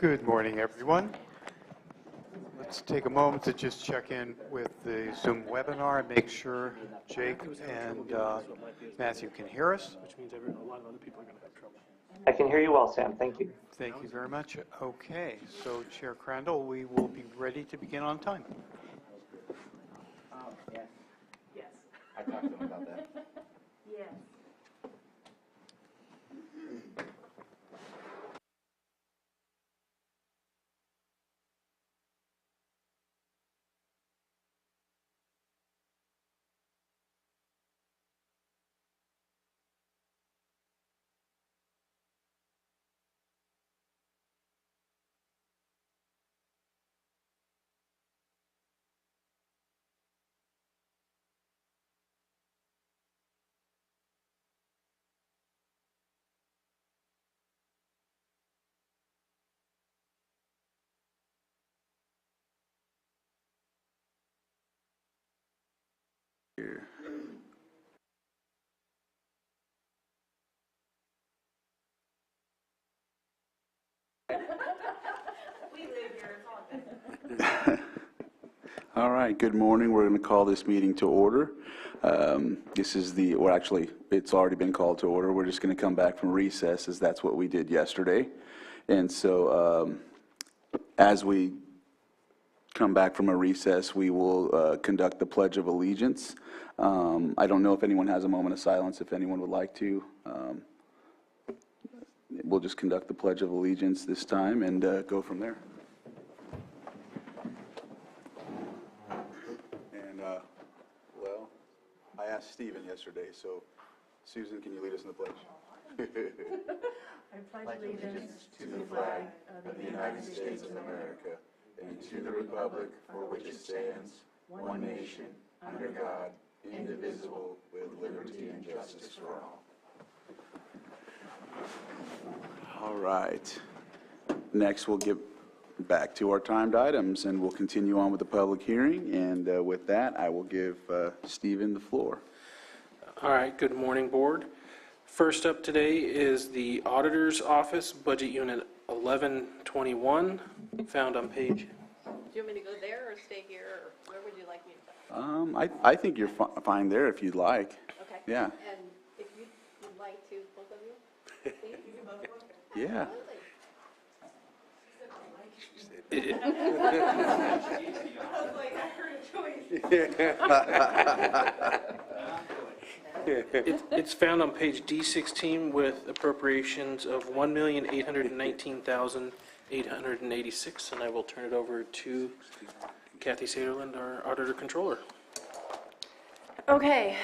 Good morning, everyone. Let's take a moment to just check in with the Zoom webinar and make sure Jake and Matthew can hear us. Which means a lot of other people are going to have trouble. I can hear you well, Sam. Thank you. Thank you very much. Okay, so Chair Crandall, we will be ready to begin on time. Yes. Yes. I talked to him about that. Yes. Here. We live here, it's all good. All right, good morning. We're going to call this meeting to order. This is well, actually, it's already been called to order. We're just going to come back from recess, as that's what we did yesterday. And so as we come back from a recess, we will conduct the Pledge of Allegiance. I don't know if anyone has a moment of silence, if anyone would like to. We'll just conduct the Pledge of Allegiance this time and go from there. And, well, I asked Stephen yesterday, so Susan, can you lead us in the pledge? I pledge allegiance To the flag of the United States of America and to the republic for which it stands, one nation, under God, indivisible, with liberty and justice for all. All right. Next, we'll get back to our timed items, and we'll continue on with the public hearing. And with that, I will give Stephen the floor. All right, good morning, Board. First up today is the Auditor's Office, Budget Unit 1121, found on page. Do you want me to go there or stay here, or where would you like me to go? I think you're fine there if you'd like. Okay. Yeah. And if you would like to, both of you, please? Yeah. I was like, I heard a choice. It's found on page D16 with appropriations of $1,819,886, and I will turn it over to Kathy Saderland, our Auditor Controller. Okay.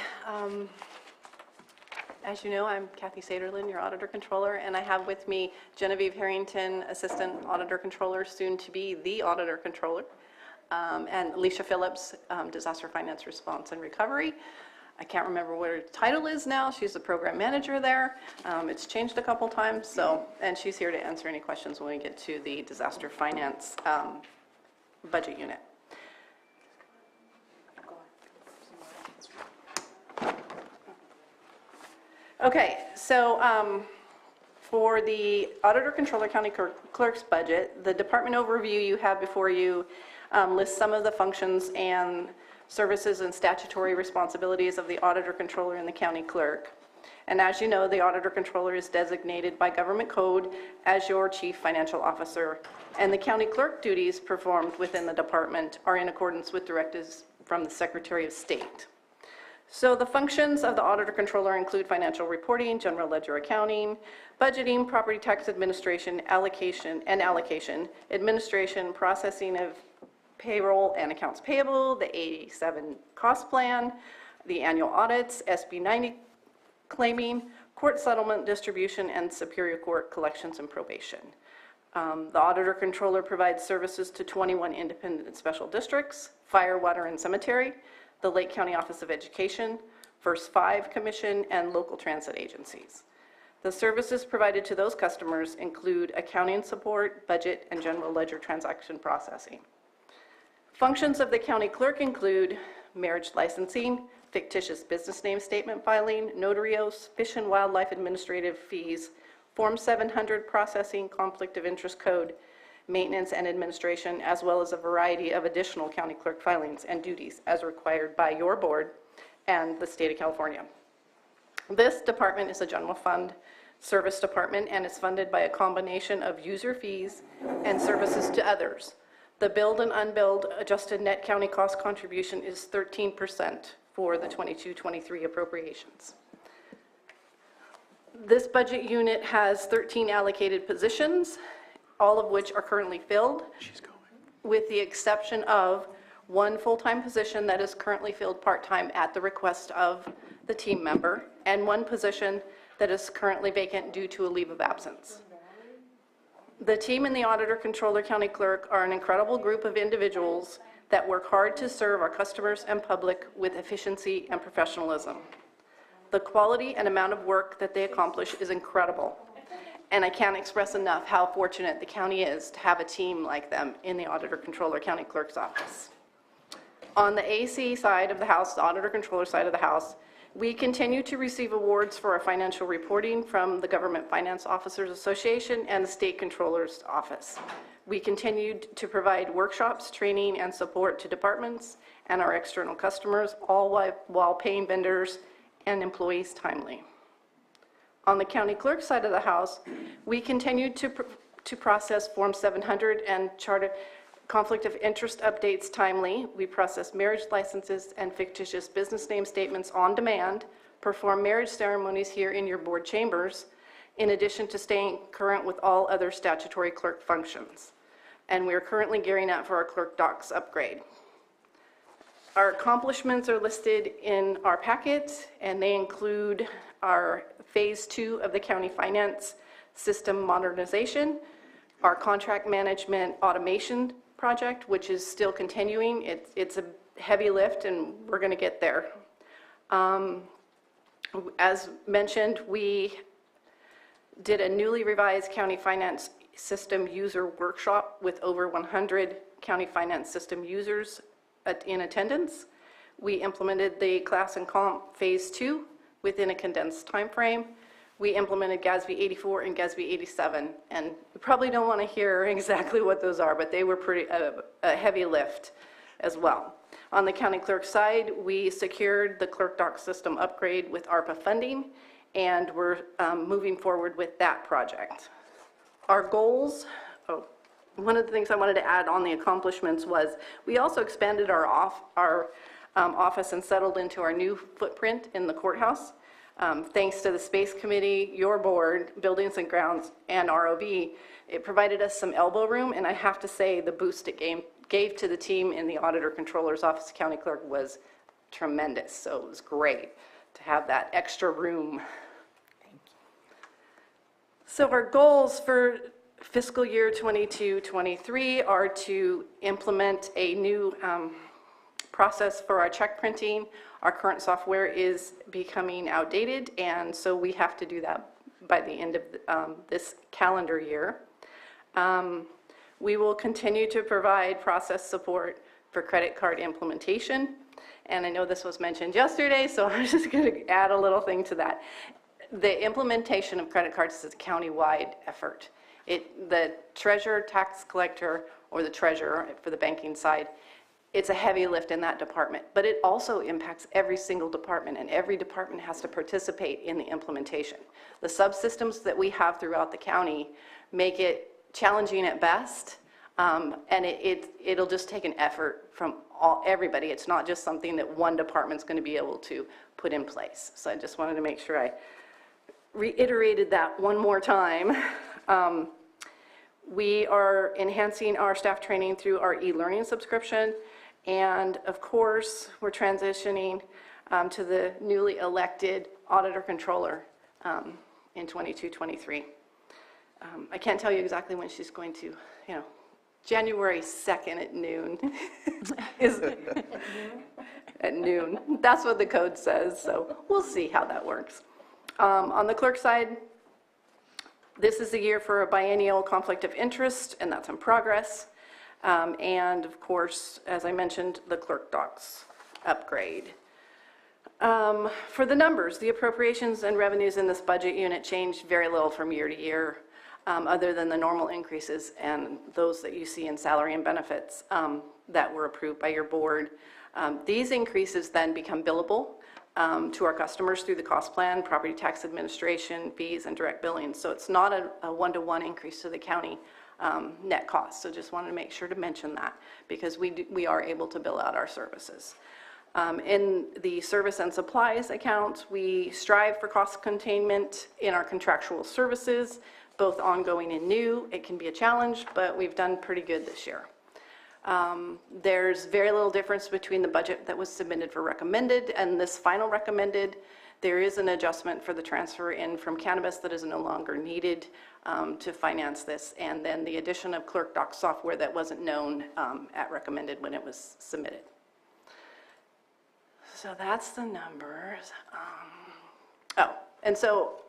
As you know, I'm Kathy Saderland, your Auditor Controller, and I have with me Genevieve Harrington, Assistant Auditor Controller, soon to be the Auditor Controller, and Alicia Phillips, Disaster Finance Response and Recovery. I can't remember what her title is now. She's the program manager there. It's changed a couple times, so, and she's here to answer any questions when we get to the disaster finance budget unit. Okay, so for the Auditor Controller County Clerk's budget, the department overview you have before you lists some of the functions and services and statutory responsibilities of the Auditor Controller and the County Clerk. And as you know, the Auditor Controller is designated by government code as your Chief Financial Officer, and the County Clerk duties performed within the department are in accordance with directives from the Secretary of State. So the functions of the Auditor Controller include financial reporting, general ledger accounting, budgeting, property tax administration, allocation, administration, processing of payroll and accounts payable, the 87 cost plan, the annual audits, SB 90 claiming, court settlement distribution, and Superior Court collections and probation. The Auditor Controller provides services to 21 independent special districts, fire, water, and cemetery, the Lake County Office of Education, First 5 Commission, and local transit agencies. The services provided to those customers include accounting support, budget, and general ledger transaction processing. Functions of the County Clerk include marriage licensing, fictitious business name statement filing, notary oaths, fish and wildlife administrative fees, Form 700 processing, conflict of interest code, maintenance, and administration, as well as a variety of additional county clerk filings and duties as required by your board and the state of California. This department is a general fund service department and is funded by a combination of user fees and services to others. The billed and unbilled adjusted net county cost contribution is 13% for the 22-23 appropriations. This budget unit has 13 allocated positions, all of which are currently filled, with the exception of one full-time position that is currently filled part-time at the request of the team member, and one position that is currently vacant due to a leave of absence. The team and the auditor, controller, county clerk are an incredible group of individuals that work hard to serve our customers and public with efficiency and professionalism. The quality and amount of work that they accomplish is incredible, and I can't express enough how fortunate the county is to have a team like them in the auditor, controller, county clerk's office. On the AC side of the house, the auditor, controller side of the house, we continue to receive awards for our financial reporting from the Government Finance Officers Association and the State Controller's Office. We continued to provide workshops, training, and support to departments and our external customers, all while paying vendors and employees timely. On the county clerk side of the house, we continued to process Form 700 and charter conflict of interest updates timely. We process marriage licenses and fictitious business name statements on demand, perform marriage ceremonies here in your board chambers, in addition to staying current with all other statutory clerk functions. And we are currently gearing up for our clerk docs upgrade. Our accomplishments are listed in our packet, and they include our Phase 2 of the county finance system modernization, our contract management automation project, which is still continuing. It's a heavy lift, and we're going to get there. As mentioned, we did a newly revised county finance system user workshop with over 100 county finance system users in attendance. We implemented the class and comp Phase 2 within a condensed time frame. We implemented GASB 84 and GASB 87, and you probably don't want to hear exactly what those are, but they were pretty a heavy lift as well. On the county clerk side, we secured the clerk doc system upgrade with ARPA funding, and we're moving forward with that project. Our goals, one of the things I wanted to add on the accomplishments was we also expanded our office and settled into our new footprint in the courthouse. Thanks to the Space Committee, your board, Buildings and Grounds, and ROB, it provided us some elbow room, and I have to say the boost it gave to the team in the Auditor Controller's Office, County Clerk, was tremendous. So it was great to have that extra room. Thank you. So our goals for fiscal year 22-23 are to implement a new process for our check printing. Our current software is becoming outdated, and so we have to do that by the end of this calendar year. We will continue to provide process support for credit card implementation, and I know this was mentioned yesterday, so I'm just going to add a little thing to that. The implementation of credit cards is a county-wide effort. The treasurer, tax collector, or the treasurer for the banking side, it's a heavy lift in that department, but it also impacts every single department, and every department has to participate in the implementation. The subsystems that we have throughout the county make it challenging at best, and it'll just take an effort from everybody. It's not just something that one department's going to be able to put in place. So I just wanted to make sure I reiterated that one more time. We are enhancing our staff training through our e-learning subscription. And of course, we're transitioning to the newly elected auditor controller in 22-23. I can't tell you exactly when she's going to, January 2nd at noon. At noon. That's what the code says, so we'll see how that works. On the clerk side, this is the year for a biennial conflict of interest, and that's in progress. And of course, as I mentioned, the clerk docs upgrade. For the numbers, the appropriations and revenues in this budget unit changed very little from year to year. other than the normal increases and those that you see in salary and benefits that were approved by your board. These increases then become billable to our customers through the cost plan, property tax administration, fees, and direct billing. So it's not a one-to-one increase to the county net cost. So just wanted to make sure to mention that because we are able to bill out our services. In the service and supplies account, we strive for cost containment in our contractual services, both ongoing and new. It can be a challenge, but we've done pretty good this year. There's very little difference between the budget that was submitted for recommended and this final recommended. There is an adjustment for the transfer in from cannabis that is no longer needed to finance this, and then the addition of clerk doc software that wasn't known at recommended when it was submitted. So that's the numbers. And so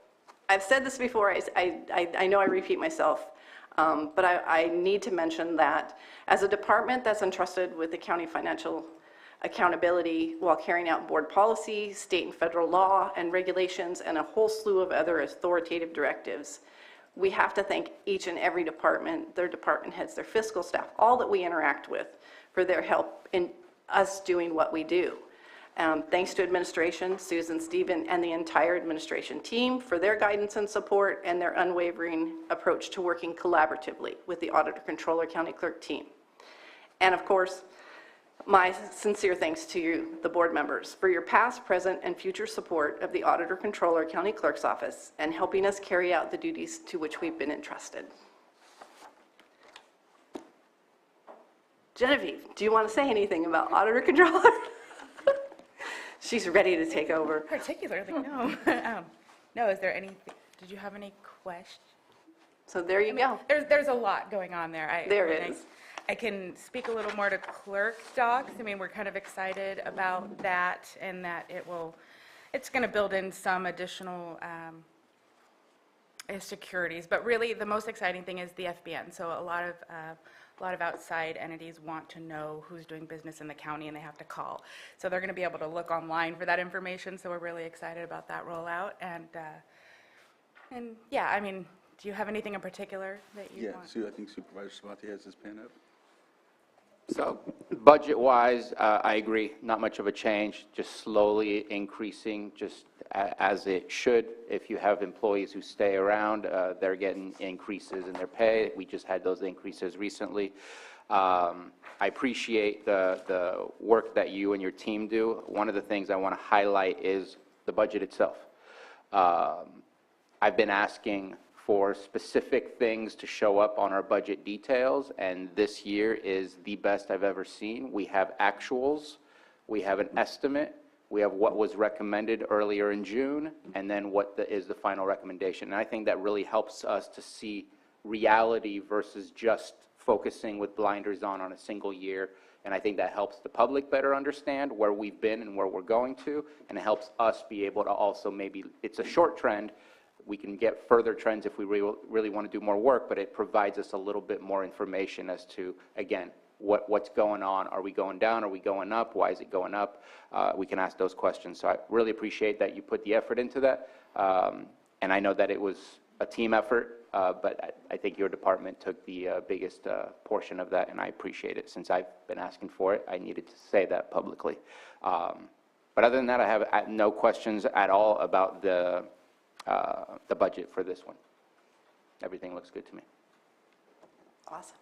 I've said this before, I know I repeat myself, but I need to mention that as a department that's entrusted with the county financial accountability while carrying out board policy, state and federal law and regulations, and a whole slew of other authoritative directives, we have to thank each and every department, their department heads, their fiscal staff, all that we interact with for their help in us doing what we do. Thanks to administration, Susan, Stephen, and the entire administration team for their guidance and support and their unwavering approach to working collaboratively with the Auditor, Controller, County Clerk team. And of course, my sincere thanks to you, the board members, for your past, present, and future support of the Auditor, Controller, County Clerk's Office and helping us carry out the duties to which we've been entrusted. Genevieve, do you want to say anything about Auditor, Controller? She's ready to take over. Particularly, no. No, is there anything, did you have any questions? So there you go. There's a lot going on there. There is. I can speak a little more to clerk docs. I mean, we're kind of excited about that and that it's going to build in some additional securities. But really, the most exciting thing is the FBN. So a lot of outside entities want to know who's doing business in the county, and they have to call. So they're going to be able to look online for that information. So we're really excited about that rollout. And yeah, I mean, do you have anything in particular that you want? Sue, I think Supervisor Sabati has his pen up. So budget-wise, I agree, not much of a change, just slowly increasing, just as it should. If you have employees who stay around, they're getting increases in their pay. We just had those increases recently. I appreciate the work that you and your team do. One of the things I want to highlight is the budget itself. I've been asking for specific things to show up on our budget details, and this year is the best I've ever seen. We have actuals, we have an estimate, we have what was recommended earlier in June, and then what is the final recommendation. And I think that really helps us to see reality versus just focusing with blinders on a single year. And I think that helps the public better understand where we've been and where we're going to, and it helps us be able to also maybe, it's a short trend, we can get further trends if we really want to do more work, but it provides us a little bit more information as to, again, what's going on. Are we going down? Are we going up? Why is it going up? We can ask those questions. So I really appreciate that you put the effort into that. And I know that it was a team effort, but I think your department took the biggest portion of that, and I appreciate it. Since I've been asking for it, I needed to say that publicly. But other than that, I have no questions at all about the budget for this one. Everything looks good to me. Awesome.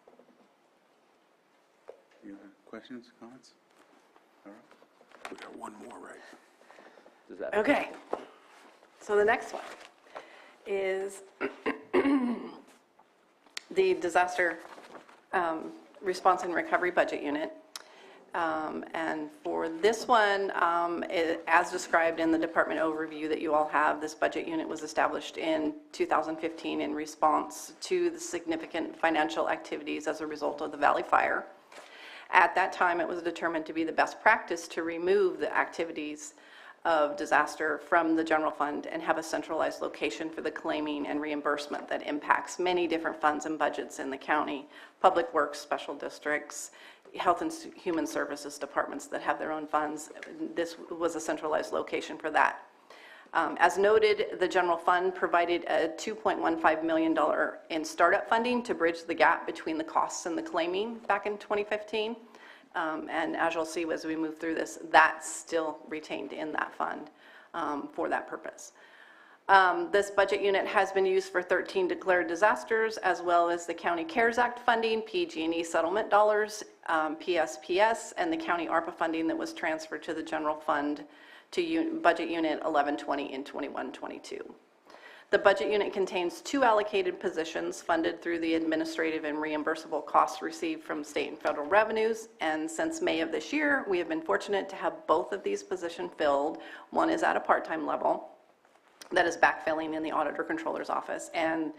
Any other questions, comments? All right. We got one more, right? Does that Okay. So the next one is the disaster response and recovery budget unit. And for this one, as described in the department overview that you all have, this budget unit was established in 2015 in response to the significant financial activities as a result of the Valley Fire. At that time, it was determined to be the best practice to remove the activities of disaster from the general fund and have a centralized location for the claiming and reimbursement that impacts many different funds and budgets in the county, public works, special districts, health and human services departments that have their own funds. This was a centralized location for that. As noted, the general fund provided a $2.15 million in startup funding to bridge the gap between the costs and the claiming back in 2015. And as you'll see as we move through this, that's still retained in that fund for that purpose. This budget unit has been used for 13 declared disasters, as well as the County CARES Act funding, PG&E settlement dollars, PSPS, and the county ARPA funding that was transferred to the general fund to budget unit 1120 and 2122. The budget unit contains 2 allocated positions funded through the administrative and reimbursable costs received from state and federal revenues. And since May of this year, we have been fortunate to have both of these positions filled. One is at a part-time level that is backfilling in the Auditor Controller's office. And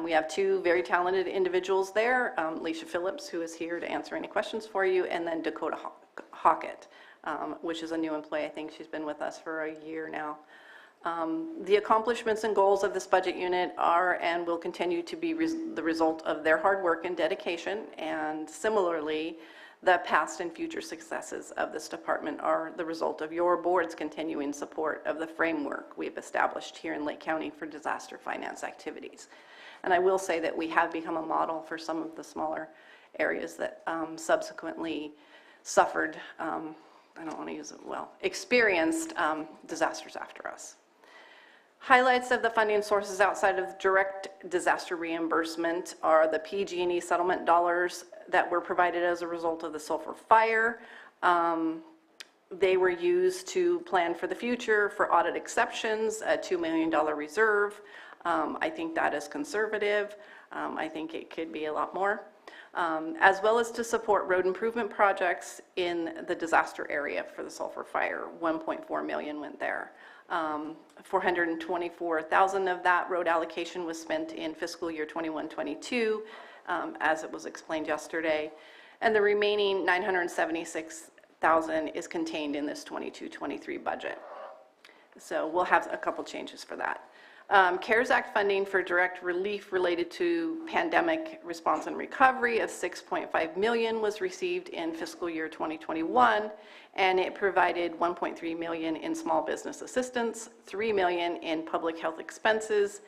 we have 2 very talented individuals there, Leisha Phillips, who is here to answer any questions for you, and then Dakota Hockett, which is a new employee. I think she's been with us for a year now. The accomplishments and goals of this budget unit are and will continue to be the result of their hard work and dedication, and similarly, the past and future successes of this department are the result of your board's continuing support of the framework we've established here in Lake County for disaster finance activities. And I will say that we have become a model for some of the smaller areas that subsequently suffered, I don't want to use it well, experienced disasters after us. Highlights of the funding sources outside of direct disaster reimbursement are the PG&E settlement dollars that were provided as a result of the sulfur fire. They were used to plan for the future for audit exceptions, a $2 million reserve. I think that is conservative. I think it could be a lot more. As well as to support road improvement projects in the disaster area for the sulfur fire. 1.4 million went there. 424,000 of that road allocation was spent in fiscal year 21-22, as it was explained yesterday, and the remaining 976,000 is contained in this 22-23 budget. So we'll have a couple changes for that. CARES Act funding for direct relief related to pandemic response and recovery of $6.5 million was received in fiscal year 2021, and it provided $1.3 million in small business assistance, $3 million in public health expenses,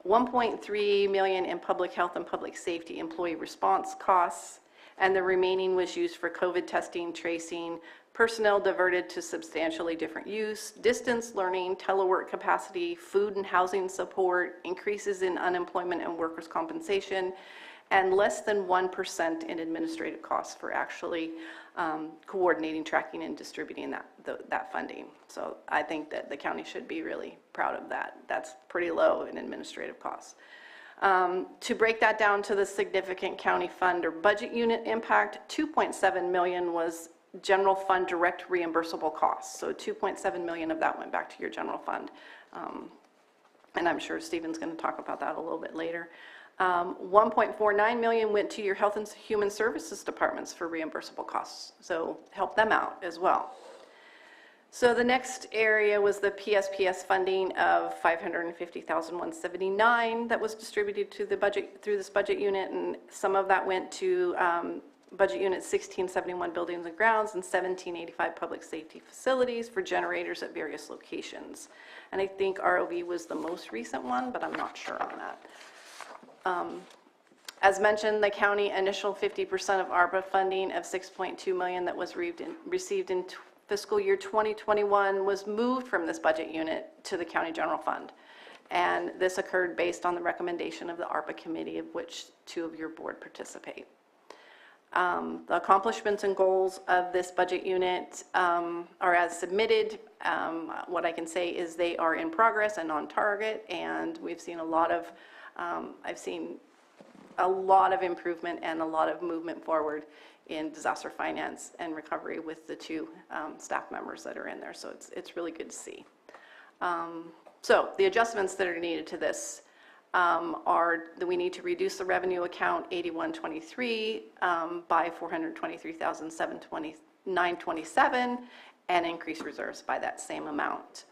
$1.3 million in public health and public safety employee response costs, and the remaining was used for COVID testing, tracing, personnel diverted to substantially different use, distance learning, telework capacity, food and housing support, increases in unemployment and workers' compensation, and less than 1% in administrative costs for actually coordinating, tracking, and distributing that funding. So I think that the county should be really proud of that. That's pretty low in administrative costs. To break that down to the significant county fund or budget unit impact, $2.7 million was general fund direct reimbursable costs. So 2.7 million of that went back to your general fund. And I'm sure Stephen's going to talk about that a little bit later. 1.49 million went to your Health and Human Services departments for reimbursable costs. So help them out as well. So the next area was the PSPS funding of $550,179 that was distributed to the budget through this budget unit, and some of that went to budget unit 1671 buildings and grounds and 1785 public safety facilities for generators at various locations. And I think ROV was the most recent one, but I'm not sure on that. As mentioned, the county initial 50% of ARPA funding of $6.2 million that was received in fiscal year 2021 was moved from this budget unit to the county general fund. And this occurred based on the recommendation of the ARPA committee, of which 2 of your board participate. The accomplishments and goals of this budget unit are as submitted. What I can say is they are in progress and on target, and we've seen a lot of, I've seen a lot of improvement and a lot of movement forward in disaster finance and recovery with the 2 staff members that are in there. So it's really good to see. So the adjustments that are needed to this are that we need to reduce the revenue account 8123 by $423,927 and increase reserves by that same amount.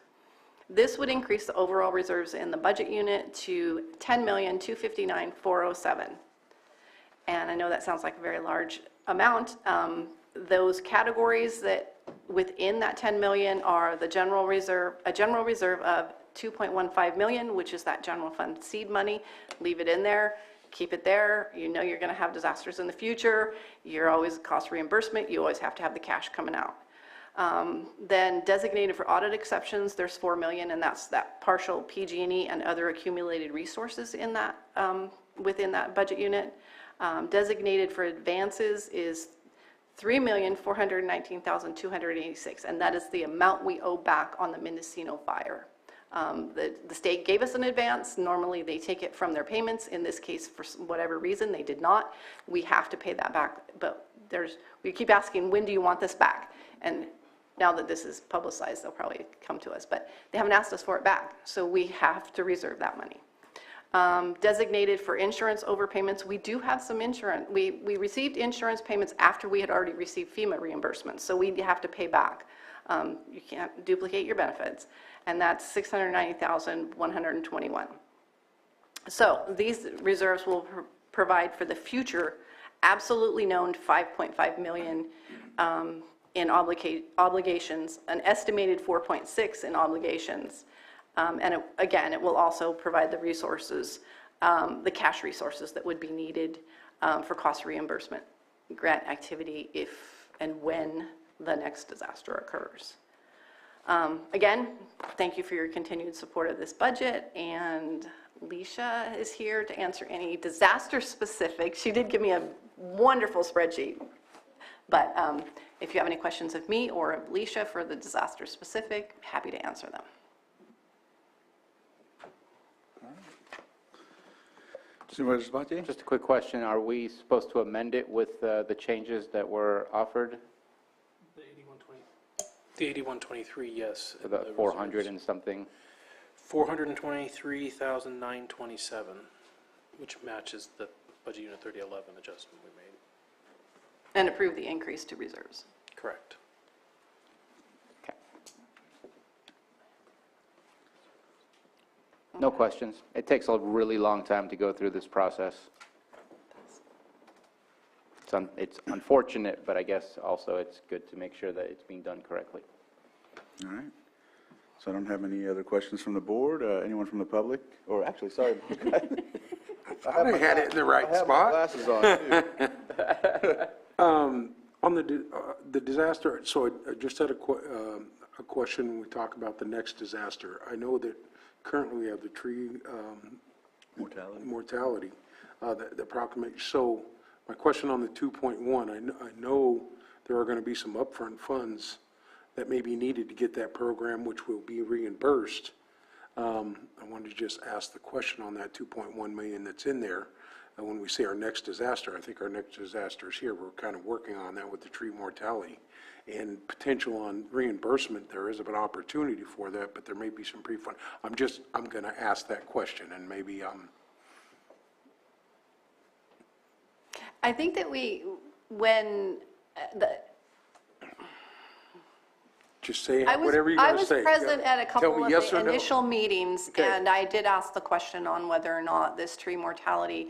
This would increase the overall reserves in the budget unit to $10,259,407. And I know that sounds like a very large amount. Those categories that within that $10 million are the general reserve, a general reserve of $2.15 million, which is that general fund seed money. Leave it in there, keep it there. You know you're going to have disasters in the future. You're always cost reimbursement. You always have to have the cash coming out. Then designated for audit exceptions, there's $4 million, and that's that partial PG&E and other accumulated resources in that, within that budget unit. Designated for advances is $3,419,286, and that is the amount we owe back on the Mendocino fire. The state gave us an advance. Normally, they take it from their payments. In this case, for whatever reason, they did not. We have to pay that back, but we keep asking, when do you want this back? And now that this is publicized, they'll probably come to us, but they haven't asked us for it back, so we have to reserve that money. Designated for insurance overpayments, we do have some insurance. We received insurance payments after we had already received FEMA reimbursements, so we have to pay back. You can't duplicate your benefits, and that's $690,121. So these reserves will provide for the future absolutely known $5.5 million in obligations, an estimated 4.6 in obligations. And again, it will also provide the resources, the cash resources that would be needed for cost reimbursement grant activity if and when the next disaster occurs. Again, thank you for your continued support of this budget, and Leisha is here to answer any disaster specific. She did give me a wonderful spreadsheet, but if you have any questions of me or of Leisha for the disaster specific, happy to answer them. Supervisor Sabatier? Just a quick question. Are we supposed to amend it with the changes that were offered? The 8123, yes. For the 400 and something? 423,927, which matches the budget unit 3011 adjustment we made. And approve the increase to reserves. Correct. Okay. No questions. It takes a really long time to go through this process. It's unfortunate, but I guess also it's good to make sure that it's being done correctly. All right. So I don't have any other questions from the board. Anyone from the public? Or actually, sorry. I had it in the right I have my spot. glasses on, too. On the disaster, so I just had a question when we talk about the next disaster. I know that currently we have the tree mortality, the proclamation. So my question on the 2.1, I know there are going to be some upfront funds that may be needed to get that program, which will be reimbursed. I wanted to just ask the question on that 2.1 million that's in there. And when we say our next disaster, I think our next disaster is here. We're kind of working on that with the tree mortality and potential on reimbursement. There is an opportunity for that, but there may be some pre-fund. I'm going to ask that question, and maybe I think that just say I was whatever you're going to say. present at a Tell couple me of yes the or no. initial meetings, Okay. and I did ask the question on whether or not this tree mortality,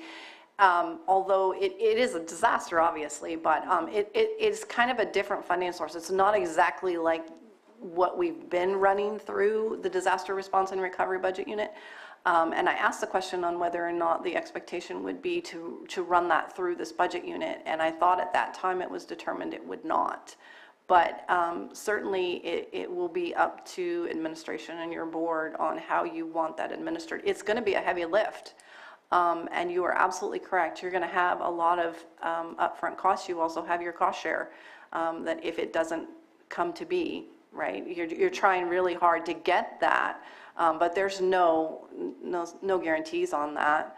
although it is a disaster, obviously, but it is kind of a different funding source. It's not exactly like what we've been running through the disaster response and recovery budget unit. And I asked the question on whether or not the expectation would be to run that through this budget unit, and I thought at that time it was determined it would not. But certainly it will be up to administration and your board on how you want that administered. It's going to be a heavy lift, and you are absolutely correct. You're going to have a lot of upfront costs. You also have your cost share that if it doesn't come to be, right, you're trying really hard to get that, but there's no guarantees on that.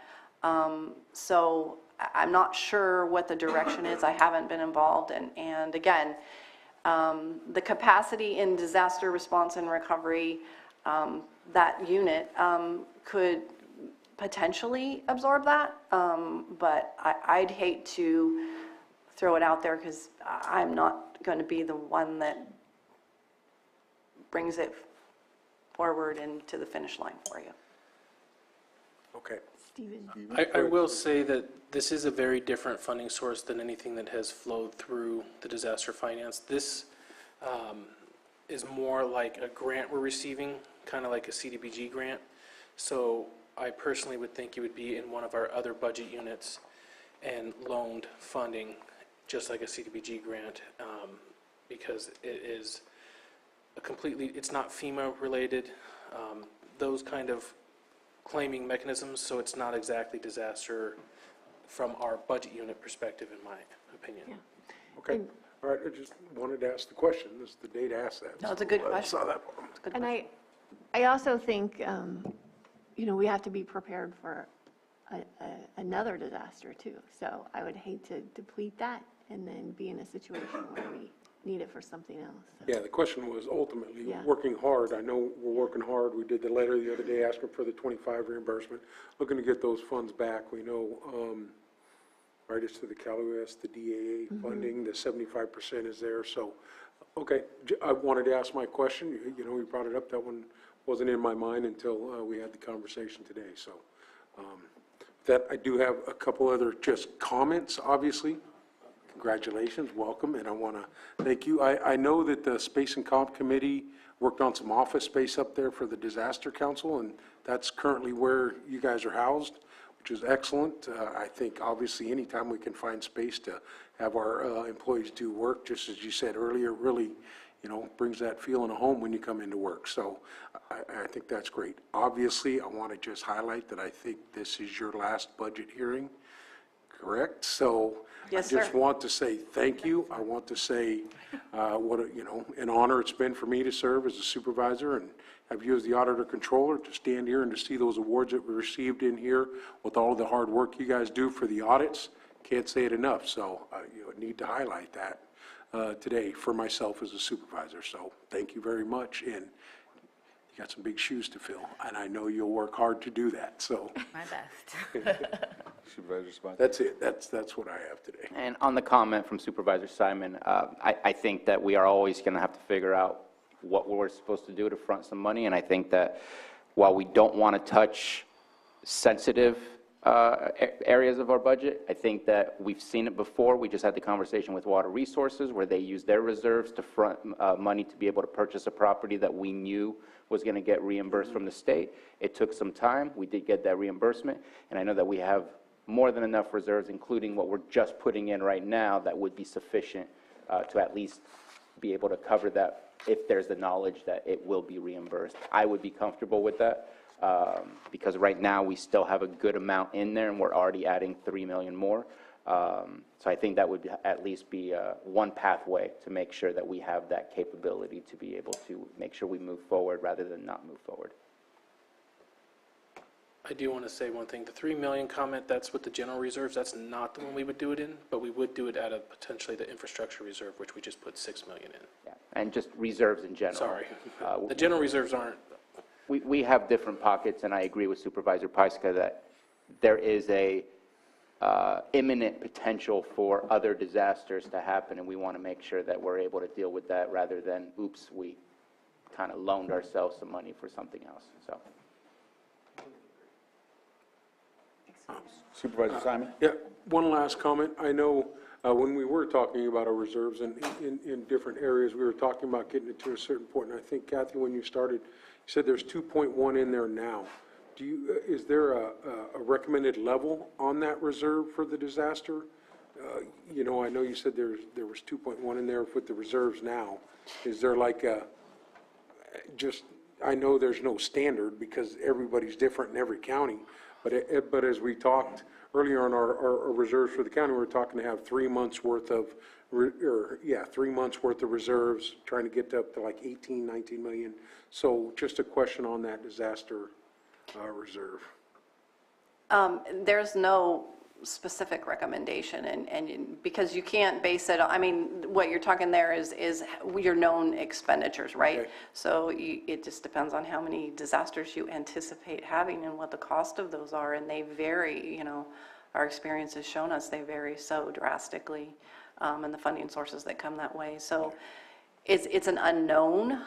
So I'm not sure what the direction is. I haven't been involved, and again, the capacity in disaster response and recovery, that unit could potentially absorb that, but I'd hate to throw it out there because I'm not going to be the one that brings it forward and to the finish line for you. Okay. I will say that this is a very different funding source than anything that has flowed through the disaster finance. This is more like a grant we're receiving, kind of like a CDBG grant. So I personally would think it would be in one of our other budget units and loaned funding, just like a CDBG grant, because it is a completely, it's not FEMA related, those kind of claiming mechanisms, so it's not exactly disaster from our budget unit perspective, in my opinion. Okay, all right, I just wanted to ask the question. This is the day to ask that. No, it's a good I question. saw that. And I also think, we have to be prepared for another disaster too. So I would hate to deplete that and then be in a situation where we need it for something else. So. Yeah, the question was ultimately, Yeah. working hard. I know we're working hard. We did the letter the other day asking for the 25 reimbursement, looking to get those funds back. We know, right, it's to the CalOS, the DAA funding, the 75% is there. So, okay, I wanted to ask my question. You brought it up. That one wasn't in my mind until we had the conversation today. So, that I do have a couple other just comments, obviously. Congratulations, welcome, and I want to thank you. I know that the Space and Comp Committee worked on some office space up there for the Disaster Council, and that's currently where you guys are housed, which is excellent. I think, obviously, anytime we can find space to have our employees do work, just as you said earlier, really, brings that feeling of home when you come into work. So I think that's great. Obviously, I want to just highlight that I think this is your last budget hearing, correct? So Yes, I just sir. want to say thank you. I want to say an honor it's been for me to serve as a supervisor and have you as the auditor controller to stand here and to see those awards that we received in here with all of the hard work you guys do for the audits. Can't say it enough. So need to highlight that today for myself as a supervisor. So thank you very much. And you got some big shoes to fill, and I know you'll work hard to do that. So My best. Supervisor Spot. that's it. That's what I have today. And on the comment from Supervisor Simon, I think that we are always going to have to figure out what we're supposed to do to front some money, and I think that while we don't want to touch sensitive areas of our budget, I think that we've seen it before. We just had the conversation with Water Resources where they used their reserves to front money to be able to purchase a property that we knew was going to get reimbursed from the state. It took some time. We did get that reimbursement, and I know that we have more than enough reserves, including what we're just putting in right now, that would be sufficient to at least be able to cover that if there's the knowledge that it will be reimbursed. I would be comfortable with that because right now we still have a good amount in there and we're already adding $3 million more. So I think that would at least be one pathway to make sure that we have that capability to be able to make sure we move forward rather than not move forward. I do want to say one thing. The 3 million comment, that's with the general reserves. That's not the one we would do it in, but we would do it out of potentially the infrastructure reserve, which we just put 6 million in. Yeah. And just reserves in general. Sorry. The general reserves aren't. We have different pockets, and I agree with Supervisor Pyska that there is a imminent potential for other disasters to happen, and we want to make sure that we're able to deal with that rather than, oops, we kind of loaned ourselves some money for something else. So. Supervisor Simon? Yeah, one last comment. I know when we were talking about our reserves and in different areas, we were talking about getting it to a certain point. And I think, Kathy, when you started, you said there's 2.1 in there now. Is there a recommended level on that reserve for the disaster? I know you said there was 2.1 in there with the reserves now. Is there like I know there's no standard because everybody's different in every county, but as we talked earlier on our reserves for the county, we were talking to have 3 months worth of, 3 months worth of reserves, trying to get up to like 18, 19 million. So just a question on that disaster reserve. There's no specific recommendation, and because you can't base it on, what you're talking there is your known expenditures, right? Okay. So it just depends on how many disasters you anticipate having and what the cost of those are, and they vary, our experience has shown us they vary so drastically, and the funding sources that come that way. So it's an unknown.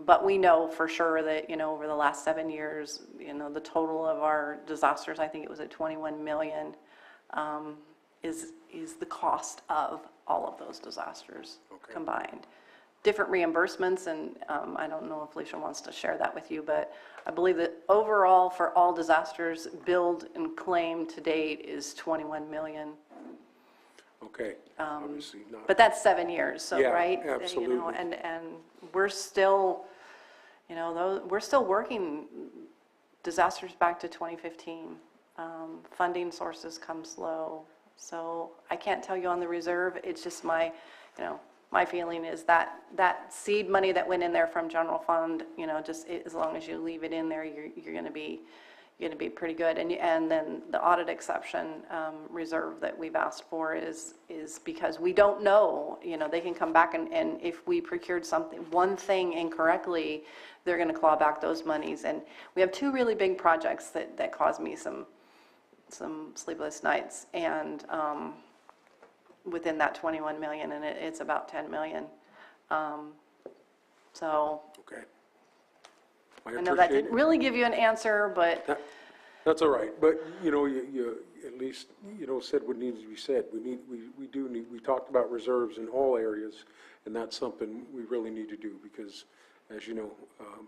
But we know for sure that, over the last 7 years, the total of our disasters, I think it was at 21 million, is the cost of all of those disasters combined. different reimbursements, and I don't know if Alicia wants to share that with you, but I believe that overall for all disasters billed and claimed to date is 21 million. Okay, obviously not. But that's 7 years, so, Yeah, right? absolutely. And we're still, we're still working disasters back to 2015. Funding sources come slow. So I can't tell you on the reserve. It's just my feeling is that seed money that went in there from general fund, just as long as you leave it in there, you're going to be pretty good. And then the audit exception reserve that we've asked for is because we don't know, they can come back and if we procured one thing incorrectly, they're going to claw back those monies. And we have two really big projects that cause me some sleepless nights, and within that 21 million, and it's about 10 million. So Okay. I know that didn't really give you an answer, but That's all right, but, you at least, said what needs to be said. We talked about reserves in all areas, and that's something we really need to do, because, as you know,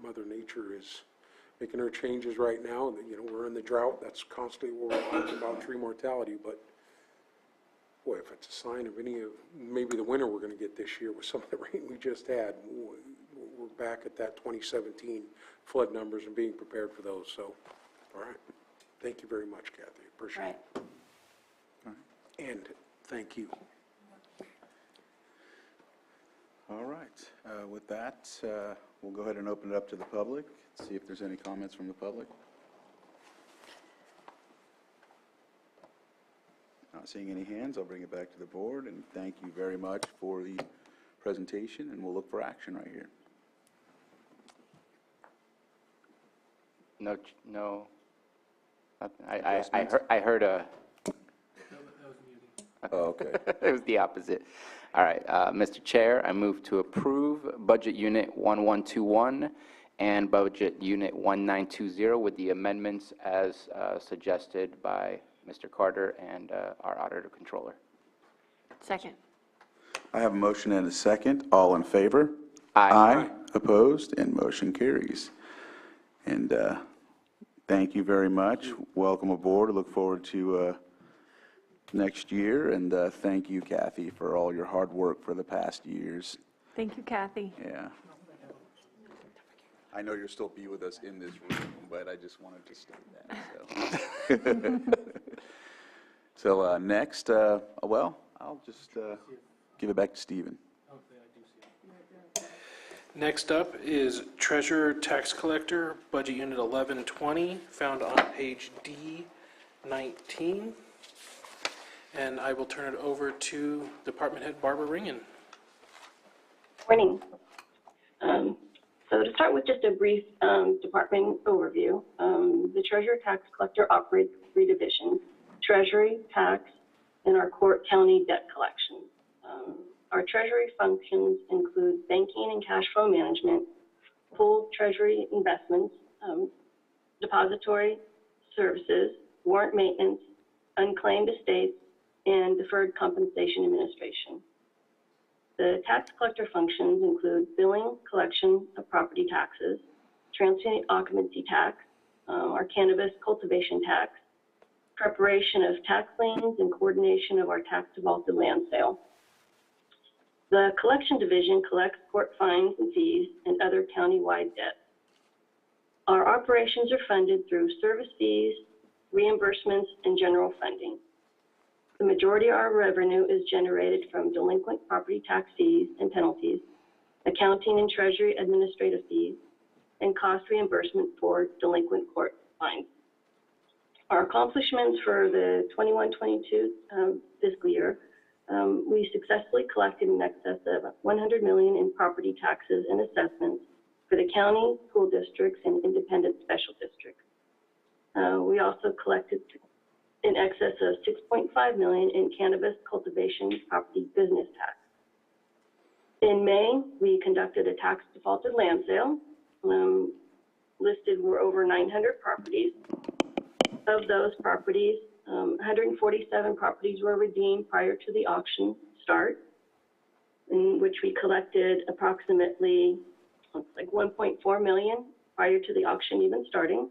Mother Nature is making her changes right now. We're in the drought, that's constantly what we're talking about, tree mortality, but, boy, if it's a sign of maybe the winter we're going to get this year with some of the rain we just had, we're back at that 2017 flood numbers and being prepared for those, so, all right. Thank you very much, Kathy. Appreciate it. And thank you. All right. With that, we'll go ahead and open it up to the public, see if there's any comments from the public. Not seeing any hands, I'll bring it back to the board, and thank you very much for the presentation, and we'll look for action right here. No. I heard a. Oh, okay. It was the opposite. All right, Mr. Chair, I move to approve Budget Unit 1121 and Budget Unit 1920 with the amendments as suggested by Mr. Carter and our Auditor Controller. Second. I have a motion and a second. All in favor? Aye. Opposed? And motion carries. And thank you very much. Welcome aboard. I look forward to next year. And thank you, Kathy, for all your hard work for the past years. Thank you, Kathy. Yeah. I know you'll still be with us in this room, but I just wanted to state that. So next, well, I'll just give it back to Stephen. Next up is Treasurer Tax Collector, Budget Unit 1120, found on page D19. And I will turn it over to Department Head Barbara Ringen. Morning. So to start with just a brief department overview, the Treasurer Tax Collector operates 3 divisions: Treasury, Tax, and our court county debt collection. Our Treasury functions include banking and cash flow management, pooled Treasury investments, depository services, warrant maintenance, unclaimed estates, and deferred compensation administration. The tax collector functions include billing, collection of property taxes, transient occupancy tax, our cannabis cultivation tax, preparation of tax liens, and coordination of our tax defaulted land sale. The collection division collects court fines and fees and other county-wide debts. Our operations are funded through service fees, reimbursements, and general funding. The majority of our revenue is generated from delinquent property tax fees and penalties, accounting and treasury administrative fees, and cost reimbursement for delinquent court fines. Our accomplishments for the 21-22 fiscal year, we successfully collected in excess of $100 million in property taxes and assessments for the county, school districts, and independent special districts. We also collected in excess of $6.5 million in cannabis cultivation property business tax. In May, we conducted a tax defaulted land sale. Listed were over 900 properties. Of those properties, 147 properties were redeemed prior to the auction start. in which we collected approximately, looks like 1.4 million prior to the auction even starting.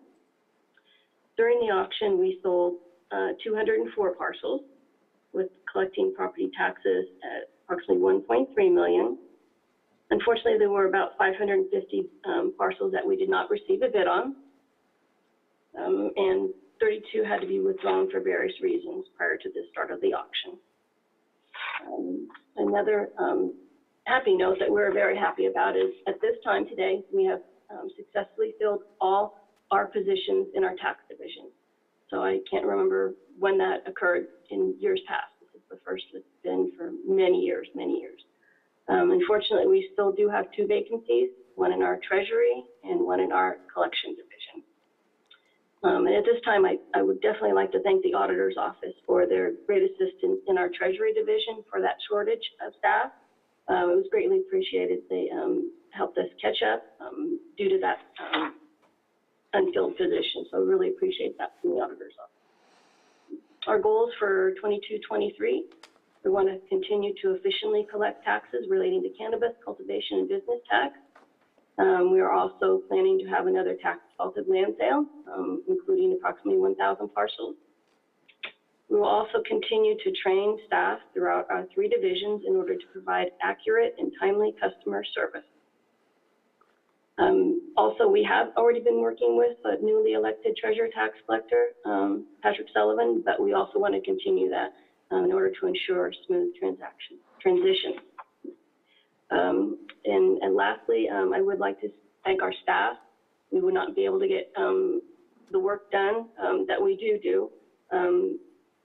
During the auction, we sold 204 parcels, with collecting property taxes at approximately 1.3 million. Unfortunately, there were about 550 parcels that we did not receive a bid on, and 32 had to be withdrawn for various reasons prior to the start of the auction. Another happy note that we're very happy about is at this time today, we have successfully filled all our positions in our tax division. So I can't remember when that occurred in years past. This is the first it's been for many years, many years. Unfortunately, we still do have 2 vacancies, one in our Treasury and one in our collection division. And at this time, I would definitely like to thank the Auditor's Office for their great assistance in our Treasury division for that shortage of staff. It was greatly appreciated. They helped us catch up due to that unfilled position. So I really appreciate that from the Auditor's Office. Our goals for 22-23, we want to continue to efficiently collect taxes relating to cannabis, cultivation, and business tax. We are also planning to have another tax defaulted land sale, including approximately 1,000 parcels. We will also continue to train staff throughout our 3 divisions in order to provide accurate and timely customer service. Also, we have already been working with a newly elected Treasurer Tax Collector, Patrick Sullivan, but we also want to continue that in order to ensure smooth transition. And lastly, I would like to thank our staff. We would not be able to get the work done that we do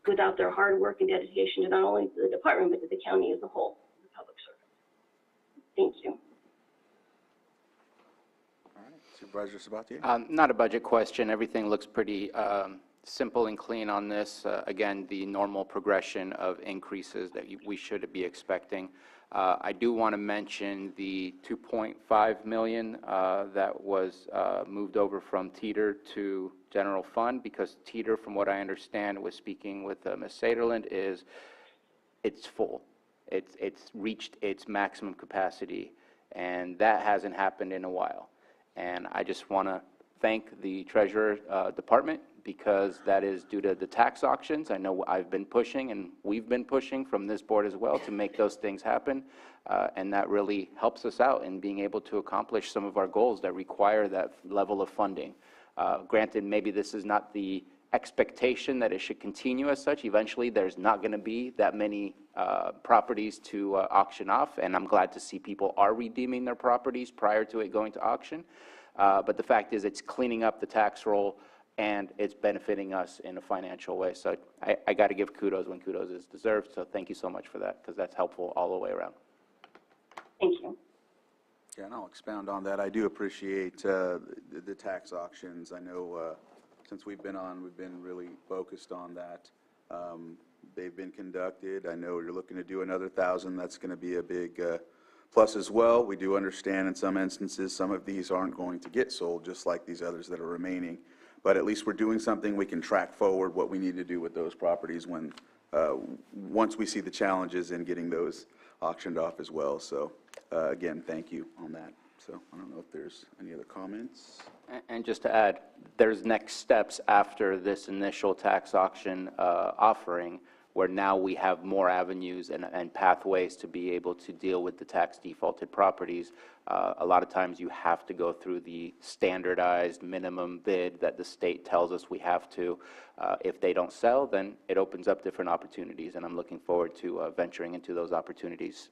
without their hard work and dedication to not only the department, but to the county as a whole, the public service. Thank you. All right, Supervisor Sabatier? Not a budget question. Everything looks pretty simple and clean on this. Again, the normal progression of increases that we should be expecting. I do want to mention the $2.5 million that was moved over from Teeter to general fund, because Teeter, from what I understand, was speaking with Ms. Saderland, is it's full. It's reached its maximum capacity, and that hasn't happened in a while. And I just want to thank the Treasurer Department, because that is due to the tax auctions. I know I've been pushing, and we've been pushing from this board as well to make those things happen, and that really helps us out in being able to accomplish some of our goals that require that level of funding. Granted, maybe this is not the expectation that it should continue as such. Eventually, there's not going to be that many properties to auction off, and I'm glad to see people are redeeming their properties prior to it going to auction. But the fact is, it's cleaning up the tax roll, and it's benefiting us in a financial way. So I got to give kudos when kudos is deserved. So thank you so much for that, because that's helpful all the way around. Thank you. Yeah, and I'll expound on that. I do appreciate the tax auctions. I know since we've been on, we've been really focused on that. They've been conducted. I know you're looking to do another 1,000. That's going to be a big plus as well. We do understand in some instances some of these aren't going to get sold, just like these others that are remaining. But at least we're doing something. We can track forward what we need to do with those properties when once we see the challenges in getting those auctioned off as well. So again, thank you on that. So I don't know if there's any other comments. And just to add, there's next steps after this initial tax auction offering, where now we have more avenues and pathways to be able to deal with the tax defaulted properties. A lot of times you have to go through the standardized minimum bid that the state tells us we have to. If they don't sell, then it opens up different opportunities, and I'm looking forward to venturing into those opportunities.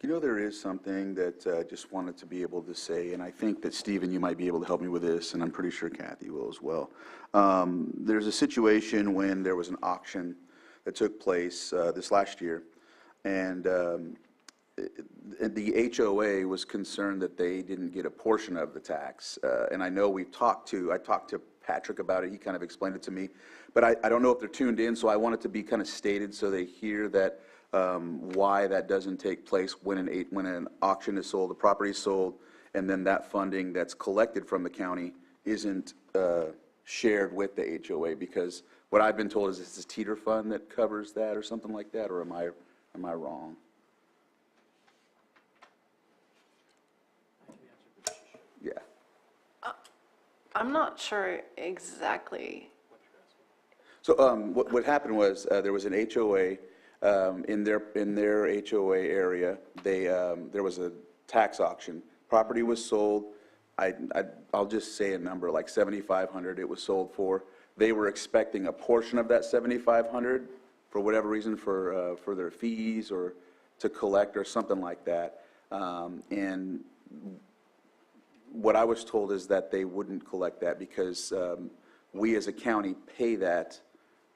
You know, there is something that I just wanted to be able to say, and I think that, Stephen, you might be able to help me with this, and I'm pretty sure Kathy will as well. There's a situation when there was an auction that took place this last year, and the HOA was concerned that they didn't get a portion of the tax. And I know I talked to Patrick about it. He kind of explained it to me, but I don't know if they're tuned in, so I want it to be kind of stated so they hear that why that doesn't take place when an auction is sold, the property is sold, and then that funding that's collected from the county isn't shared with the HOA, because what I've been told is it's this teeter fund that covers that or something like that, or am I wrong? Yeah. I'm not sure exactly. So what happened was there was an HOA in their HOA area. There was a tax auction. Property was sold. I'll just say a number like $7,500. It was sold for. They were expecting a portion of that $7,500 for whatever reason, for their fees or to collect or something like that. And what I was told is that they wouldn't collect that because we as a county pay that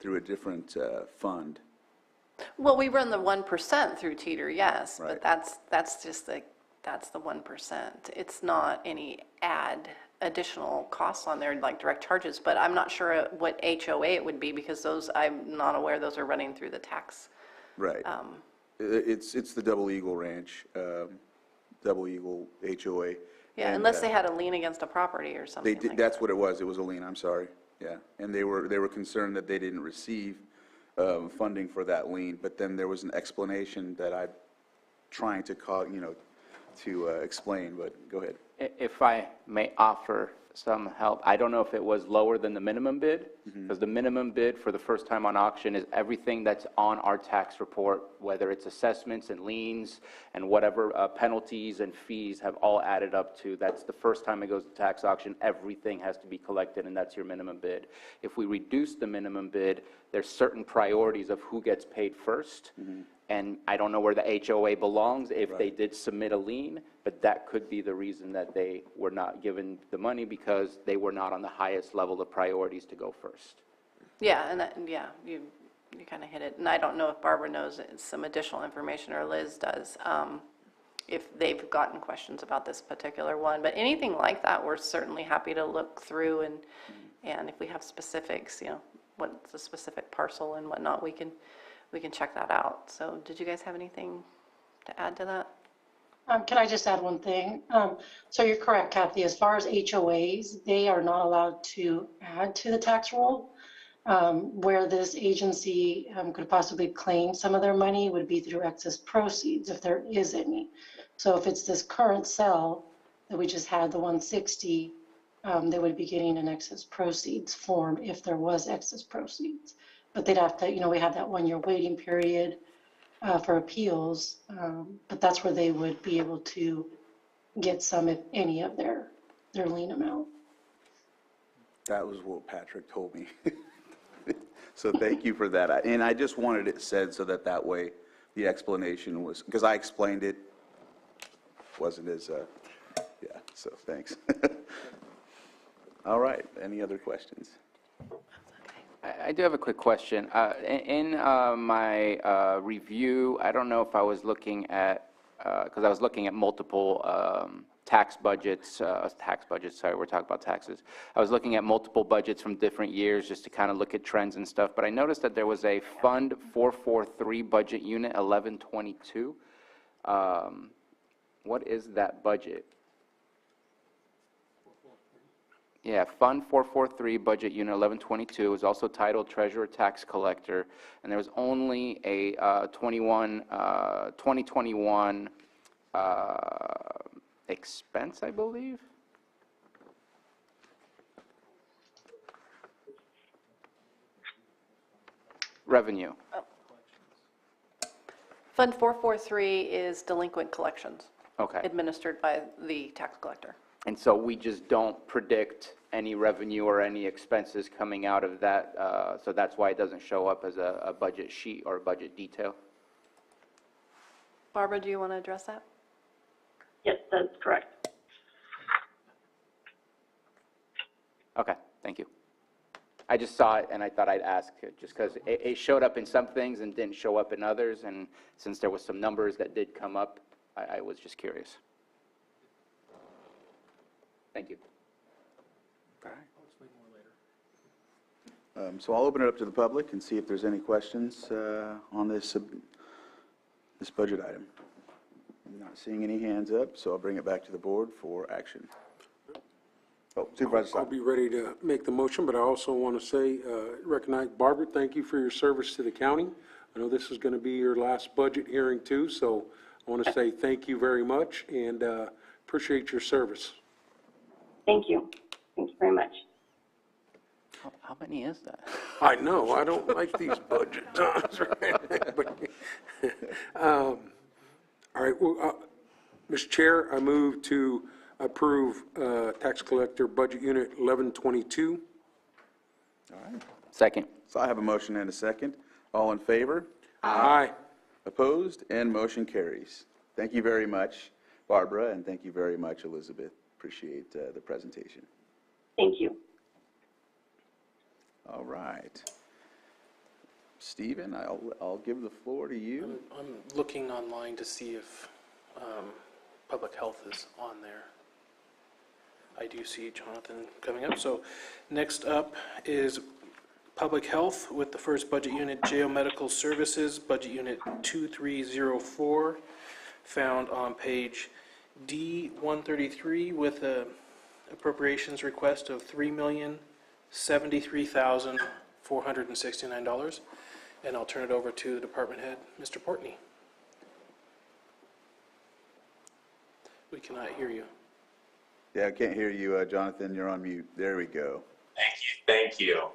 through a different fund. Well, we run the 1% through Teeter, yes, Right. but that's just that's the 1%. It's not any additional costs on there like direct charges, but I'm not sure what HOA it would be because those, I'm not aware those are running through the tax. Right. It's the Double Eagle Ranch, Double Eagle HOA. Yeah, And, unless they had a lien against a property or They something did, like that's that. what it was. It was a lien, I'm sorry. Yeah. And they were concerned that they didn't receive funding for that lien, but then there was an explanation that I'm trying to call, to explain, but go ahead. If I may offer some help, I don't know if it was lower than the minimum bid, because the minimum bid for the first time on auction is everything that's on our tax report, whether it's assessments and liens and whatever penalties and fees have all added up to. That's the first time it goes to tax auction, everything has to be collected, and that's your minimum bid. If we reduce the minimum bid, there's certain priorities of who gets paid first. And I don't know where the HOA belongs, if they did submit a lien, but that could be the reason that they were not given the money, because they were not on the highest level of priorities to go first. Yeah, and you kind of hit it. And I don't know if Barbara knows some additional information, or Liz does, if they've gotten questions about this particular one. But anything like that, we're certainly happy to look through, and if we have specifics, what's the specific parcel and whatnot, we can check that out. So did you guys have anything to add to that? Can I just add one thing? So you're correct, Kathy. As far as HOAs, they are not allowed to add to the tax roll. Where this agency could possibly claim some of their money would be through excess proceeds, if there is any. So if it's this current sale that we just had, the 160, they would be getting an excess proceeds form if there was excess proceeds. But they'd have to, we have that 1-year waiting period for appeals, but that's where they would be able to get some, if any, of their lien amount. That was what Patrick told me. So thank you for that. And I just wanted it said so that way the explanation was, because I explained it, wasn't as, so thanks. All right, any other questions? I do have a quick question. In my review, I don't know if I was looking at, because I was looking at multiple tax budgets, sorry, we're talking about taxes. I was looking at multiple budgets from different years just to kind of look at trends and stuff, but I noticed that there was a Fund 443 budget unit 1122. What is that budget? Yeah, Fund 443, Budget Unit 1122, is also titled Treasurer Tax Collector, and there was only a 2021 expense, I believe? Revenue. Fund 443 is delinquent collections. Okay. Administered by the tax collector. And so we just don't predict any revenue or any expenses coming out of that, so that's why it doesn't show up as a budget sheet or a budget detail? Barbara, do you want to address that? Yes, that's correct. Okay, thank you. I just saw it and I thought I'd ask, just because it showed up in some things and didn't show up in others, and since there was some numbers that did come up, I was just curious. Thank you. All right. So I'll open it up to the public and see if there's any questions on this budget item. I'm not seeing any hands up, so I'll bring it back to the board for action. Supervisor I'll Simon. be ready to make the motion, but I also want to say, recognize Barbara, thank you for your service to the county. I know this is going to be your last budget hearing too, so I want to say thank you very much and appreciate your service. Thank you. Thank you very much. How many is that? I know, I don't like these budget times, right? All right, well, Mr. Chair, I move to approve Tax Collector Budget Unit 1122. All right. Second. So I have a motion and a second. All in favor? Aye. Opposed? And motion carries. Thank you very much, Barbara, and thank you very much, Elizabeth. Appreciate the presentation. Thank you. All right. Stephen, I'll give the floor to you. I'm looking online to see if public health is on there. I do see Jonathan coming up. So next up is Public Health with the first budget unit, Jail Medical Services, budget unit 2304, found on page D133 with a appropriations request of $3,073,469. And I'll turn it over to the department head, Mr. Portney. We cannot hear you. Yeah, I can't hear you, Jonathan. You're on mute. There we go. Thank you.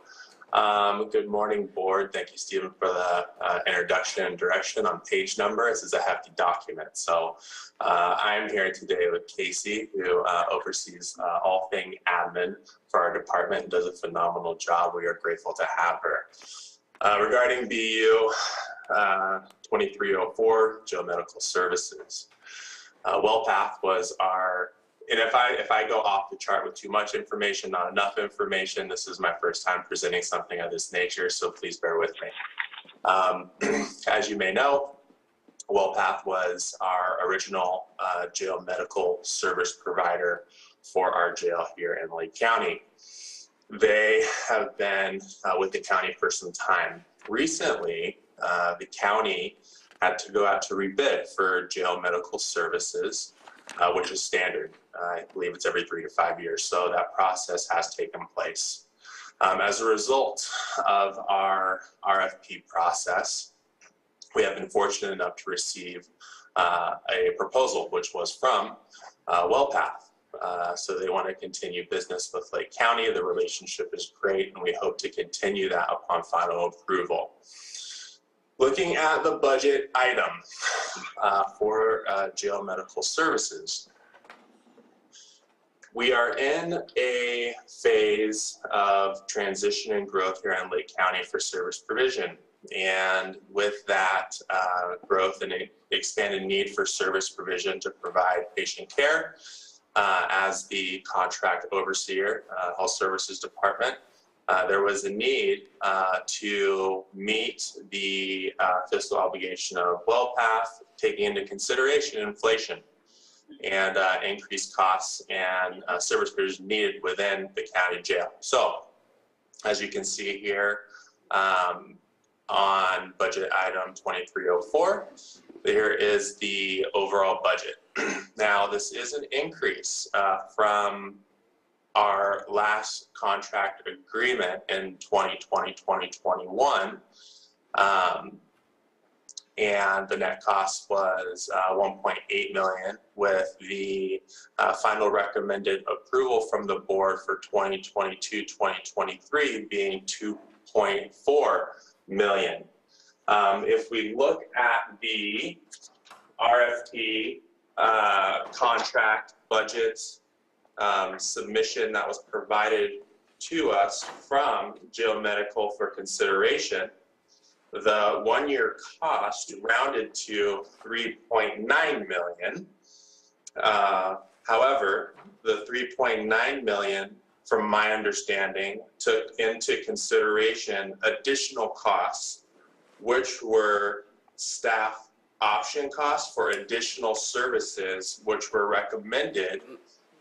Good morning, board. Thank you, Stephen, for the introduction and direction on page number. This is a hefty document. So I'm here today with Casey, who oversees all thing admin for our department and does a phenomenal job. We are grateful to have her. Regarding BU 2304, Jail Medical Services. WellPath was our, and if I go off the chart with too much information, not enough information, this is my first time presenting something of this nature, so please bear with me. As you may know, WellPath was our original jail medical service provider for our jail here in Lake County. They have been with the county for some time. Recently, the county had to go out to rebid for jail medical services, which is standard. I believe it's every 3 to 5 years, so that process has taken place. As a result of our RFP process, we have been fortunate enough to receive a proposal, which was from WellPath. So they want to continue business with Lake County. The relationship is great, and we hope to continue that upon final approval. Looking at the budget item for jail medical services, we are in a phase of transition and growth here in Lake County for service provision. And with that growth and expanded need for service provision to provide patient care, as the contract overseer, Health Services Department, there was a need to meet the fiscal obligation of WellPath, taking into consideration inflation and increased costs and service provision needed within the county jail. So, as you can see here on budget item 2304, there is the overall budget. Now, this is an increase from our last contract agreement in 2020-2021, and the net cost was $1.8 million, with the final recommended approval from the board for 2022-2023 being $2.4 million. If we look at the RFP contract budgets submission that was provided to us from Jail Medical for consideration, the one-year cost rounded to $3.9 million. However, the $3.9 million, from my understanding, took into consideration additional costs, which were staff option costs for additional services, which were recommended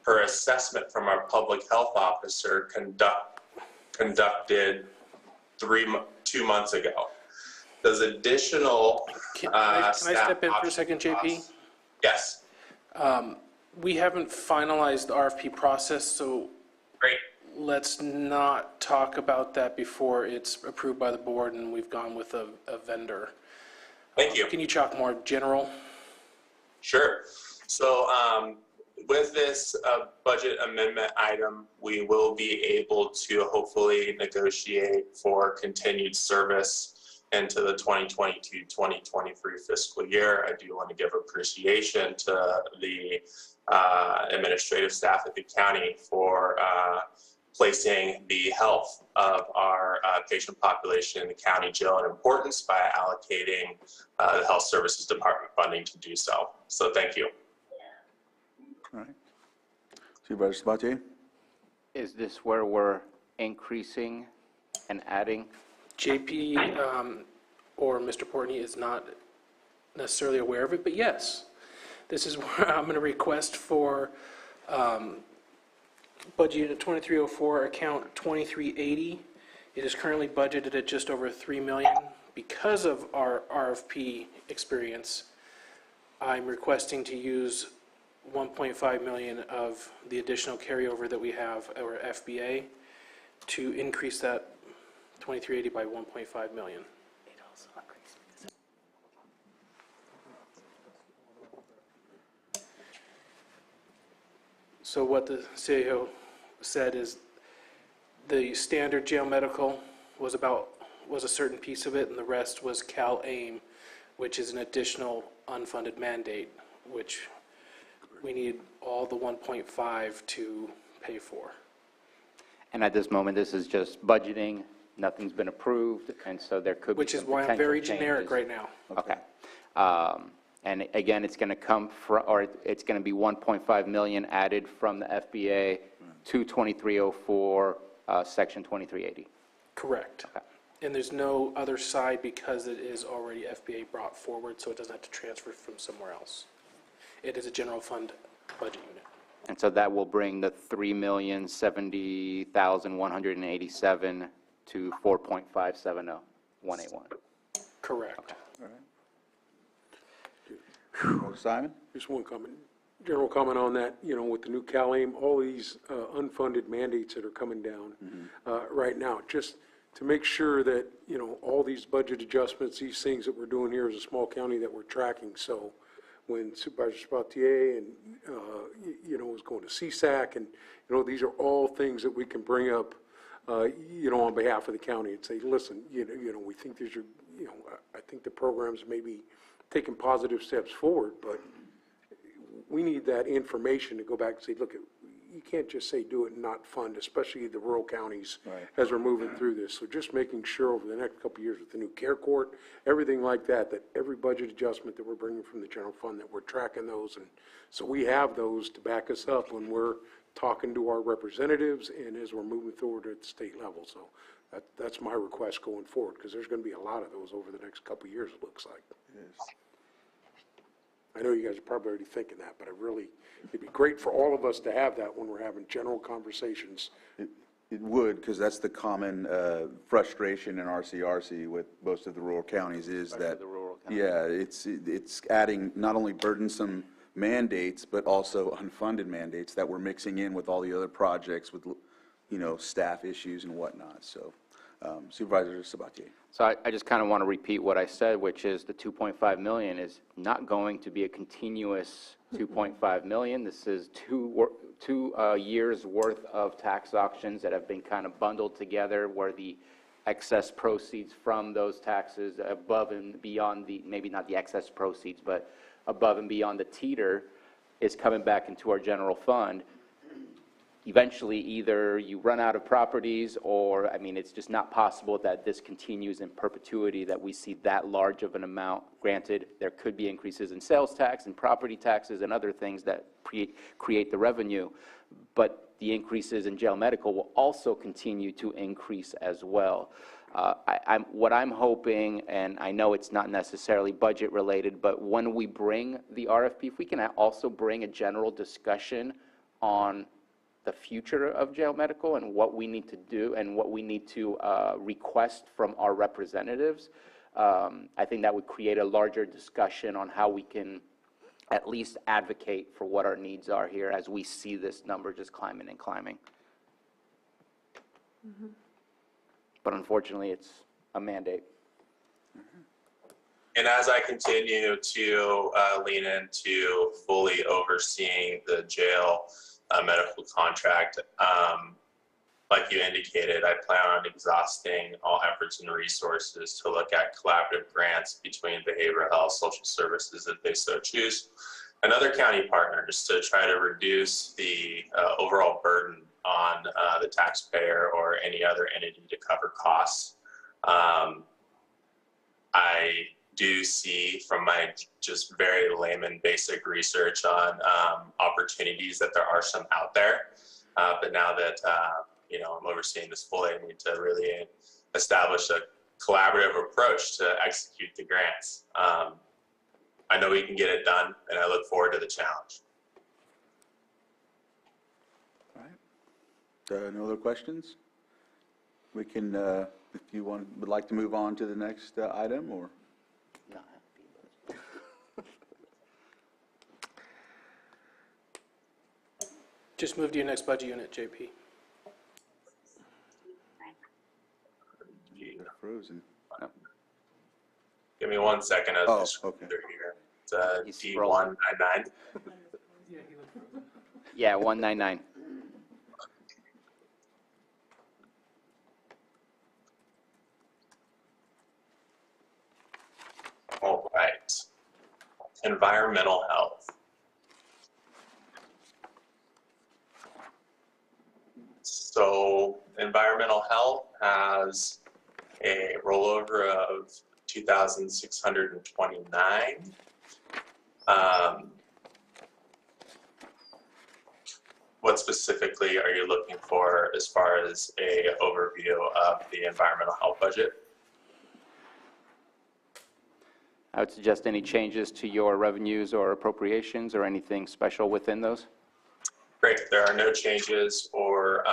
per assessment from our public health officer conducted 2 months ago. Those additional Can I step in for a second, JP? costs, yes. We haven't finalized the RFP process, so Great. let's not talk about that before it's approved by the board and we've gone with a vendor. Thank you. Can you talk more general? Sure. So with this budget amendment item, we will be able to hopefully negotiate for continued service into the 2022-2023 fiscal year. I do want to give appreciation to the administrative staff at the county for placing the health of our patient population in the county jail in importance by allocating the Health Services Department funding to do so. So thank you. All right. Supervisor Sabatier? Is this where we're increasing and adding? JP or Mr. Portney is not necessarily aware of it, but yes. This is where I'm going to request for Budget Unit 2304, account 2380. It is currently budgeted at just over $3 million. Because of our RFP experience, I'm requesting to use $1.5 million of the additional carryover that we have, our FBA, to increase that 2380 by $1.5 million. So what the CEO said is the standard jail medical was a certain piece of it, and the rest was Cal-AIM, which is an additional unfunded mandate, which we need all the 1.5 to pay for. And at this moment, this is just budgeting, nothing's been approved, and so there could be Which is some why I'm potential very generic changes. right now. Okay. And again, it's going to come from, or it's going to be 1.5 million added from the FBA to 2304, section 2380. Correct. Okay. And there's no other side because it is already FBA brought forward, so it doesn't have to transfer from somewhere else. It is a general fund budget unit. And so that will bring the 3,070,187 to 4.570, 181. Correct. Simon? Just one comment, general comment on that, with the new Cal-AIM, all these unfunded mandates that are coming down right now, just to make sure that, all these budget adjustments, these things that we're doing here as a small county that we're tracking. So when Supervisor Sabatier and, was going to CSAC, and, these are all things that we can bring up, on behalf of the county and say, listen, we think these are, I think the programs may be taking positive steps forward, but we need that information to go back and say, look, you can't just say do it and not fund, especially the rural counties as we're moving through this. So just making sure over the next couple of years with the new care court, everything like that, that every budget adjustment that we're bringing from the general fund, that we're tracking those. And so we have those to back us up when we're talking to our representatives and as we're moving forward at the state level. So that's my request going forward, because there's going to be a lot of those over the next couple of years, it looks like. Yes. I know you guys are probably already thinking that, but it'd be great for all of us to have that when we're having general conversations. It would, because that's the common frustration in RCRC with most of the rural counties is that, the rural counties. yeah, it's adding not only burdensome mandates, but also unfunded mandates that we're mixing in with all the other projects with, staff issues and whatnot. So Supervisor Sabatier. So I just kind of want to repeat what I said, which is the 2.5 million is not going to be a continuous 2.5 million. This is two years worth of tax auctions that have been kind of bundled together, where the excess proceeds from those taxes above and beyond maybe not the excess proceeds, but above and beyond the teeter is coming back into our general fund. Eventually, either you run out of properties, or, it's just not possible that this continues in perpetuity, that we see that large of an amount. Granted, there could be increases in sales tax and property taxes and other things that create the revenue, but the increases in jail medical will also continue to increase as well. What I'm hoping, and I know it's not necessarily budget related, but when we bring the RFP, if we can also bring a general discussion on the future of jail medical and what we need to do and what we need to request from our representatives, I think that would create a larger discussion on how we can at least advocate for what our needs are here as we see this number just climbing and climbing. But unfortunately, it's a mandate. And as I continue to lean into fully overseeing the jail medical contract, like you indicated, I plan on exhausting all efforts and resources to look at collaborative grants between behavioral health, social services, if they so choose, and other county partners to try to reduce the overall burden on the taxpayer or any other entity to cover costs. I do see from my just very layman basic research on opportunities that there are some out there. But now that I'm overseeing this fully, I need to really establish a collaborative approach to execute the grants. I know we can get it done, and I look forward to the challenge. All right. No other questions? We can, if you would like to move on to the next item, or? Just move to your next budget unit, JP. Frozen. Give me 1 second. Okay. Here. It's He's D199. Yeah, 199. All right. Environmental health. So environmental health has a rollover of 2,629. What specifically are you looking for as far as a overview of the environmental health budget? I would suggest any changes to your revenues or appropriations or anything special within those. Great. There are no changes or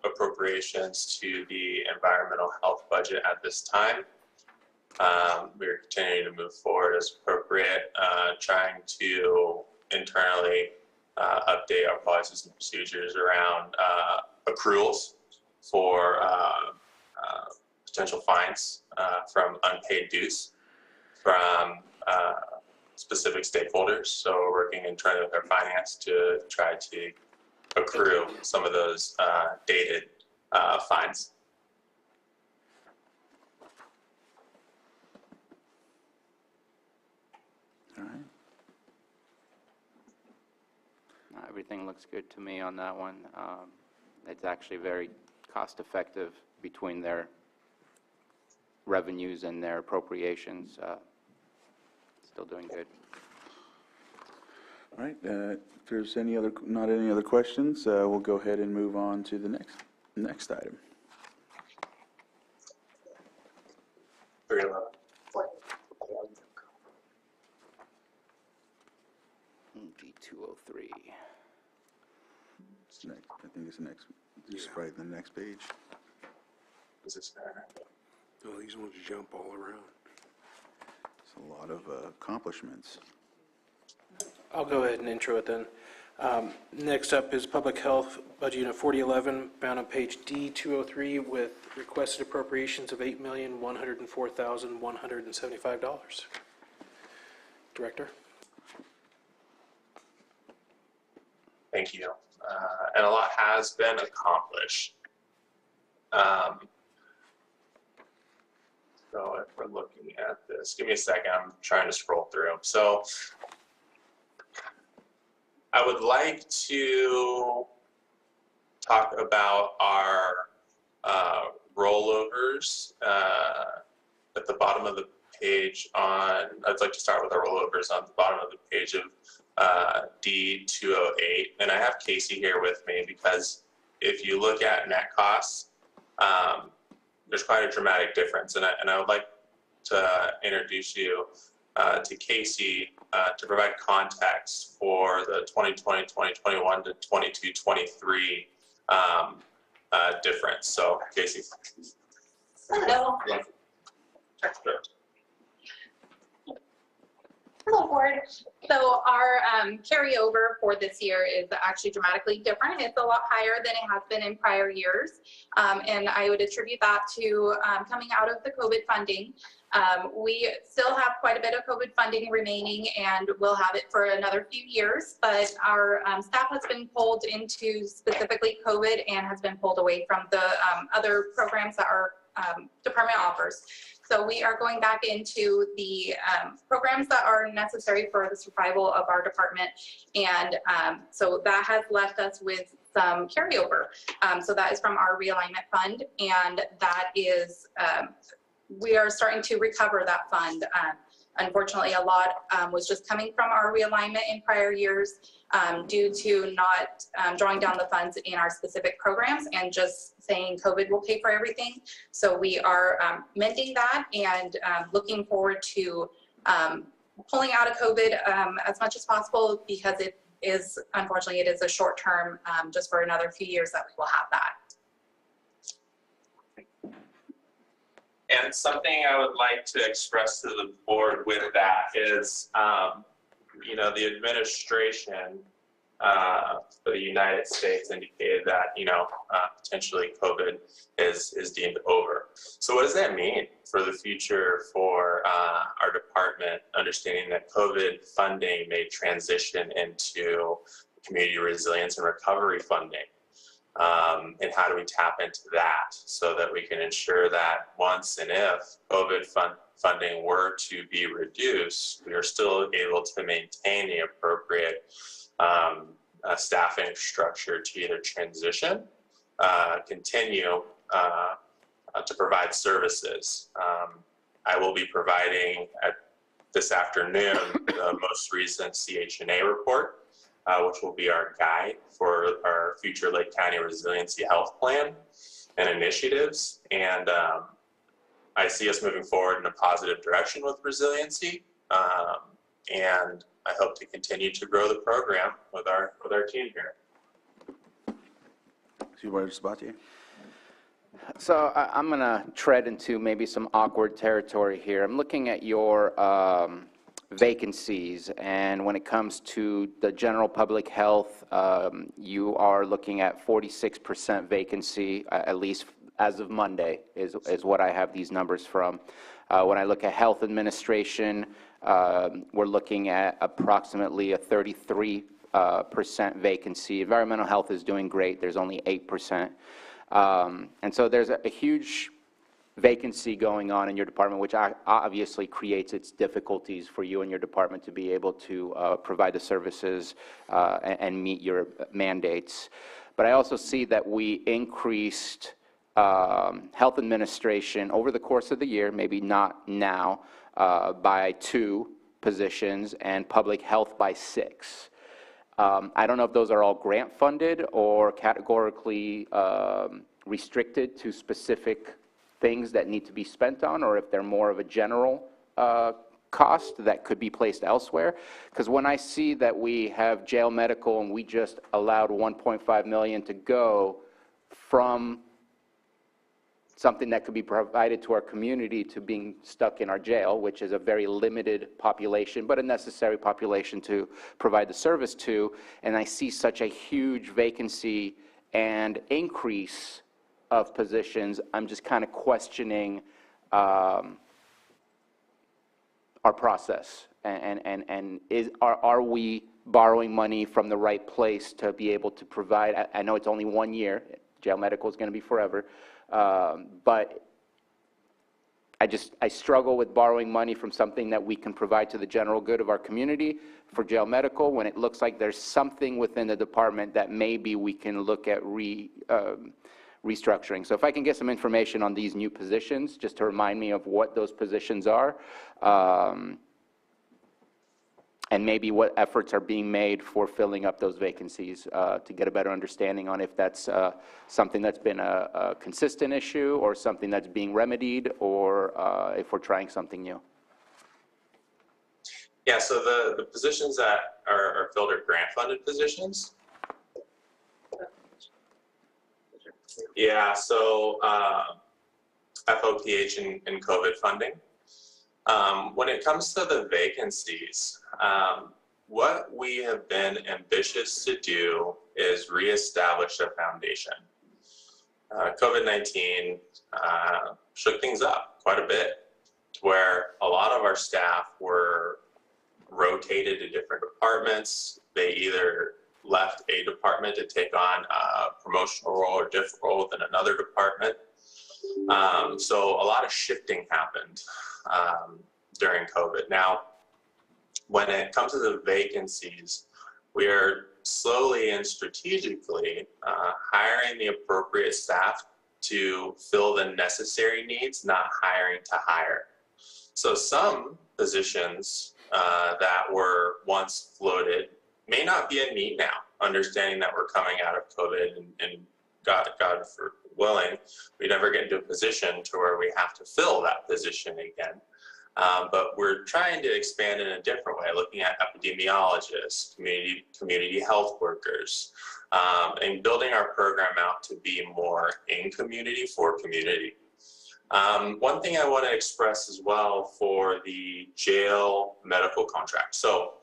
appropriations to the environmental health budget at this time. We're continuing to move forward as appropriate, trying to internally update our policies and procedures around accruals for potential fines from unpaid dues from specific stakeholders. So we're working internally with our finance to try to accrue some of those dated fines. All right. Everything looks good to me on that one. It's actually very cost effective between their revenues and their appropriations. Still doing good. All right. If there's not any other questions, we'll go ahead and move on to the next item. 311. D203. It's next. I think it's the next. Just right the next page. Is this there? No, these ones jump all around. It's a lot of accomplishments. I'll go ahead and intro it then. Next up is Public Health Budget Unit 4011, found on page D203 with requested appropriations of $8,104,175. Director? Thank you. And a lot has been accomplished. So if we're looking at this, give me a second, I'm trying to scroll through. So I would like to talk about our rollovers at the bottom of the page I'd like to start with our rollovers on the bottom of the page of D208. And I have Casey here with me because if you look at net costs, there's quite a dramatic difference. And I would like to introduce you to Casey to provide context for the 2020, 2021 to 22, 23 difference. So Casey. Hello. Hello, Board. So our carryover for this year is actually dramatically different. It's a lot higher than it has been in prior years. And I would attribute that to coming out of the COVID funding. We still have quite a bit of COVID funding remaining, and we'll have it for another few years, but our staff has been pulled into specifically COVID and has been pulled away from the other programs that our department offers. So we are going back into the programs that are necessary for the survival of our department. And so that has left us with some carryover. So that is from our Realignment Fund. And that is, we are starting to recover that fund. Unfortunately, a lot was just coming from our realignment in prior years due to not drawing down the funds in our specific programs and just saying COVID will pay for everything. So we are mending that and looking forward to pulling out of COVID as much as possible, because it is, unfortunately, it is a short term, just for another few years that we will have that. And something I would like to express to the board with that is, you know, the administration for the United States indicated that, you know, potentially COVID is deemed over. So what does that mean for the future for our department, understanding that COVID funding may transition into community resilience and recovery funding? And how do we tap into that so that we can ensure that once and if COVID funding were to be reduced, we are still able to maintain the appropriate staffing structure to either transition, continue to provide services. I will be providing this afternoon the most recent CHNA report, which will be our guide for our future Lake County Resiliency Health Plan and initiatives. And I see us moving forward in a positive direction with resiliency. And I hope to continue to grow the program with our team here. Supervisor Sabatier. So I'm going to tread into maybe some awkward territory here. I'm looking at your vacancies, and when it comes to the general public health, you are looking at 46% vacancy, at least as of Monday is what I have these numbers from. When I look at health administration, we're looking at approximately a 33% vacancy. Environmental health is doing great. There's only 8%. And so there's a huge vacancy going on in your department, which obviously creates its difficulties for you and your department to be able to provide the services and meet your mandates. But I also see that we increased health administration over the course of the year, maybe not now, by 2 positions, and public health by 6. I don't know if those are all grant funded or categorically restricted to specific things that need to be spent on, or if they're more of a general cost that could be placed elsewhere. Because when I see that we have jail medical and we just allowed $1.5 million to go from something that could be provided to our community to being stuck in our jail, which is a very limited population, but a necessary population to provide the service to, and I see such a huge vacancy and increase of positions, I'm just kind of questioning our process, and are we borrowing money from the right place to be able to provide? I know it's only 1 year, jail medical is going to be forever, but I struggle with borrowing money from something that we can provide to the general good of our community for jail medical, when it looks like there's something within the department that maybe we can look at restructuring. So if I can get some information on these new positions, just to remind me of what those positions are, and maybe what efforts are being made for filling up those vacancies, to get a better understanding on if that's something that's been a consistent issue or something that's being remedied, or if we're trying something new. Yeah, so the positions that are filled are grant-funded positions. Yeah, so FOPH and COVID funding. When it comes to the vacancies, what we have been ambitious to do is reestablish a foundation. COVID-19 shook things up quite a bit, to where a lot of our staff were rotated to different departments. They either left a department to take on a promotional role or different role within another department. So a lot of shifting happened during COVID. Now, when it comes to the vacancies, we are slowly and strategically hiring the appropriate staff to fill the necessary needs, not hiring to hire. So some positions that were once floated may not be a need now, understanding that we're coming out of COVID and God for willing, we never get into a position to where we have to fill that position again. But we're trying to expand in a different way, looking at epidemiologists, community health workers, and building our program out to be more in community for community. One thing I want to express as well for the jail medical contract. So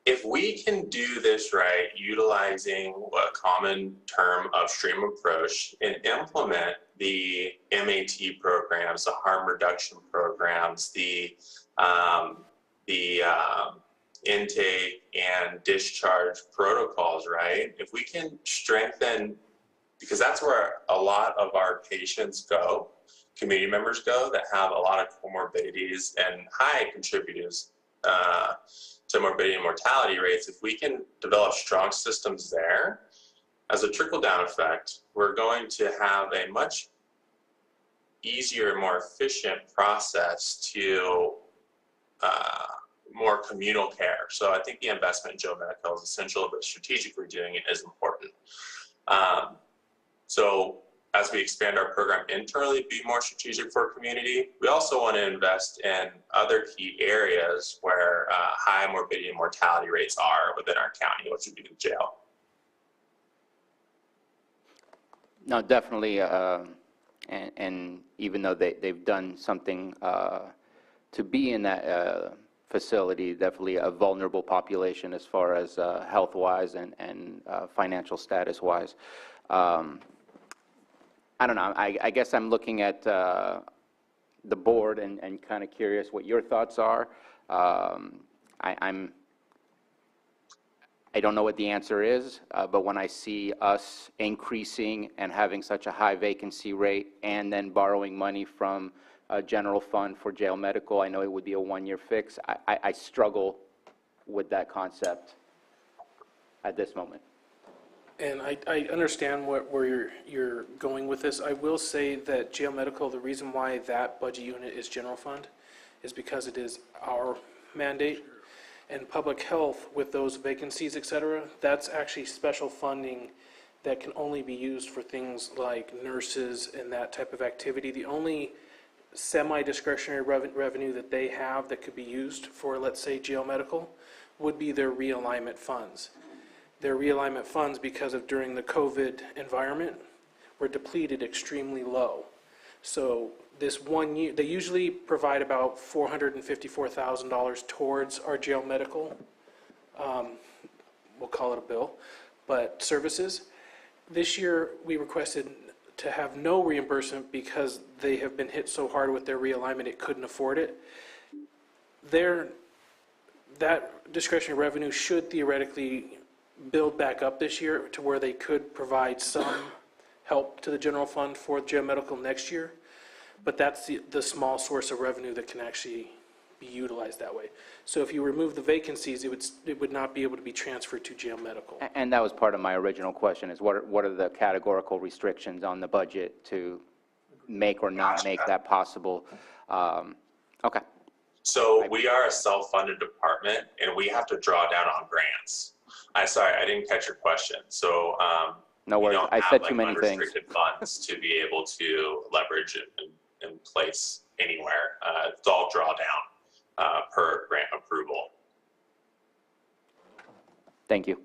if we can do this right, utilizing a common term of stream approach and implement the MAT programs, the harm reduction programs, the intake and discharge protocols, right? If we can strengthen, because that's where a lot of our patients go, community members go that have a lot of comorbidities and high contributors to morbidity and mortality rates. If we can develop strong systems there, as a trickle-down effect, we're going to have a much easier, more efficient process to more communal care. So I think the investment in Joe Medical is essential, but strategically doing it is important. So as we expand our program internally, be more strategic for community, we also want to invest in other key areas where high morbidity and mortality rates are within our county, which would be the jail. No, definitely, and even though they've done something to be in that facility, definitely a vulnerable population as far as health-wise and financial status-wise. I don't know, I guess I'm looking at the board and kind of curious what your thoughts are. I don't know what the answer is, but when I see us increasing and having such a high vacancy rate and then borrowing money from a general fund for jail medical, I know it would be a one-year fix. I struggle with that concept at this moment. And I understand where you're going with this. I will say that jail medical, the reason why that budget unit is general fund is because it is our mandate. And public health, with those vacancies, et cetera, that's actually special funding that can only be used for things like nurses and that type of activity. The only semi-discretionary revenue that they have that could be used for, let's say, jail medical would be their realignment funds. Their realignment funds, because of during the COVID environment, were depleted extremely low. So this 1 year, they usually provide about $454,000 towards our jail medical, we'll call it a bill, but services. This year, we requested to have no reimbursement because they have been hit so hard with their realignment, it couldn't afford it. That discretionary revenue should theoretically build back up this year to where they could provide some help to the general fund for jail medical next year. But that's the small source of revenue that can actually be utilized that way. So if you remove the vacancies, it would not be able to be transferred to jail medical. And that was part of my original question, is what are the categorical restrictions on the budget to make or not make that possible? Okay. So we are a self-funded department, and we have to draw down on grants. Sorry, I didn't catch your question. So no worries. I said too many things. Unrestricted funds to be able to leverage it in place anywhere. It's all drawdown per grant approval. Thank you.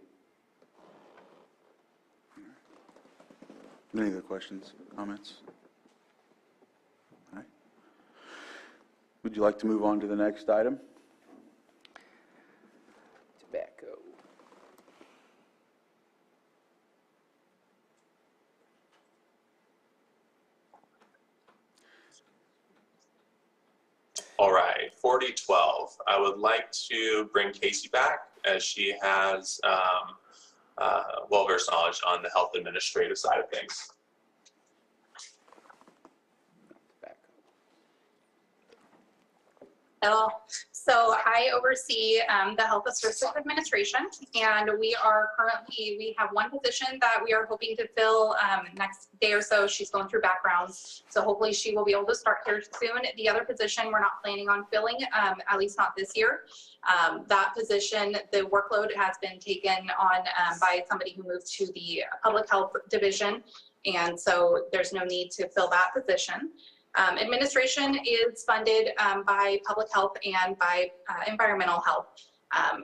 Any other questions, comments? All right. Would you like to move on to the next item? Tobacco. All right, 4012. I would like to bring Casey back as she has well-versed knowledge on the health administrative side of things. So I oversee the Health Services Administration, and we have one position that we are hoping to fill next day or so. She's going through backgrounds, so hopefully she will be able to start here soon. The other position we're not planning on filling, at least not this year. That position, the workload has been taken on by somebody who moved to the Public Health Division, and so there's no need to fill that position. Administration is funded by public health and by environmental health.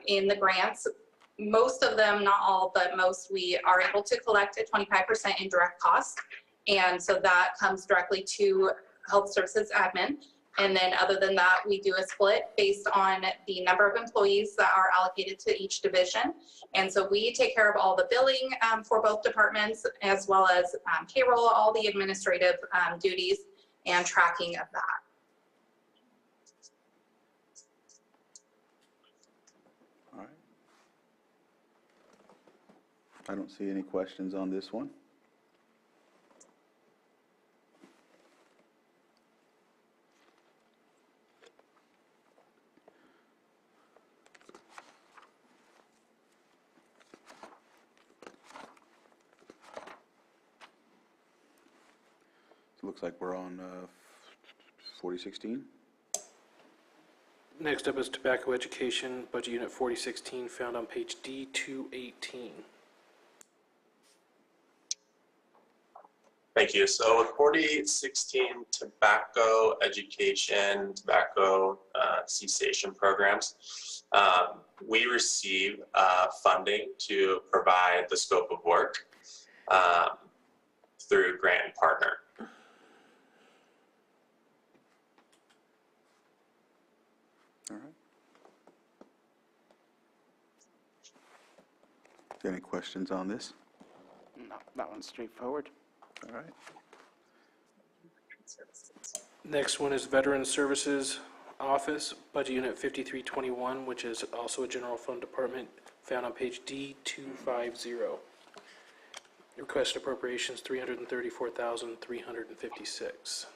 In the grants, most of them, not all, but most, we are able to collect at 25% in direct costs. And so that comes directly to Health Services Admin. And then other than that, we do a split based on the number of employees that are allocated to each division. And so we take care of all the billing for both departments, as well as payroll, all the administrative duties, and tracking of that. All right. I don't see any questions on this one. Looks like we're on 4016. Next up is Tobacco Education, Budget Unit 4016, found on page D218. Thank you. So with 4016 tobacco education, tobacco cessation programs, we receive funding to provide the scope of work through grant and partner. All right. Any questions on this? No, that one's straightforward. All right. Next one is Veteran Services Office, Budget Unit 5321, which is also a general fund department, found on page D250. Request appropriations $334,356.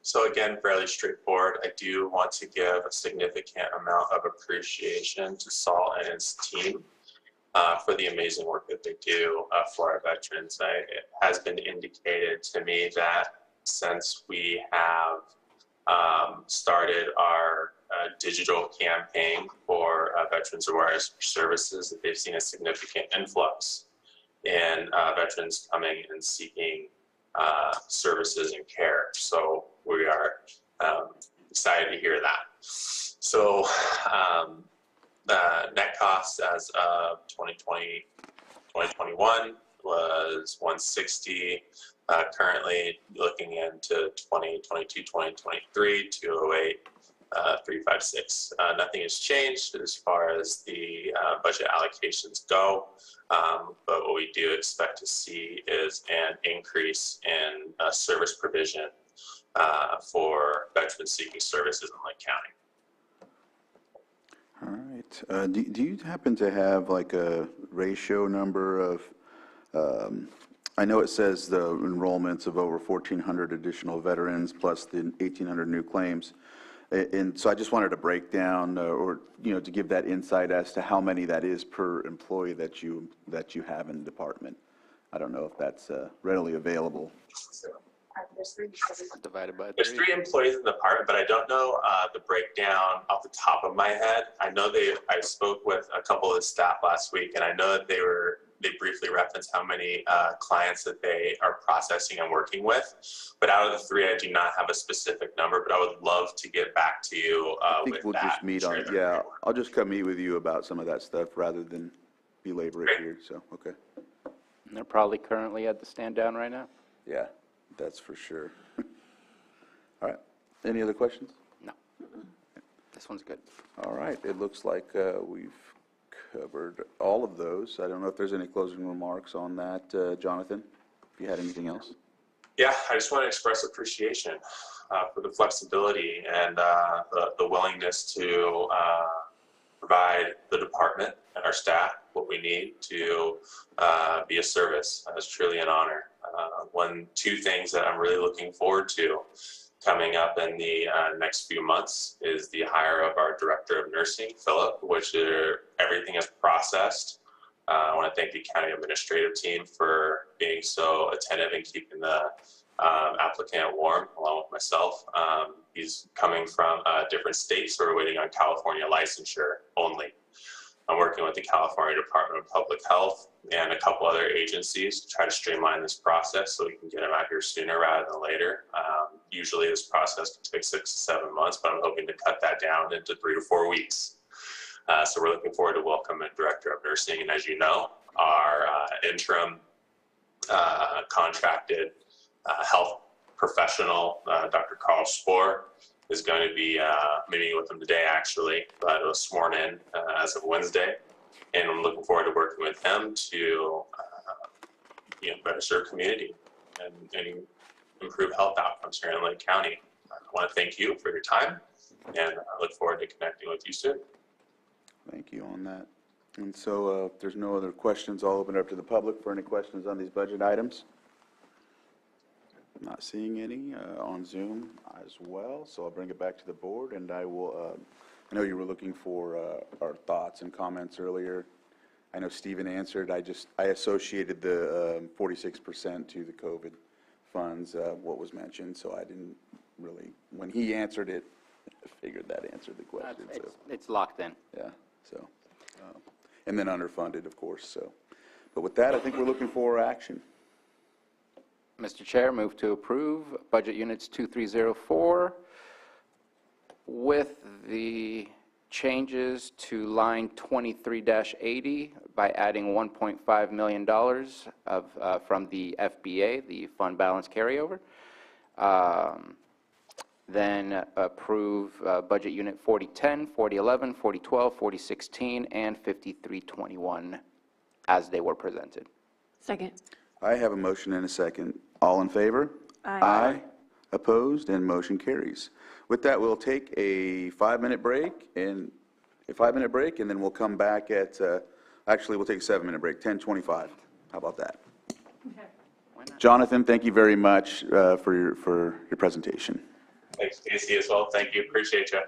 So again, fairly straightforward. I do want to give a significant amount of appreciation to Saul and his team for the amazing work that they do for our veterans. It has been indicated to me that since we have started our digital campaign for Veterans Awareness Services, that they've seen a significant influx in veterans coming and seeking services and care. So we are excited to hear that. So net cost as of 2021 was 160. Currently looking into 2022, 2023, 208, 356. Nothing has changed as far as the budget allocations go, but what we do expect to see is an increase in service provision for veterans seeking services in Lake County. All right. Do you happen to have like a ratio number of, I know it says the enrollments of over 1,400 additional veterans plus the 1,800 new claims. And so I just wanted to break down or, to give that insight as to how many that is per employee that you have in the department. I don't know if that's readily available. Divided by There's 3 employees in the department, but I don't know the breakdown off the top of my head. I know I spoke with a couple of the staff last week, and I know that they were they briefly reference how many clients that they are processing and working with. But out of the 3, I do not have a specific number, but I would love to get back to you I think with we'll that. just meet on, yeah, I'll just come meet with you about some of that stuff rather than belabor it here, so, okay. And they're probably currently at the stand down right now? Yeah, that's for sure. All right, any other questions? No. This one's good. All right, it looks like we've covered all of those. I don't know if there's any closing remarks on that, Jonathan, if you had anything else. Yeah, I just want to express appreciation for the flexibility and the willingness to provide the department and our staff what we need to be a service. It's truly an honor. Two things that I'm really looking forward to coming up in the next few months is the hire of our Director of Nursing, Philip, which everything is processed. I want to thank the county administrative team for being so attentive and keeping the applicant warm, along with myself. He's coming from a different state, so we're waiting on California licensure only. I'm working with the California Department of Public Health and a couple other agencies to try to streamline this process so we can get him out here sooner rather than later. Usually this process can take 6 to 7 months, but I'm hoping to cut that down into 3 to 4 weeks. So we're looking forward to welcoming Director of Nursing. And as you know, our interim contracted health professional, Dr. Carl Spohr, is going to be meeting with him today, actually, but it was sworn in as of Wednesday. And I'm looking forward to working with him to better serve community and improve health outcomes here in Lake County. I want to thank you for your time, and I look forward to connecting with you soon. Thank you on that. And so if there's no other questions, I'll open it up to the public for any questions on these budget items. Not seeing any on Zoom as well, so I'll bring it back to the board, and I will, I know you were looking for our thoughts and comments earlier. I know Stephen answered. I associated the 46% to the COVID funds, what was mentioned, so I didn't really, when he answered it, I figured that answered the question. It's locked in. Yeah, so, and then underfunded, of course, so. But with that, I think we're looking for action. Mr. Chair, move to approve Budget Units 2304 with the changes to line 23-80 by adding $1.5 million from the FBA, the Fund Balance Carryover. Then approve Budget Unit 4010, 4011, 4012, 4016, and 5321 as they were presented. Second. I have a motion and a second. All in favor? Aye. Opposed, and motion carries. With that, we'll take a 5-minute break, and then we'll come back at, actually, we'll take a 7-minute break, 10:25. How about that? Okay. Jonathan, thank you very much for your presentation. Thanks, Casey, as well. Thank you. Appreciate you.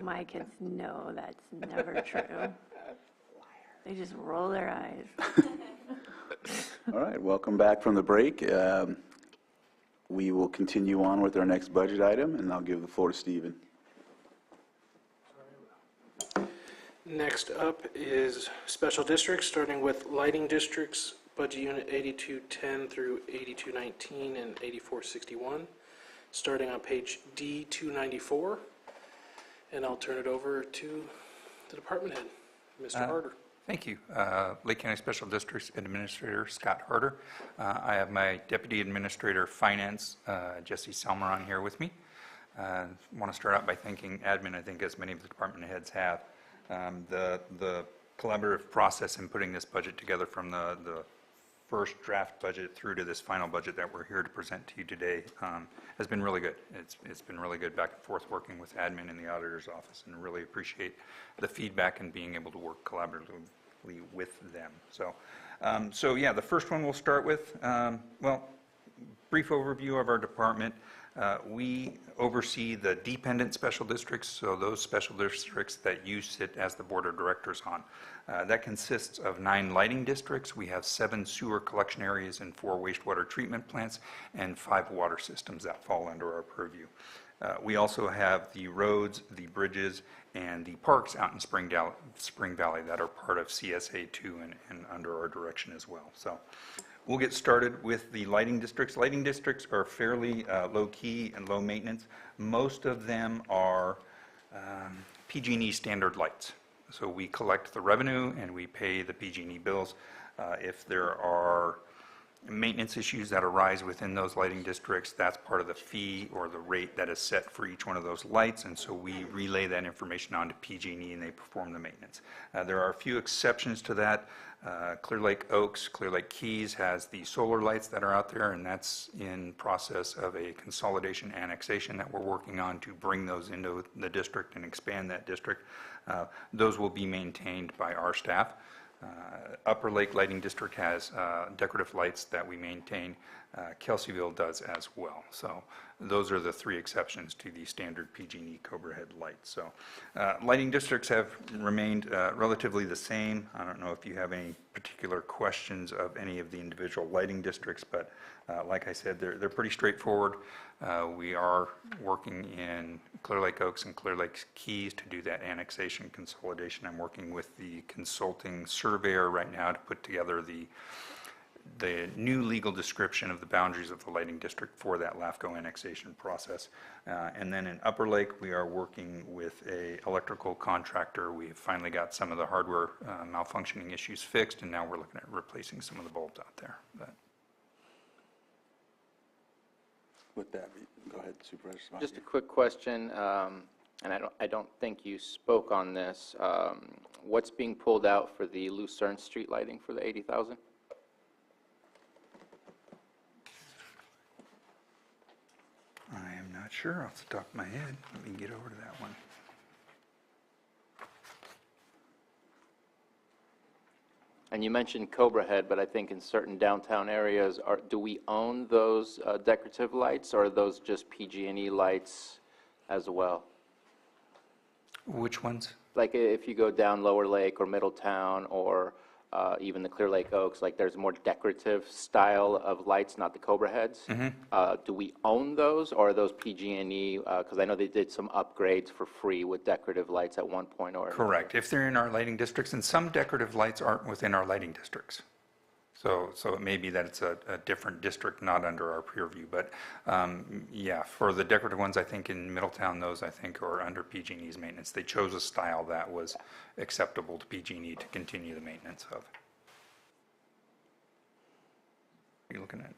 My kids know that's never true. They just roll their eyes. All right, welcome back from the break. We will continue on with our next budget item, and I'll give the floor to Stephen. Next up is special districts, starting with lighting districts, budget unit 8210 through 8219 and 8461, starting on page D294. And I'll turn it over to the department head, Mr. Harder. Thank you. Lake County Special Districts Administrator Scott Harder. I have my Deputy Administrator Finance, Jesse Salmeron, here with me. I want to start out by thanking admin, I think as many of the department heads have. The collaborative process in putting this budget together from the first draft budget through to this final budget that we're here to present to you today has been really good. It's been really good back and forth working with admin in the auditor's office, and really appreciate the feedback and being able to work collaboratively with them. So yeah, the first one we'll start with, well, brief overview of our department. We oversee the dependent special districts, so those special districts that you sit as the board of directors on. That consists of 9 lighting districts. We have 7 sewer collection areas and 4 wastewater treatment plants and 5 water systems that fall under our purview. We also have the roads, the bridges, and the parks out in Spring Valley that are part of CSA2 and under our direction as well. So we'll get started with the lighting districts. Lighting districts are fairly low-key and low maintenance. Most of them are PG&E standard lights. So we collect the revenue and we pay the PG&E bills. If there are maintenance issues that arise within those lighting districts, that's part of the fee or the rate that is set for each one of those lights, and so we relay that information on to PG&E and they perform the maintenance. There are a few exceptions to that. Clear Lake Oaks, Clear Lake Keys has the solar lights that are out there, and that's in process of a consolidation annexation that we're working on to bring those into the district and expand that district. Those will be maintained by our staff. Upper Lake Lighting District has decorative lights that we maintain. Kelseyville does as well. So those are the 3 exceptions to the standard PG&E Cobra head lights. So lighting districts have remained relatively the same. I don't know if you have any particular questions of any of the individual lighting districts, but like I said, they're pretty straightforward. We are working in Clear Lake Oaks and Clear Lake Keys to do that annexation consolidation. I'm working with the consulting surveyor right now to put together the new legal description of the boundaries of the lighting district for that LAFCO annexation process. And then in Upper Lake, we are working with a electrical contractor. We've finally got some of the hardware malfunctioning issues fixed, and now we're looking at replacing some of the bulbs out there. But With that, go ahead, Supervisor. Just a quick question, and I don't think you spoke on this. What's being pulled out for the Lucerne street lighting for the 80,000? I am not sure off the top of my head. Let me get over to that one. And you mentioned Cobra Head, but I think in certain downtown areas, do we own those decorative lights, or are those just PG&E lights as well? Which ones? Like if you go down Lower Lake or Middletown or even the Clear Lake Oaks, like there's more decorative style of lights, not the Cobra Heads. Do we own those, or are those PG&E? Because I know they did some upgrades for free with decorative lights at one point or another. Correct. If they're in our lighting districts, and some decorative lights aren't within our lighting districts. So it may be that it's a different district, not under our purview. But yeah, for the decorative ones, I think in Middletown, those I think are under PG&E's maintenance. They chose a style that was acceptable to PG&E to continue the maintenance of. Are you looking at?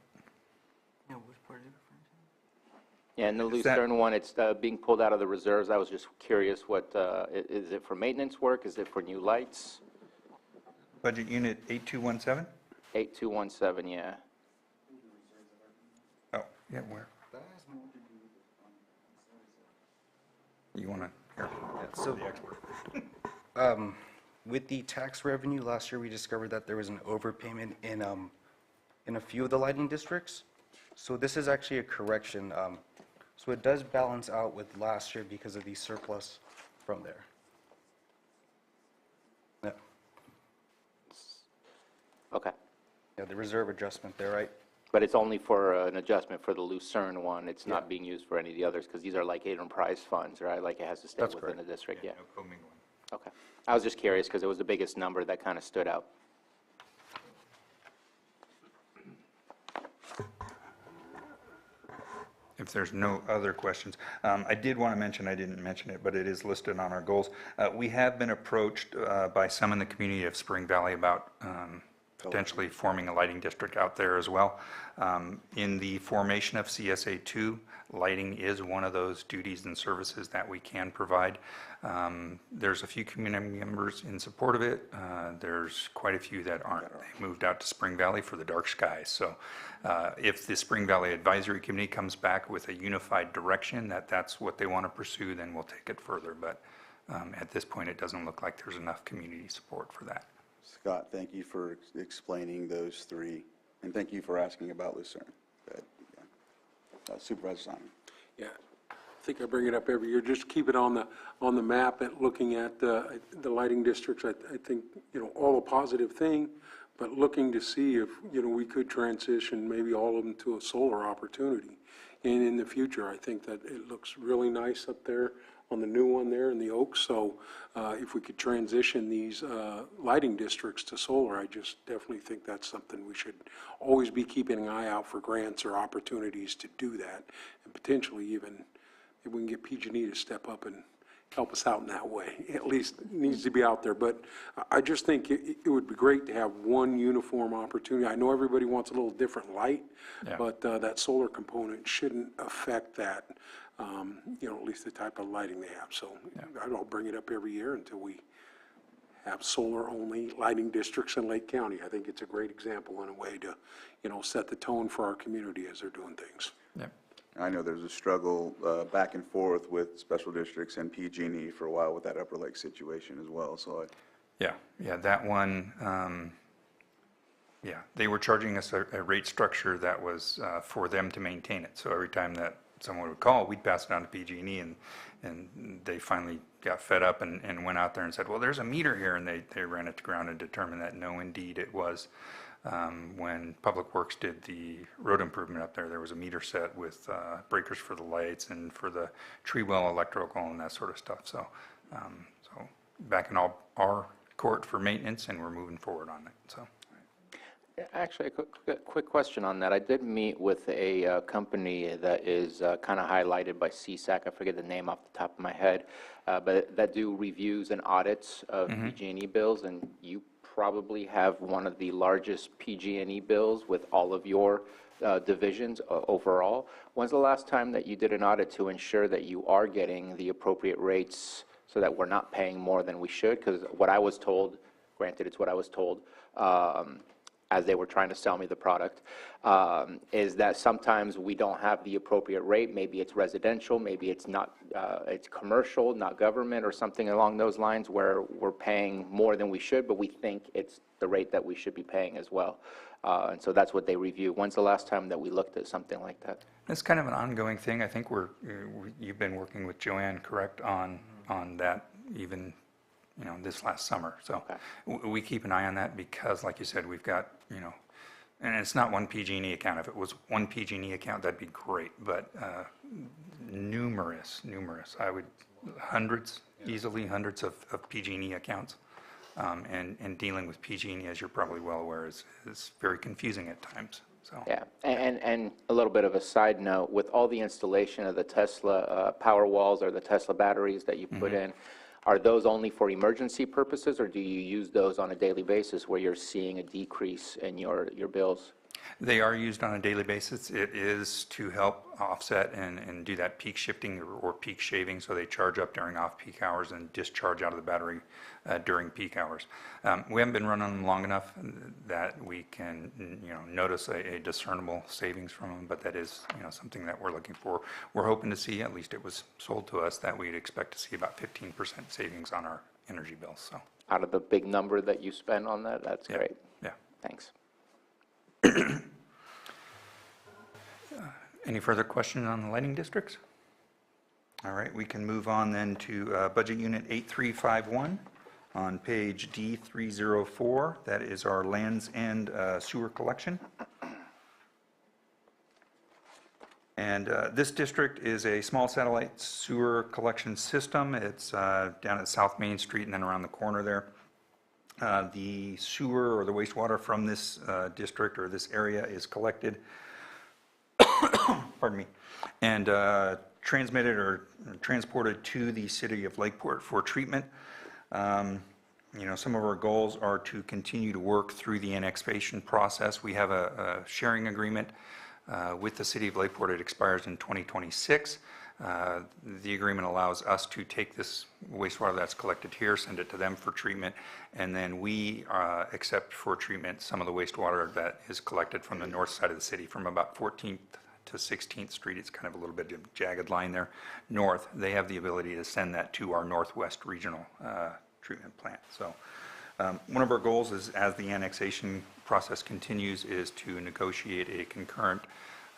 Yeah, which part are you referring to? Yeah, and the Lucerne one, it's being pulled out of the reserves. I was just curious, what is it for maintenance work? Is it for new lights? Budget unit 8217? 8217, yeah. Oh, yeah, where? You want to hear? So, the expert. with the tax revenue, last year we discovered that there was an overpayment in a few of the lighting districts. So this is actually a correction. So it does balance out with last year because of the surplus from there. Yeah, Okay. yeah, the reserve adjustment there, right? But it's only for an adjustment for the Lucerne one. It's not being used for any of the others because these are like enterprise funds, right? Like it has to stay That's within correct. the district, yeah. No commingling. Okay. I was just curious because it was the biggest number that kind of stood out. If there's no other questions, I did want to mention, I didn't mention it, but it is listed on our goals. We have been approached by some in the community of Spring Valley about potentially forming a lighting district out there as well. In the formation of CSA2, lighting is one of those duties and services that we can provide. There's a few community members in support of it. There's quite a few that aren't. They moved out to Spring Valley for the dark skies. So if the Spring Valley Advisory Committee comes back with a unified direction that that's what they want to pursue, then we'll take it further. But at this point, it doesn't look like there's enough community support for that. Scott, thank you for explaining those three, and thank you for asking about Lucerne. Supervisor Simon. Yeah, I think I bring it up every year. Just keep it on the map and looking at the lighting districts. I think, all a positive thing, but looking to see if, we could transition maybe all of them to a solar opportunity. And in the future, I think that it looks really nice up there on the new one there in the Oaks. So if we could transition these lighting districts to solar, I just definitely think that's something we should always be keeping an eye out for grants or opportunities to do that. And potentially even if we can get PG&E to step up and help us out in that way. At least it needs to be out there. But I just think it would be great to have one uniform opportunity. I know everybody wants a little different light, but that solar component shouldn't affect that, at least the type of lighting they have. So I'll bring it up every year until we have solar-only lighting districts in Lake County. I think it's a great example in a way to, set the tone for our community as they're doing things. Yep. I know there's a struggle back and forth with special districts and PG&E for a while with that Upper Lake situation as well, so Yeah, that one, they were charging us a rate structure that was for them to maintain it. So every time that someone would call, we'd pass it on to PG&E, and they finally got fed up and went out there and said, well, there's a meter here, and they ran it to ground and determined that no, indeed, it was. When Public Works did the road improvement up there, there was a meter set with breakers for the lights and for the tree well electrical and that sort of stuff. So, back in our court for maintenance, and we're moving forward on it. So, Actually, a quick question on that. I did meet with a company that is kind of highlighted by CSAC. I forget the name off the top of my head, but that do reviews and audits of PG&E bills, and you probably have one of the largest PG&E bills with all of your divisions overall. When's the last time that you did an audit to ensure that you are getting the appropriate rates so that we're not paying more than we should? Because what I was told, granted it's what I was told, as they were trying to sell me the product, is that sometimes we don't have the appropriate rate. Maybe it's residential, maybe it's not, it's commercial, not government, or something along those lines where we're paying more than we should, but we think it's the rate that we should be paying as well. And so that's what they review. When's the last time that we looked at something like that? it's kind of an ongoing thing. I think you've been working with Joanne, correct, on that even this last summer. So we keep an eye on that because, like you said, we've got, and it's not one PG&E account. If it was one PG&E account, that'd be great. But numerous, easily hundreds of PG&E accounts. And dealing with PG&E, as you're probably well aware, is very confusing at times. So. Yeah, and a little bit of a side note, with all the installation of the Tesla power walls or the Tesla batteries that you put in, are those only for emergency purposes, or do you use those on a daily basis where you're seeing a decrease in your bills? They are used on a daily basis. It is to help offset and do that peak shifting or peak shaving, so they charge up during off-peak hours and discharge out of the battery during peak hours. We haven't been running them long enough that we can notice a discernible savings from them, but that is something that we're looking for. We're hoping to see, at least it was sold to us, that we'd expect to see about 15% savings on our energy bills. So out of the big number that you spend on that, that's great. Yeah. Thanks. Any further questions on the lighting districts? All right, we can move on then to Budget Unit 8351 on page D304. That is our Lands End sewer collection. And this district is a small satellite sewer collection system. It's down at South Main Street and then around the corner there. The sewer or the wastewater from this district or this area is collected, pardon me, and transmitted or transported to the city of Lakeport for treatment. You know, some of our goals are to continue to work through the annexation process. We have a sharing agreement with the city of Lakeport. It expires in 2026. The agreement allows us to take this wastewater that's collected here, send it to them for treatment, and then we accept for treatment some of the wastewater that is collected from the north side of the city, from about 14th to 16th Street. It's kind of a little bit of a jagged line there. North, they have the ability to send that to our Northwest Regional treatment plant. So one of our goals is, as the annexation process continues, is to negotiate a concurrent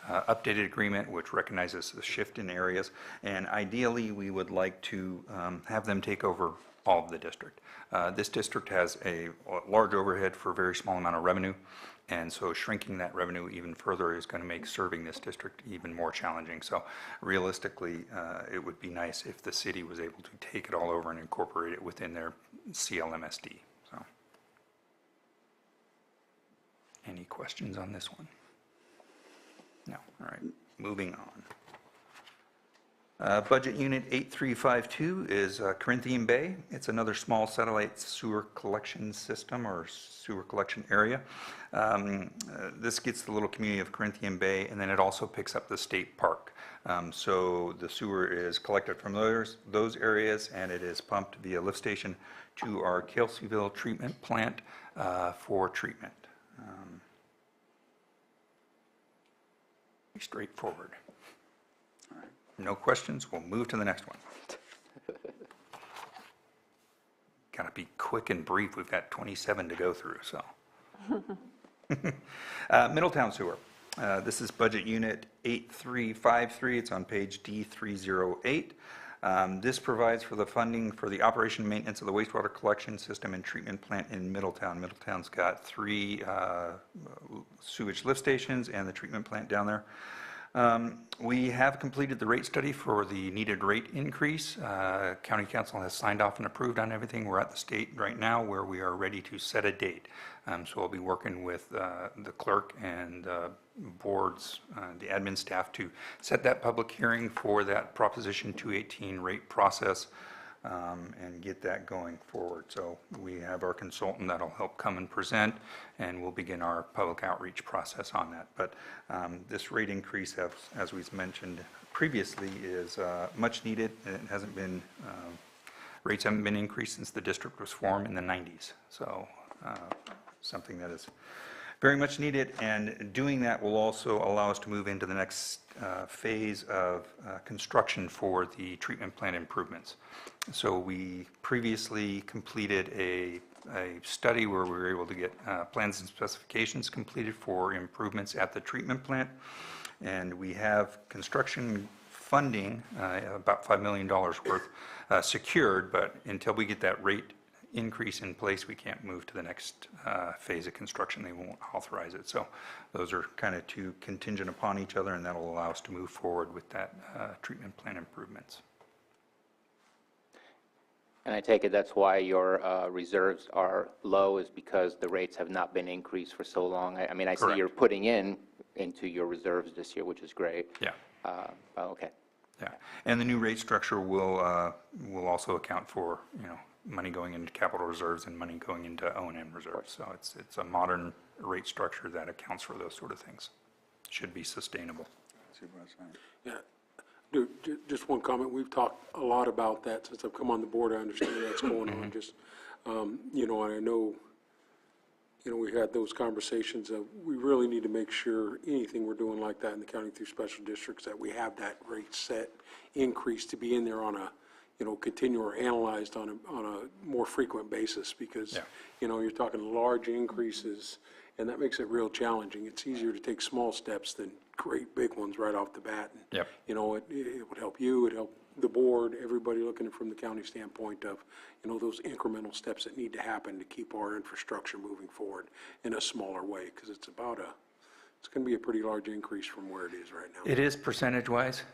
updated agreement which recognizes the shift in areas, and ideally we would like to have them take over all of the district. This district has a large overhead for a very small amount of revenue, and so shrinking that revenue even further is going to make serving this district even more challenging. So realistically, it would be nice if the city was able to take it all over and incorporate it within their CLMSD. So, any questions on this one? No. All right. Moving on. Budget Unit 8352 is Corinthian Bay. It's another small satellite sewer collection system or sewer collection area. This gets the little community of Corinthian Bay, and then it also picks up the state park. So the sewer is collected from those areas, and it is pumped via lift station to our Kelseyville treatment plant for treatment. Straightforward. All right. No questions, we'll move to the next one. Got to be quick and brief, we've got 27 to go through, so. Middletown Sewer. This is Budget Unit 8353, it's on page D308. This provides for the funding for the operation and maintenance of the wastewater collection system and treatment plant in Middletown. Middletown's got 3 sewage lift stations and the treatment plant down there. We have completed the rate study for the needed rate increase. County Council has signed off and approved on everything. We're at the state right now where we are ready to set a date. So I'll be working with the clerk and boards, the admin staff, to set that public hearing for that Proposition 218 rate process and get that going forward. So we have our consultant that'll help come and present, and we'll begin our public outreach process on that. But this rate increase, as we've mentioned previously, is much needed. It hasn't been, rates haven't been increased since the district was formed in the 90s. So something that is very much needed, and doing that will also allow us to move into the next phase of construction for the treatment plant improvements. So we previously completed a study where we were able to get plans and specifications completed for improvements at the treatment plant, and we have construction funding, about $5 million worth, secured, but until we get that rate increase in place, we can't move to the next phase of construction. They won't authorize it. So those are kind of two contingent upon each other, and that'll allow us to move forward with that treatment plant improvements. And I take it that's why your reserves are low, is because the rates have not been increased for so long. I mean, I see Correct. you're putting into your reserves this year, which is great. Yeah. Okay. Yeah, and the new rate structure will also account for, you know, money going into capital reserves and money going into O&M reserves. So it's a modern rate structure that accounts for those sort of things. Should be sustainable. Yeah, dude, just one comment. We've talked a lot about that since I've come on the board. I understand that's going on. Just, you know, and I know, you know, we had those conversations of we really need to make sure anything we're doing like that in the county through special districts, that we have that rate set increase to be in there on a, you know, continue or analyzed on a more frequent basis, because, you know, you're talking large increases, and that makes it real challenging. It's easier to take small steps than great big ones right off the bat. And, Yep. you know, it would help you, it'd help the board, everybody looking from the county standpoint of, you know, those incremental steps that need to happen to keep our infrastructure moving forward in a smaller way, because it's going to be a pretty large increase from where it is right now. It is percentage-wise.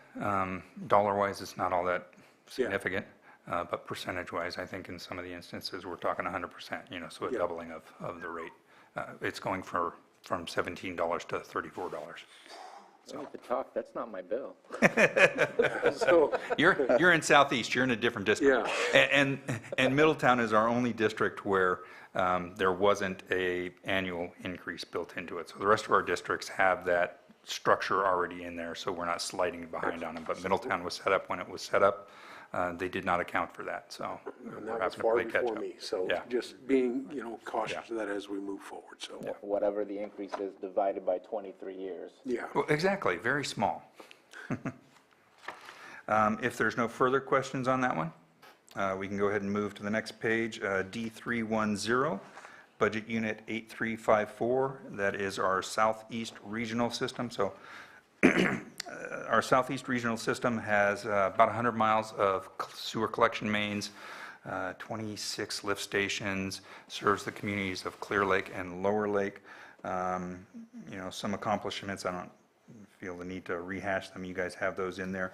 Dollar-wise, it's not all that significant. But percentage-wise, I think in some of the instances, we're talking 100%, you know, so a doubling of the rate. It's going from $17 to $34. So the talk, that's not my bill. So, You're in Southeast, you're in a different district. Yeah. And Middletown is our only district where there wasn't a annual increase built into it. So the rest of our districts have that structure already in there, so we're not sliding behind on them. But Middletown was set up when it was set up. They did not account for that, so and we're that was having to far play catch before up. me, so Yeah. just being, you know, cautious of that as we move forward, so. Whatever the increase is divided by 23 years. Yeah. Well, exactly, very small. If there's no further questions on that one, we can go ahead and move to the next page, D310, Budget Unit 8354. That is our Southeast Regional System. So our Southeast Regional System has about 100 miles of sewer collection mains, 26 lift stations, serves the communities of Clear Lake and Lower Lake. You know, some accomplishments, I don't feel the need to rehash them. You guys have those in there.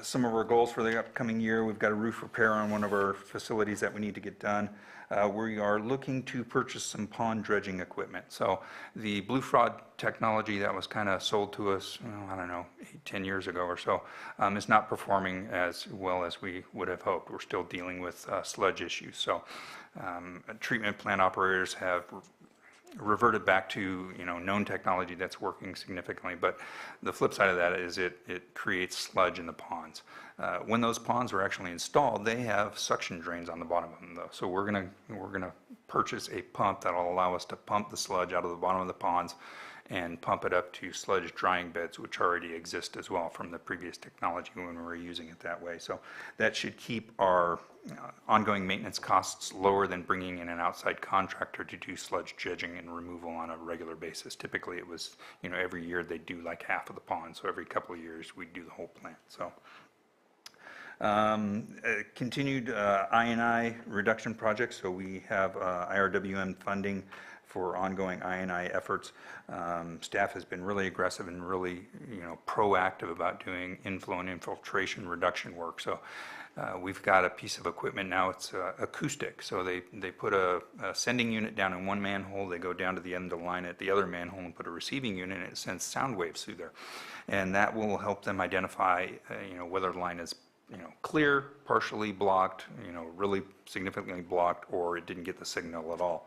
Some of our goals for the upcoming year, we've got a roof repair on one of our facilities that we need to get done. We are looking to purchase some pond dredging equipment. So the Blue Fraud technology that was kind of sold to us, I don't know, 10 years ago or so, is not performing as well as we would have hoped. We're still dealing with sludge issues. So treatment plant operators have reverted back to, you know, known technology that's working significantly, but the flip side of that is it creates sludge in the ponds. When those ponds were actually installed, they have suction drains on the bottom of them, though. So we're gonna purchase a pump that'll allow us to pump the sludge out of the bottom of the ponds and pump it up to sludge drying beds, which already exist as well from the previous technology when we were using it that way. So that should keep our ongoing maintenance costs lower than bringing in an outside contractor to do sludge dredging and removal on a regular basis. Typically it was, you know, every year they do like half of the pond, so every couple of years we do the whole plant. So continued I&I reduction projects. So we have IRWM funding for ongoing I&I efforts. Staff has been really aggressive and really, you know, proactive about doing inflow and infiltration reduction work. So we've got a piece of equipment now, it's acoustic. So they put a sending unit down in one manhole, they go down to the end of the line at the other manhole and put a receiving unit, and it sends sound waves through there. And that will help them identify, you know, whether the line is, you know, clear, partially blocked, you know, really significantly blocked, or it didn't get the signal at all.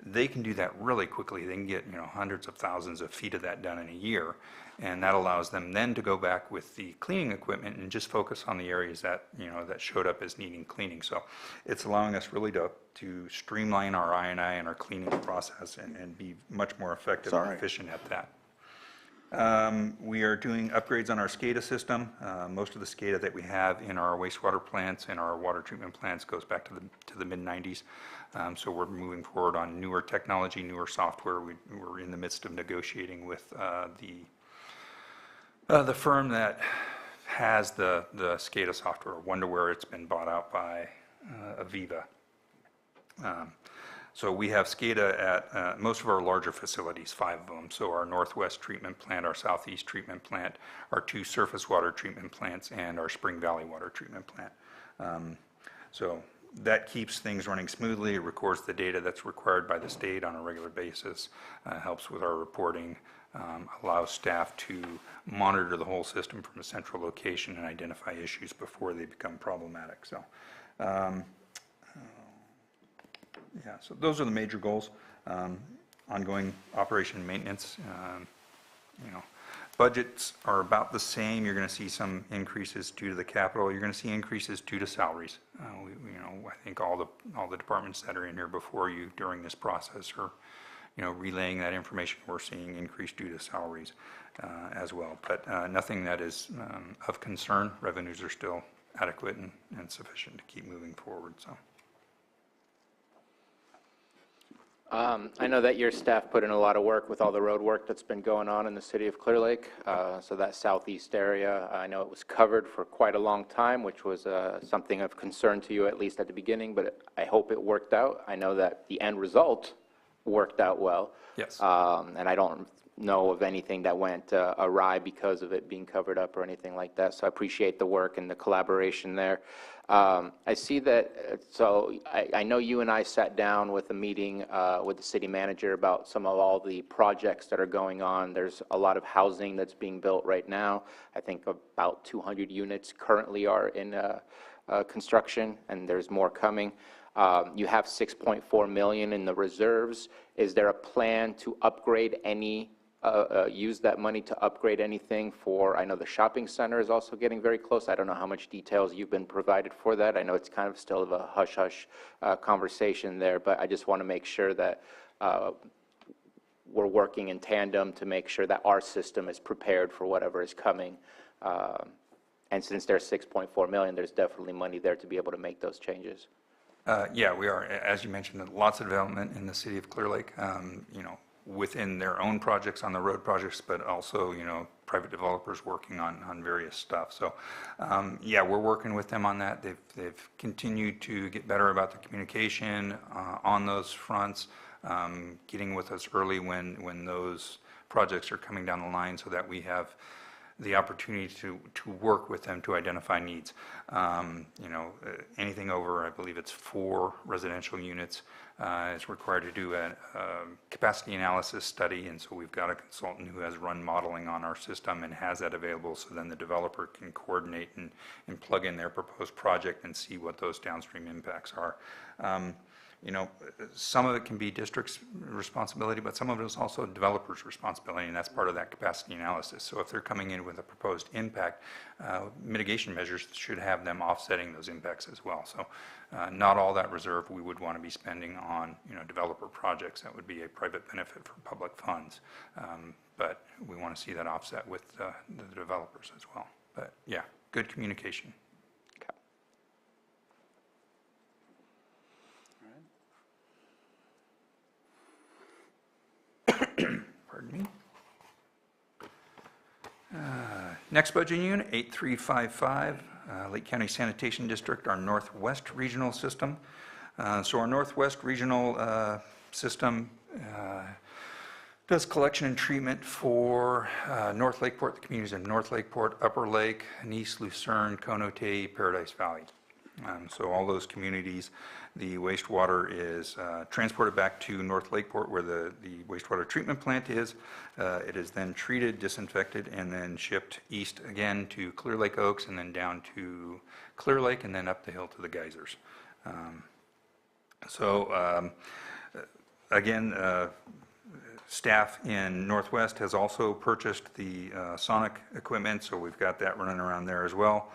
They can do that really quickly. They can get, you know, hundreds of thousands of feet of that done in a year, and that allows them then to go back with the cleaning equipment and just focus on the areas that, you know, that showed up as needing cleaning. So it's allowing us really to streamline our I&I and our cleaning process and be much more effective and efficient at that. We are doing upgrades on our SCADA system. Most of the SCADA that we have in our wastewater plants and our water treatment plants goes back to the mid-90s. So we're moving forward on newer technology, newer software. We're in the midst of negotiating with the firm that has the SCADA software, Wonderware. It's been bought out by Aviva. So we have SCADA at most of our larger facilities, 5 of them. So our Northwest Treatment Plant, our Southeast Treatment Plant, our 2 surface water treatment plants, and our Spring Valley Water Treatment Plant. So that keeps things running smoothly. It records the data that's required by the state on a regular basis, helps with our reporting, allows staff to monitor the whole system from a central location and identify issues before they become problematic. So. Yeah, so those are the major goals. Ongoing operation and maintenance. You know, budgets are about the same. You're going to see some increases due to the capital. You're going to see increases due to salaries. You know, I think all the departments that are in here before you during this process are, you know, relaying that information. We're seeing increase due to salaries as well, but nothing that is of concern. Revenues are still adequate and sufficient to keep moving forward. So. I know that your staff put in a lot of work with all the road work that's been going on in the city of Clear Lake. So that southeast area, I know it was covered for quite a long time, which was something of concern to you, at least at the beginning, but I hope it worked out. I know that the end result worked out well. Yes. And I don't know of anything that went awry because of it being covered up or anything like that. So I appreciate the work and the collaboration there. I see that, so I know you and I sat down with a meeting with the city manager about some of all the projects that are going on. There's a lot of housing that's being built right now. I think about 200 units currently are in construction, and there's more coming. You have $6.4 million in the reserves. Is there a plan to upgrade any, use that money to upgrade anything for, I know the shopping center is also getting very close. I don't know how much details you've been provided for that. I know it's kind of still of a hush-hush conversation there, but I just want to make sure that we're working in tandem to make sure that our system is prepared for whatever is coming. And since there's $6.4 million, there's definitely money there to be able to make those changes. Yeah, we are. As you mentioned, lots of development in the city of Clear Lake, you know, within their own projects on the road projects, but also, you know, private developers working on various stuff. So, yeah, we're working with them on that. They've continued to get better about the communication on those fronts, getting with us early when those projects are coming down the line so that we have the opportunity to work with them to identify needs. You know, anything over, I believe it's 4 residential units is required to do a capacity analysis study, and so we've got a consultant who has run modeling on our system and has that available, so then the developer can coordinate and plug in their proposed project and see what those downstream impacts are. You know, some of it can be district's responsibility, but some of it is also developers' responsibility, and that's part of that capacity analysis. So if they're coming in with a proposed impact, mitigation measures should have them offsetting those impacts as well. So not all that reserve we would want to be spending on, you know, developer projects. That would be a private benefit for public funds. But we want to see that offset with the developers as well. But yeah, good communication. Pardon me. Next budget unit, 8355, Lake County Sanitation District, our Northwest Regional System. So our Northwest Regional System does collection and treatment for North Lakeport, the communities of North Lakeport, Upper Lake, Nice, Lucerne, Conote, Paradise Valley. So all those communities, the wastewater is transported back to North Lakeport where the wastewater treatment plant is. It is then treated, disinfected, and then shipped east again to Clear Lake Oaks and then down to Clear Lake and then up the hill to the geysers. Again, staff in Northwest has also purchased the sonic equipment, so we've got that running around there as well.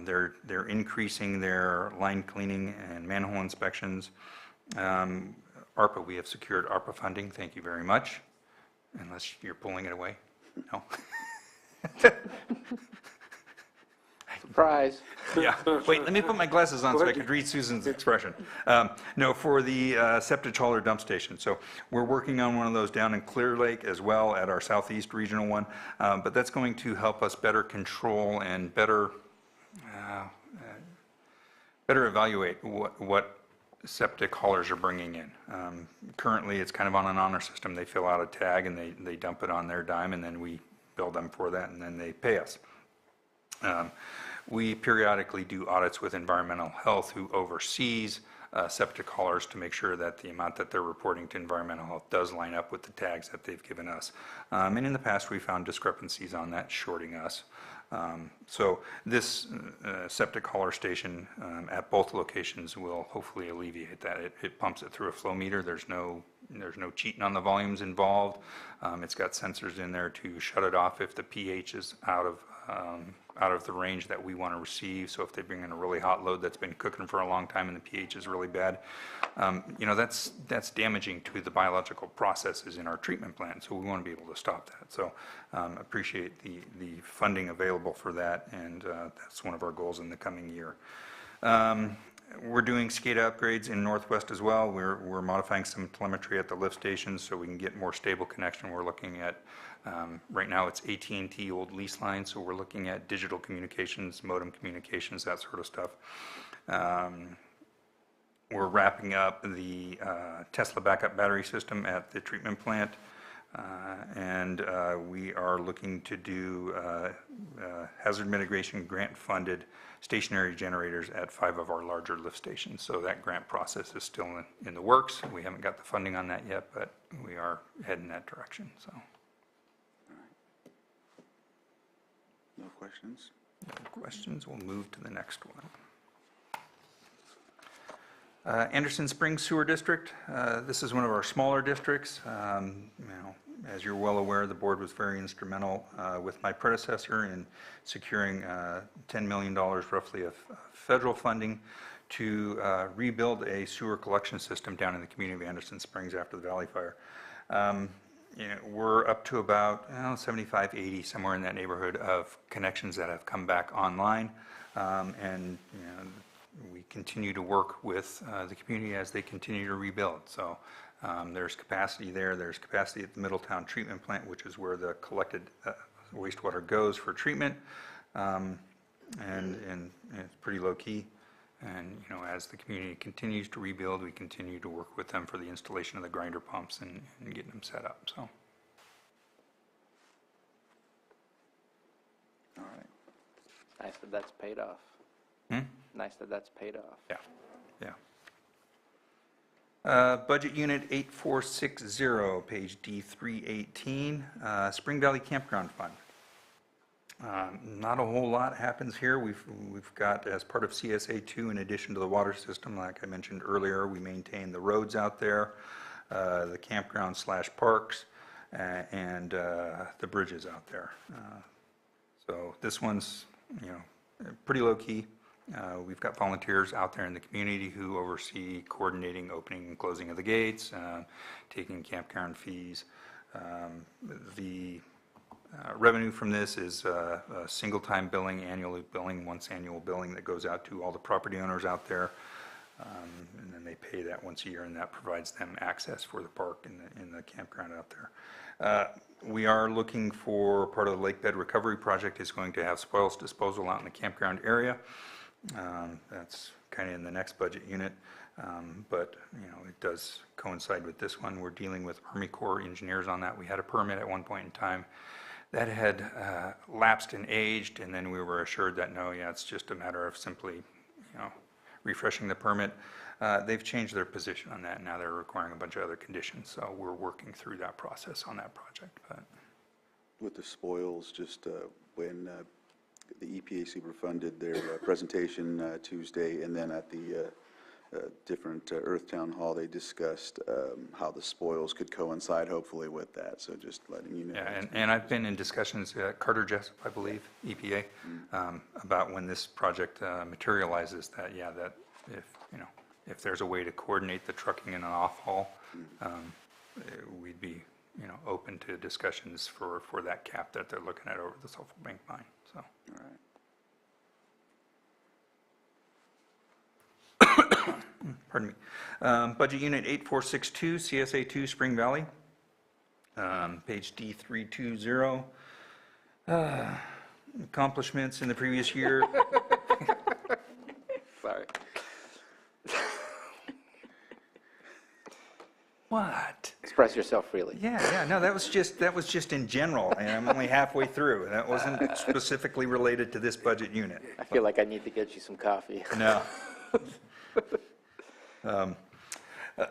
They're increasing their line cleaning and manhole inspections. ARPA, we have secured ARPA funding. Thank you very much. Unless you're pulling it away. No. Surprise. Yeah. Wait, let me put my glasses on so I could read Susan's expression. No, for the septic hauler dump station. So we're working on one of those down in Clear Lake as well at our Southeast Regional one. But that's going to help us better control and better evaluate what septic haulers are bringing in. Currently, it's kind of on an honor system. They fill out a tag and they dump it on their dime, and then we bill them for that, and then they pay us. We periodically do audits with Environmental Health, who oversees septic haulers, to make sure that the amount that they're reporting to Environmental Health does line up with the tags that they've given us. And in the past, we found discrepancies on that, shorting us. So this septic hauler station at both locations will hopefully alleviate that. It pumps it through a flow meter. There's no cheating on the volumes involved. It's got sensors in there to shut it off if the pH is out of the range that we want to receive. So if they bring in a really hot load that's been cooking for a long time and the pH is really bad, you know, that's damaging to the biological processes in our treatment plant. So we want to be able to stop that. So appreciate the funding available for that, and that's one of our goals in the coming year. We're doing SCADA upgrades in Northwest as well. We're modifying some telemetry at the lift stations so we can get more stable connection. We're looking at, right now it's AT&T old lease line, so we're looking at digital communications, modem communications, that sort of stuff. We're wrapping up the Tesla backup battery system at the treatment plant. And we are looking to do hazard mitigation grant-funded stationary generators at 5 of our larger lift stations. So that grant process is still in the works. We haven't got the funding on that yet, but we are heading that direction. So. No questions? No questions. We'll move to the next one. Anderson Springs Sewer District. This is one of our smaller districts. As you're well aware, the board was very instrumental with my predecessor in securing $10 million roughly of federal funding to rebuild a sewer collection system down in the community of Anderson Springs after the Valley Fire. We're up to about 75, 80, somewhere in that neighborhood of connections that have come back online. And we continue to work with the community as they continue to rebuild. So there's capacity there. There's capacity at the Middletown Treatment Plant, which is where the collected wastewater goes for treatment. And it's pretty low key. And as the community continues to rebuild, we continue to work with them for the installation of the grinder pumps and getting them set up. So. All right. Nice that that's paid off. Nice that that's paid off. Yeah. Budget Unit 8460, page D318, Spring Valley Campground Fund. Not a whole lot happens here. We've got, as part of CSA2, in addition to the water system, like I mentioned earlier, we maintain the roads out there, the campground / parks, and the bridges out there. So this one's, pretty low key. We've got volunteers out there in the community who oversee coordinating opening and closing of the gates, taking campground fees. The revenue from this is a single-time billing, annually billing, once annual billing that goes out to all the property owners out there. And then they pay that once a year, and that provides them access for the park and the campground out there. We are looking for, part of the lake bed recovery project is going to have spoils disposal out in the campground area. That's kind of in the next budget unit, but it does coincide with this one. We're dealing with Army Corps engineers on that. We had a permit at one point in time that had lapsed and aged, and then we were assured that no, it's just a matter of simply, refreshing the permit. They've changed their position on that. Now they're requiring a bunch of other conditions, so we're working through that process on that project. But With the spoils, just when the EPA Superfund their presentation Tuesday, and then at the different Earth Town Hall, they discussed how the spoils could coincide, hopefully, with that. So just letting you know. yeah, and I've been in discussions, Carter Jessup, I believe, EPA, about when this project materializes, that if there's a way to coordinate the trucking and off haul, we'd be open to discussions for that cap that they're looking at over the Sulphur Bank mine. So. All right. Pardon me. Budget Unit 8462, CSA2, Spring Valley, page D320. Accomplishments in the previous year. Sorry. What? Express yourself freely. Yeah, no, that was just in general, and I'm only halfway through. That wasn't specifically related to this budget unit. I feel like I need to get you some coffee. No.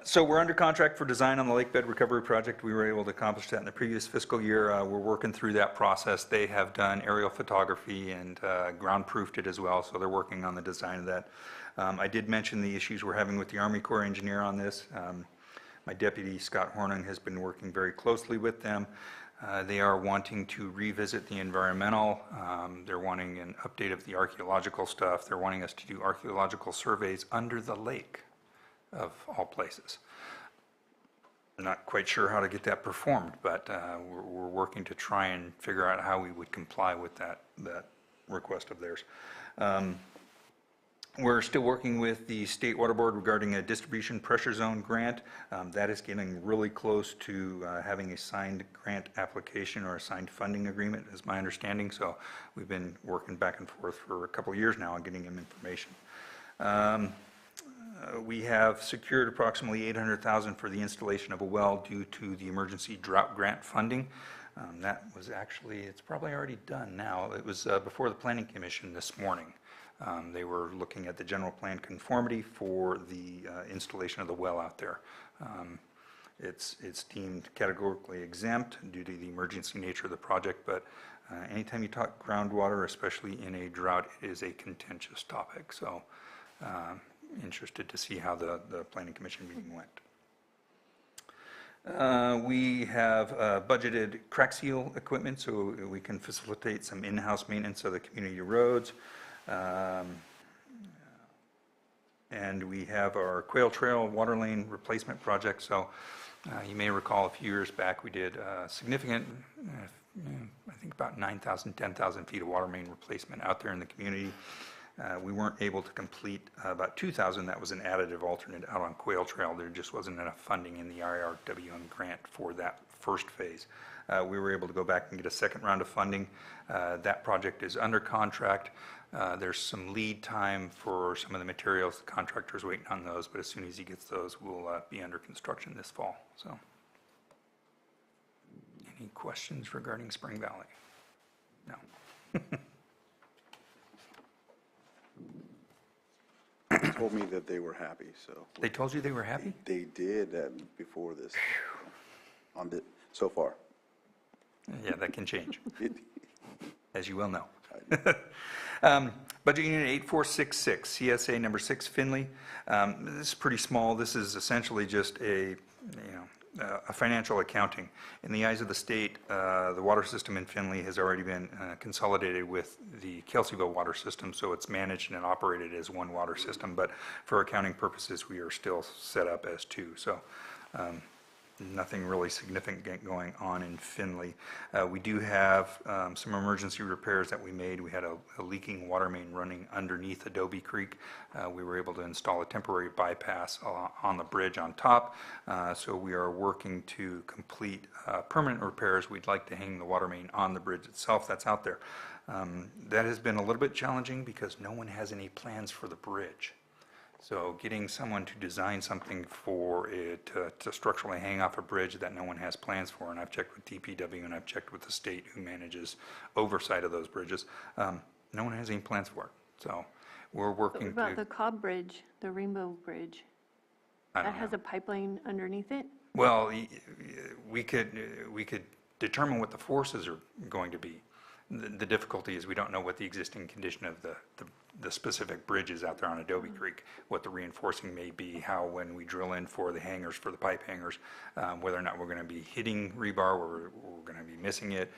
So we're under contract for design on the lake bed recovery project. We were able to accomplish that in the previous fiscal year. We're working through that process. They have done aerial photography and ground proofed it as well, so they're working on the design of that. I did mention the issues we're having with the Army Corps engineer on this. My deputy, Scott Horning, has been working very closely with them. They are wanting to revisit the environmental. They're wanting an update of the archaeological stuff. They're wanting us to do archaeological surveys under the lake, of all places. I'm not quite sure how to get that performed, but we're working to try and figure out how we would comply with that request of theirs. We're still working with the State Water Board regarding a distribution pressure zone grant. That is getting really close to having a signed grant application or a signed funding agreement, is my understanding. So we've been working back and forth for a couple of years now on getting him information. We have secured approximately $800,000 for the installation of a well due to the emergency drought grant funding. That was actually, it's probably already done now. It was before the Planning Commission this morning. They were looking at the general plan conformity for the installation of the well out there. It's deemed categorically exempt due to the emergency nature of the project, but anytime you talk groundwater, especially in a drought, it is a contentious topic. So interested to see how the Planning Commission meeting went. We have budgeted crack seal equipment so we can facilitate some in-house maintenance of the community roads. And we have our Quail Trail water lane replacement project. So you may recall a few years back we did significant, I think about 9,000, 10,000 feet of water main replacement out there in the community. We weren't able to complete about 2,000. That was an additive alternate out on Quail Trail. There just wasn't enough funding in the IRWM grant for that first phase. We were able to go back and get a second round of funding. That project is under contract. There's some lead time for some of the materials. The contractor's waiting on those, but as soon as he gets those, we'll be under construction this fall. So, any questions regarding Spring Valley? No. They told me that they were happy, so. They told you they were happy? They did before this, so far. Yeah, that can change, as you well know. Budget Unit 8466, CSA number 6, Finley. This is pretty small. This is essentially just a financial accounting. In the eyes of the state, the water system in Finley has already been consolidated with the Kelseyville water system, so it's managed and operated as one water system. But for accounting purposes, we are still set up as two. So nothing really significant going on in Finley. We do have some emergency repairs that we made. We had a leaking water main running underneath Adobe Creek. We were able to install a temporary bypass on the bridge on top. So we are working to complete permanent repairs. We'd like to hang the water main on the bridge itself that's out there. That has been a little bit challenging because no one has any plans for the bridge. So getting someone to design something for it to structurally hang off a bridge that no one has plans for, and I've checked with DPW and I've checked with the state who manages oversight of those bridges, no one has any plans for it. So we're working What about the Cobb Bridge, the Rainbow Bridge? That has a pipeline underneath it? Well, we could determine what the forces are going to be. The difficulty is we don't know what the existing condition of the specific bridge is out there on Adobe Creek, what the reinforcing may be, how when we drill in for the hangers, for the pipe hangers, whether or not we're going to be hitting rebar, or we're going to be missing it.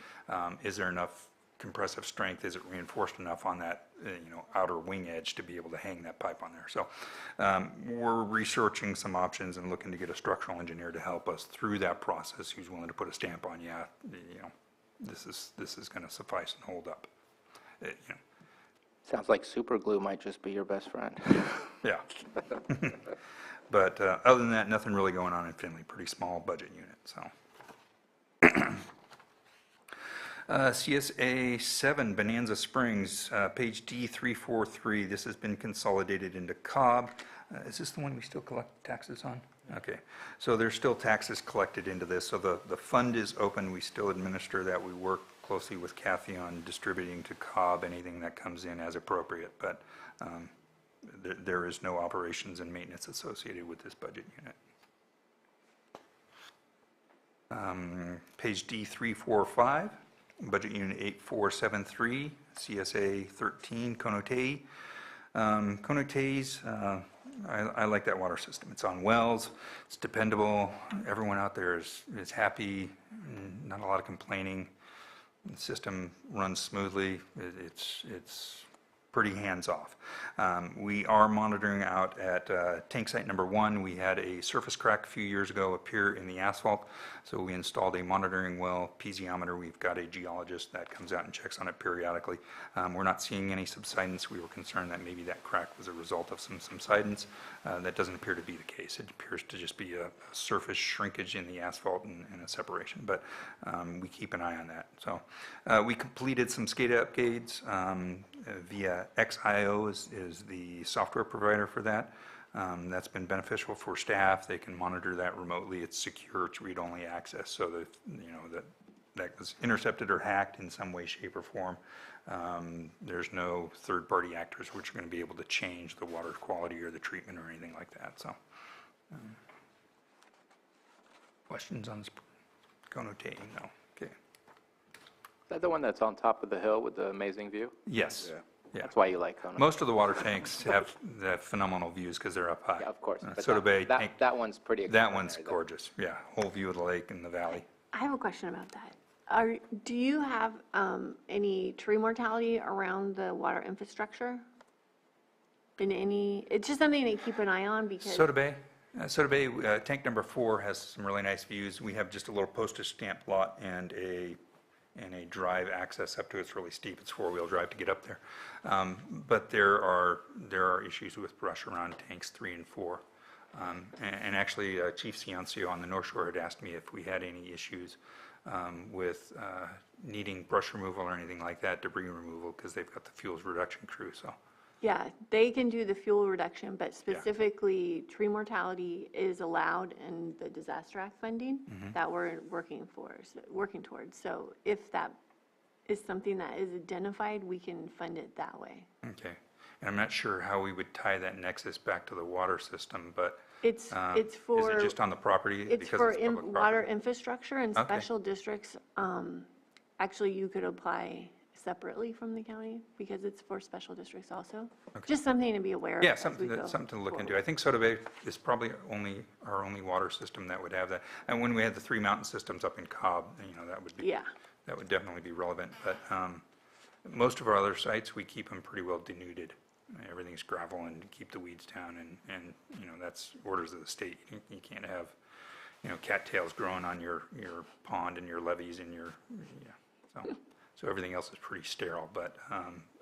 Is there enough compressive strength? Is it reinforced enough on that outer wing edge to be able to hang that pipe on there? So we're researching some options and looking to get a structural engineer to help us through that process who's willing to put a stamp on, this is going to suffice and hold up. Sounds like super glue might just be your best friend. Yeah. But other than that, nothing really going on in Finley. Pretty small budget unit. So CSA 7 Bonanza Springs, page D343. This has been consolidated into Cobb. Is this the one we still collect taxes on? Okay, so there's still taxes collected into this. So the fund is open. We still administer that. We work closely with Kathy on distributing to Cobb anything that comes in as appropriate. But there is no operations and maintenance associated with this budget unit. Page D345, budget unit 8473, CSA 13, Conotay. Conotay's, I like that water system. It's on wells, it's dependable, everyone out there is happy, not a lot of complaining. The system runs smoothly. It's pretty hands-off. We are monitoring out at tank site number 1. We had a surface crack a few years ago appear in the asphalt, so we installed a monitoring well piezometer. We've got a geologist that comes out and checks on it periodically. We're not seeing any subsidence. We were concerned that maybe that crack was a result of some subsidence. That doesn't appear to be the case. It appears to just be a surface shrinkage in the asphalt and a separation, but we keep an eye on that. So we completed some SCADA upgrades via XIO is the software provider for that. That's been beneficial for staff. They can monitor that remotely. It's secure. It's read-only access, so that that was intercepted or hacked in some way, shape, or form. There's no third-party actors which are going to be able to change the water quality or the treatment or anything like that. So, questions on this? Connotating? No. Okay. Is that the one that's on top of the hill with the amazing view? Yes. Yeah. That's why you like Kona. Most of the water tanks have phenomenal views because they're up high. Yeah, of course. But Soda Bay that, tank, that one's pretty that one's extraordinary, gorgeous. Yeah, whole view of the lake and the valley. I have a question about that. Do you have any tree mortality around the water infrastructure? It's just something to keep an eye on because. Soda Bay, tank number 4 has some really nice views. We have just a little postage stamp lot and a drive access up to it. It's really steep. It's 4-wheel drive to get up there. But there are issues with brush around tanks 3 and 4. And actually, Chief Ciancio on the North Shore had asked me if we had any issues with needing brush removal or anything like that, debris removal, because they've got the fuels reduction crew. So. Yeah, they can do the fuel reduction, but specifically tree mortality is allowed in the Disaster Act funding that we're working towards. So if that is something that is identified, we can fund it that way. Okay. And I'm not sure how we would tie that nexus back to the water system, but it's for. Is it just on the property? It's because for it's public water property? infrastructure and Okay. special districts. Actually, you could apply separately from the county because it's for special districts also. Okay. Just something to be aware of. Yeah, as something we go to look into. forward. I think Soda Bay is probably our only water system that would have that. And when we had the 3 mountain systems up in Cobb, that would be, that would definitely be relevant. But most of our other sites, we keep them pretty well denuded. Everything's gravel and keep the weeds down, and that's orders of the state. You can't have cattails growing on your pond and your levees and your so everything else is pretty sterile. But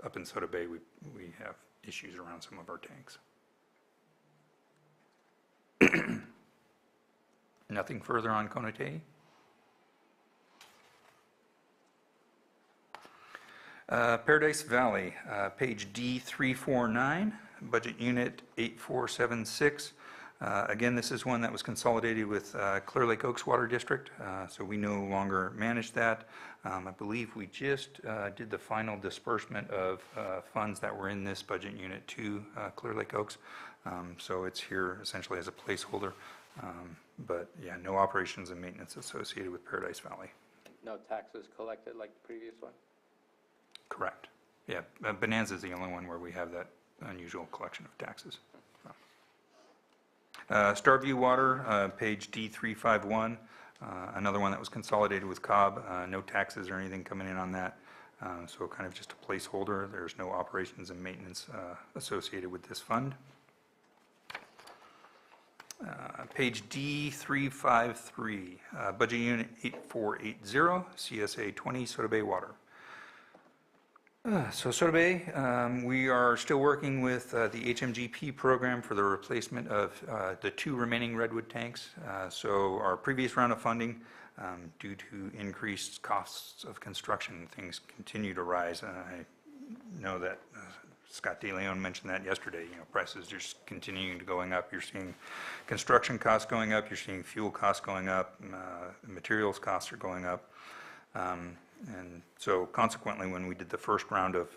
up in Soda Bay, we have issues around some of our tanks. Nothing further on Conotay? Paradise Valley, page D349, budget unit 8476. Again, this is one that was consolidated with Clear Lake Oaks Water District, so we no longer manage that. I believe we just did the final disbursement of funds that were in this budget unit to Clear Lake Oaks, so it's here essentially as a placeholder. But yeah, no operations and maintenance associated with Paradise Valley. No taxes collected like the previous one? Correct. Yeah, Bonanza is the only one where we have that unusual collection of taxes. Starview Water, page D351, another one that was consolidated with Cobb. No taxes or anything coming in on that, so kind of just a placeholder. There's no operations and maintenance associated with this fund. Page D353, budget unit 8480, CSA 20, Soda Bay Water. So Soda Bay, we are still working with the HMGP program for the replacement of the 2 remaining redwood tanks. So our previous round of funding, due to increased costs of construction, things continue to rise. I know that Scott DeLeon mentioned that yesterday. Prices just continuing to going up. You're seeing construction costs going up. You're seeing fuel costs going up. Materials costs are going up. And so consequently, when we did the first round of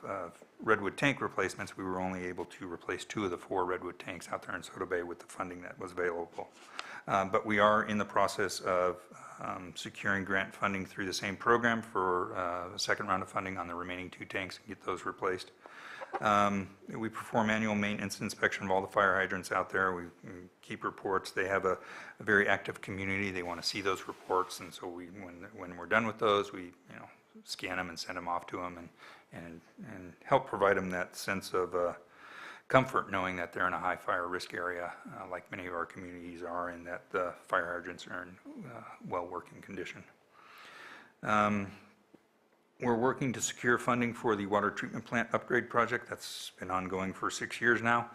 redwood tank replacements, we were only able to replace 2 of the 4 redwood tanks out there in Soda Bay with the funding that was available. But we are in the process of securing grant funding through the same program for a second round of funding on the remaining 2 tanks and get those replaced. We perform annual maintenance inspection of all the fire hydrants out there. We keep reports. They have a very active community. They want to see those reports, and so when we're done with those, we scan them and send them off to them, and help provide them that sense of comfort knowing that they're in a high fire risk area, like many of our communities are, and that the fire hydrants are in well working condition. We're working to secure funding for the water treatment plant upgrade project. That's been ongoing for 6 years now.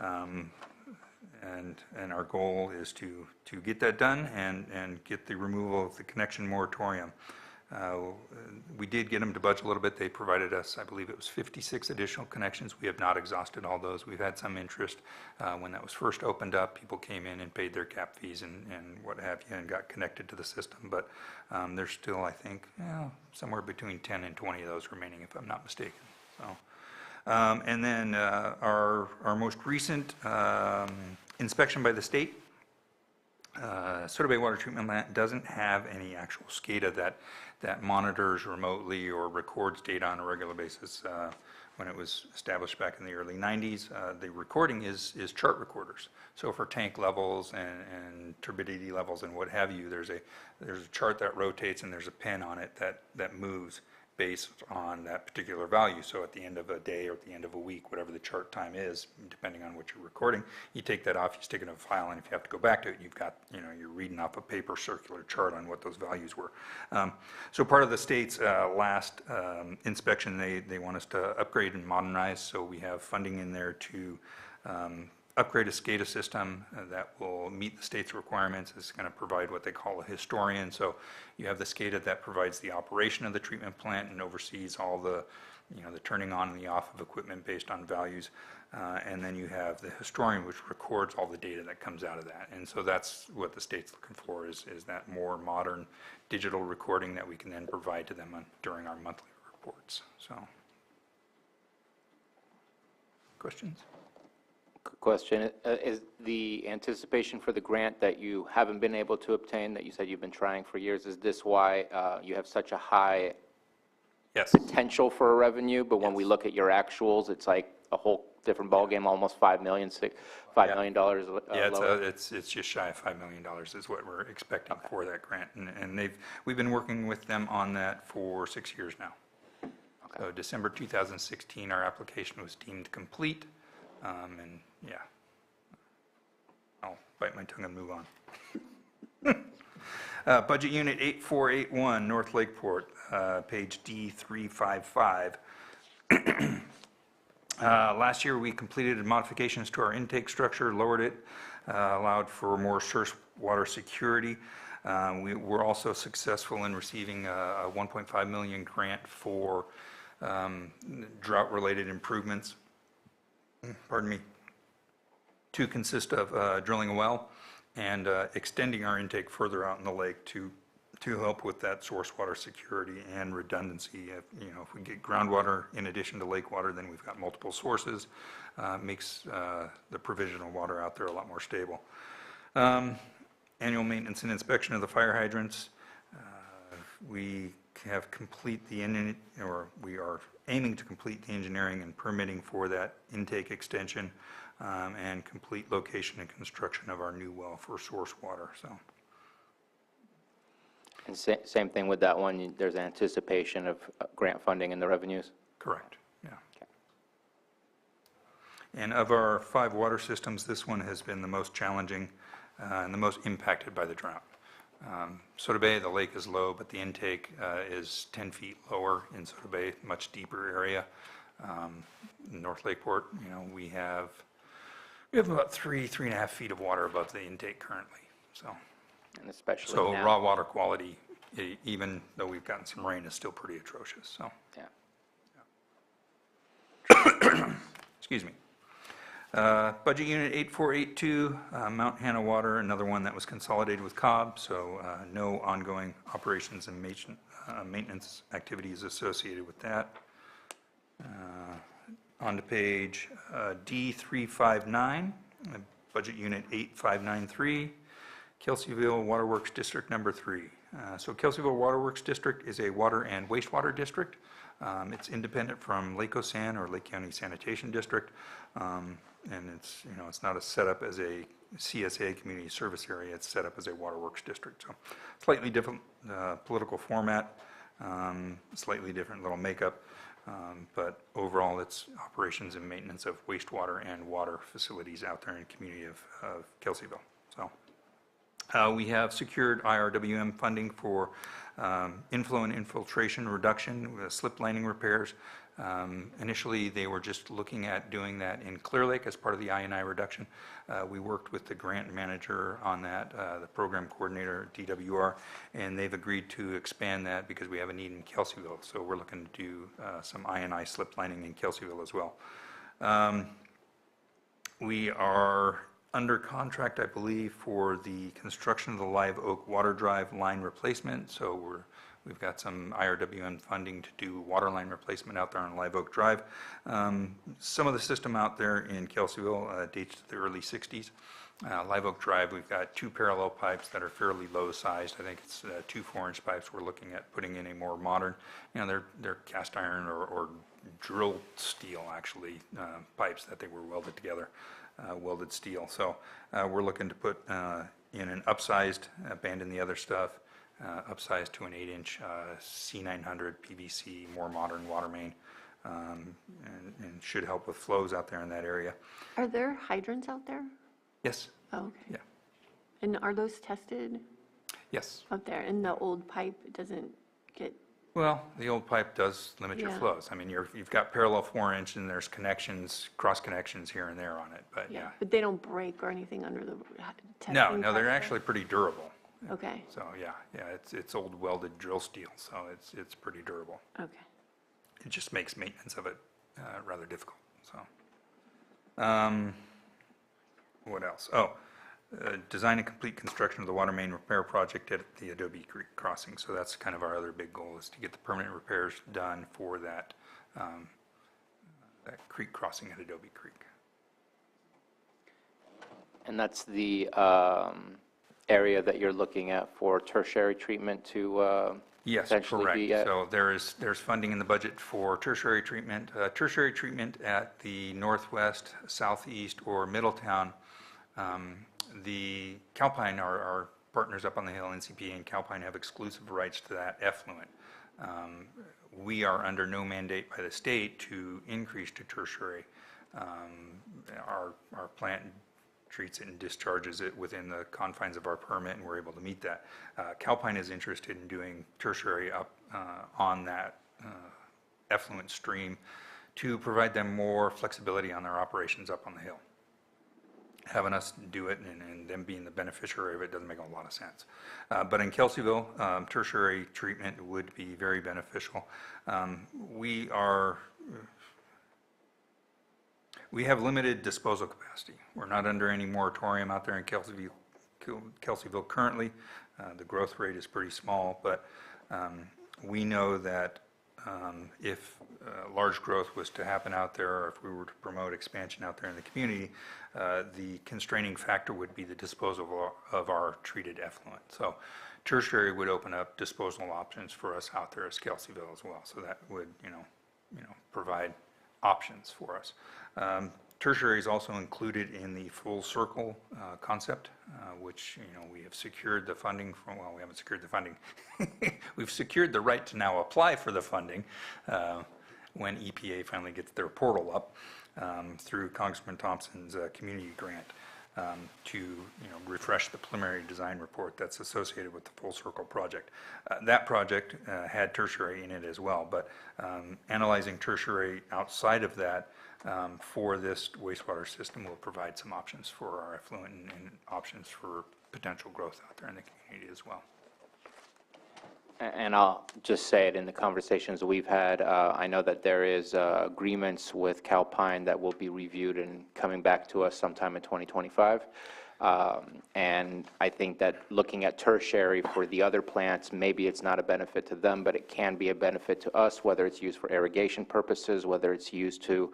And our goal is to get that done and get the removal of the connection moratorium. We did get them to budge a little bit. They provided us, I believe it was 56 additional connections. We have not exhausted all those. We've had some interest. When that was first opened up, people came in and paid their cap fees and what have you and got connected to the system. But there's still, I think, somewhere between 10 and 20 of those remaining, if I'm not mistaken. So, and then our most recent inspection by the state, Soda Bay Water Treatment Plant doesn't have any actual SCADA that monitors remotely or records data on a regular basis. When it was established back in the early 90s, the recording is chart recorders. So for tank levels and turbidity levels and what have you, there's a chart that rotates and there's a pen on it that moves based on that particular value. So at the end of a day or at the end of a week, whatever the chart time is, depending on what you're recording, you take that off, you stick it in a file, and if you have to go back to it, you've got, you're reading off a paper circular chart on what those values were. So part of the state's last inspection, they want us to upgrade and modernize, so we have funding in there to upgrade a SCADA system that will meet the state's requirements. It's going to provide what they call a historian. So you have the SCADA that provides the operation of the treatment plant and oversees all the, the turning on and the off of equipment based on values. And then you have the historian, which records all the data that comes out of that. And so that's what the state's looking for is that more modern digital recording that we can then provide to them during our monthly reports. So, questions? Question, is the anticipation for the grant that you haven't been able to obtain, that you said you've been trying for years, is this why you have such a high potential for a revenue, but when we look at your actuals, it's like a whole different ballgame, almost $5 million lower? It's just shy of $5 million is what we're expecting for that grant, and we've been working with them on that for 6 years now. So December 2016, our application was deemed complete. And yeah, I'll bite my tongue and move on. Budget Unit 8481, North Lakeport, page D355. Last year we completed modifications to our intake structure, lowered it, allowed for more source water security. We were also successful in receiving a $1.5 million grant for drought-related improvements. Pardon me, to consist of drilling a well and extending our intake further out in the lake to help with that source water security and redundancy. If we get groundwater in addition to lake water, then we've got multiple sources. Makes the provision of water out there a lot more stable. Annual maintenance and inspection of the fire hydrants. We have we are aiming to complete the engineering and permitting for that intake extension and complete location and construction of our new well for source water. So. And same thing with that one, there's anticipation of grant funding in the revenues? Correct, yeah. Okay. And of our 5 water systems, this one has been the most challenging and the most impacted by the drought. Soda Bay, the lake is low, but the intake is 10 feet lower in Soda Bay, much deeper area. In North Lakeport, we have about 3.5 feet of water above the intake currently. So, and especially now. Raw water quality, even though we've gotten some rain, is still pretty atrocious. So, yeah. Excuse me. Budget Unit 8482, Mount Hannah Water, another one that was consolidated with Cobb, so no ongoing operations and maintenance activities associated with that. On to page D359, Budget Unit 8593, Kelseyville Waterworks District Number 3. So Kelseyville Waterworks District is a water and wastewater district. It's independent from Lake Osan or Lake County Sanitation District. And it's not a set up as a CSA, community service area. It's set up as a waterworks district. So slightly different political format. slightly different little makeup, but overall it's operations and maintenance of wastewater and water facilities out there in the community of Kelseyville. So we have secured IRWM funding for inflow and infiltration reduction, slip lining repairs. Initially, they were just looking at doing that in Clear Lake as part of the I&I reduction. We worked with the grant manager on that, the program coordinator, DWR, and they've agreed to expand that because we have a need in Kelseyville. So we're looking to do some I&I slip lining in Kelseyville as well. We are under contract, I believe, for the construction of the Live Oak Water Drive line replacement. So we've got some IRWM funding to do water line replacement out there on Live Oak Drive. Some of the system out there in Kelseyville dates to the early 60s. Live Oak Drive, we've got 2 parallel pipes that are fairly low sized. I think it's 2 4-inch pipes. We're looking at putting in a more modern, they're cast iron or drilled steel, actually, pipes that they were welded together, welded steel. So we're looking to put in an upsized, abandon the other stuff, upsized to an 8-inch C900 PVC, more modern water main, and should help with flows out there in that area. Are there hydrants out there? Yes. Oh, okay. Yeah. And are those tested Yes. out there? And the old pipe doesn't get, Well, the old pipe does limit your Yeah. flows. I mean, you've got parallel 4-inch and there's connections, cross connections here and there on it, but yeah. but they don't break or anything under the testing? No, they're pressure? actually pretty durable. Okay, So yeah, it's old welded drill steel, so it's pretty durable. okay. It just makes maintenance of it rather difficult, so. What else? Design and complete construction of the water main repair project at the Adobe Creek crossing. So that's kind of our other big goal, is to get the permanent repairs done for that, that creek crossing at Adobe Creek. And that's the area that you're looking at for tertiary treatment to Yes, essentially correct. be at? So there's funding in the budget for tertiary treatment. Tertiary treatment at the northwest, southeast, or Middletown. The Calpine, our partners up on the hill, NCPA and Calpine, have exclusive rights to that effluent. We are under no mandate by the state to increase to tertiary. Our plant treats it and discharges it within the confines of our permit, and we're able to meet that. Calpine is interested in doing tertiary up on that effluent stream to provide them more flexibility on their operations up on the hill. Having us do it and them being the beneficiary of it doesn't make a lot of sense. But in Kelseyville, tertiary treatment would be very beneficial. We have limited disposal capacity. We're not under any moratorium out there in Kelseyville currently. The growth rate is pretty small, but we know that if large growth was to happen out there, or if we were to promote expansion out there in the community, the constraining factor would be the disposal of our treated effluent. So tertiary would open up disposal options for us out there as Kelseyville as well. So that would, provide options for us. Tertiary is also included in the full circle concept, which, we have secured the funding from, well, we haven't secured the funding. We've secured the right to now apply for the funding when EPA finally gets their portal up through Congressman Thompson's community grant to, refresh the preliminary design report that's associated with the Full Circle project. That project had tertiary in it as well, but analyzing tertiary outside of that for this wastewater system will provide some options for our effluent and options for potential growth out there in the community as well. And I'll just say it, in the conversations we've had, I know that there is agreements with Calpine that will be reviewed and coming back to us sometime in 2025. And I think that looking at tertiary for the other plants, maybe it's not a benefit to them, but it can be a benefit to us, whether it's used for irrigation purposes, whether it's used to,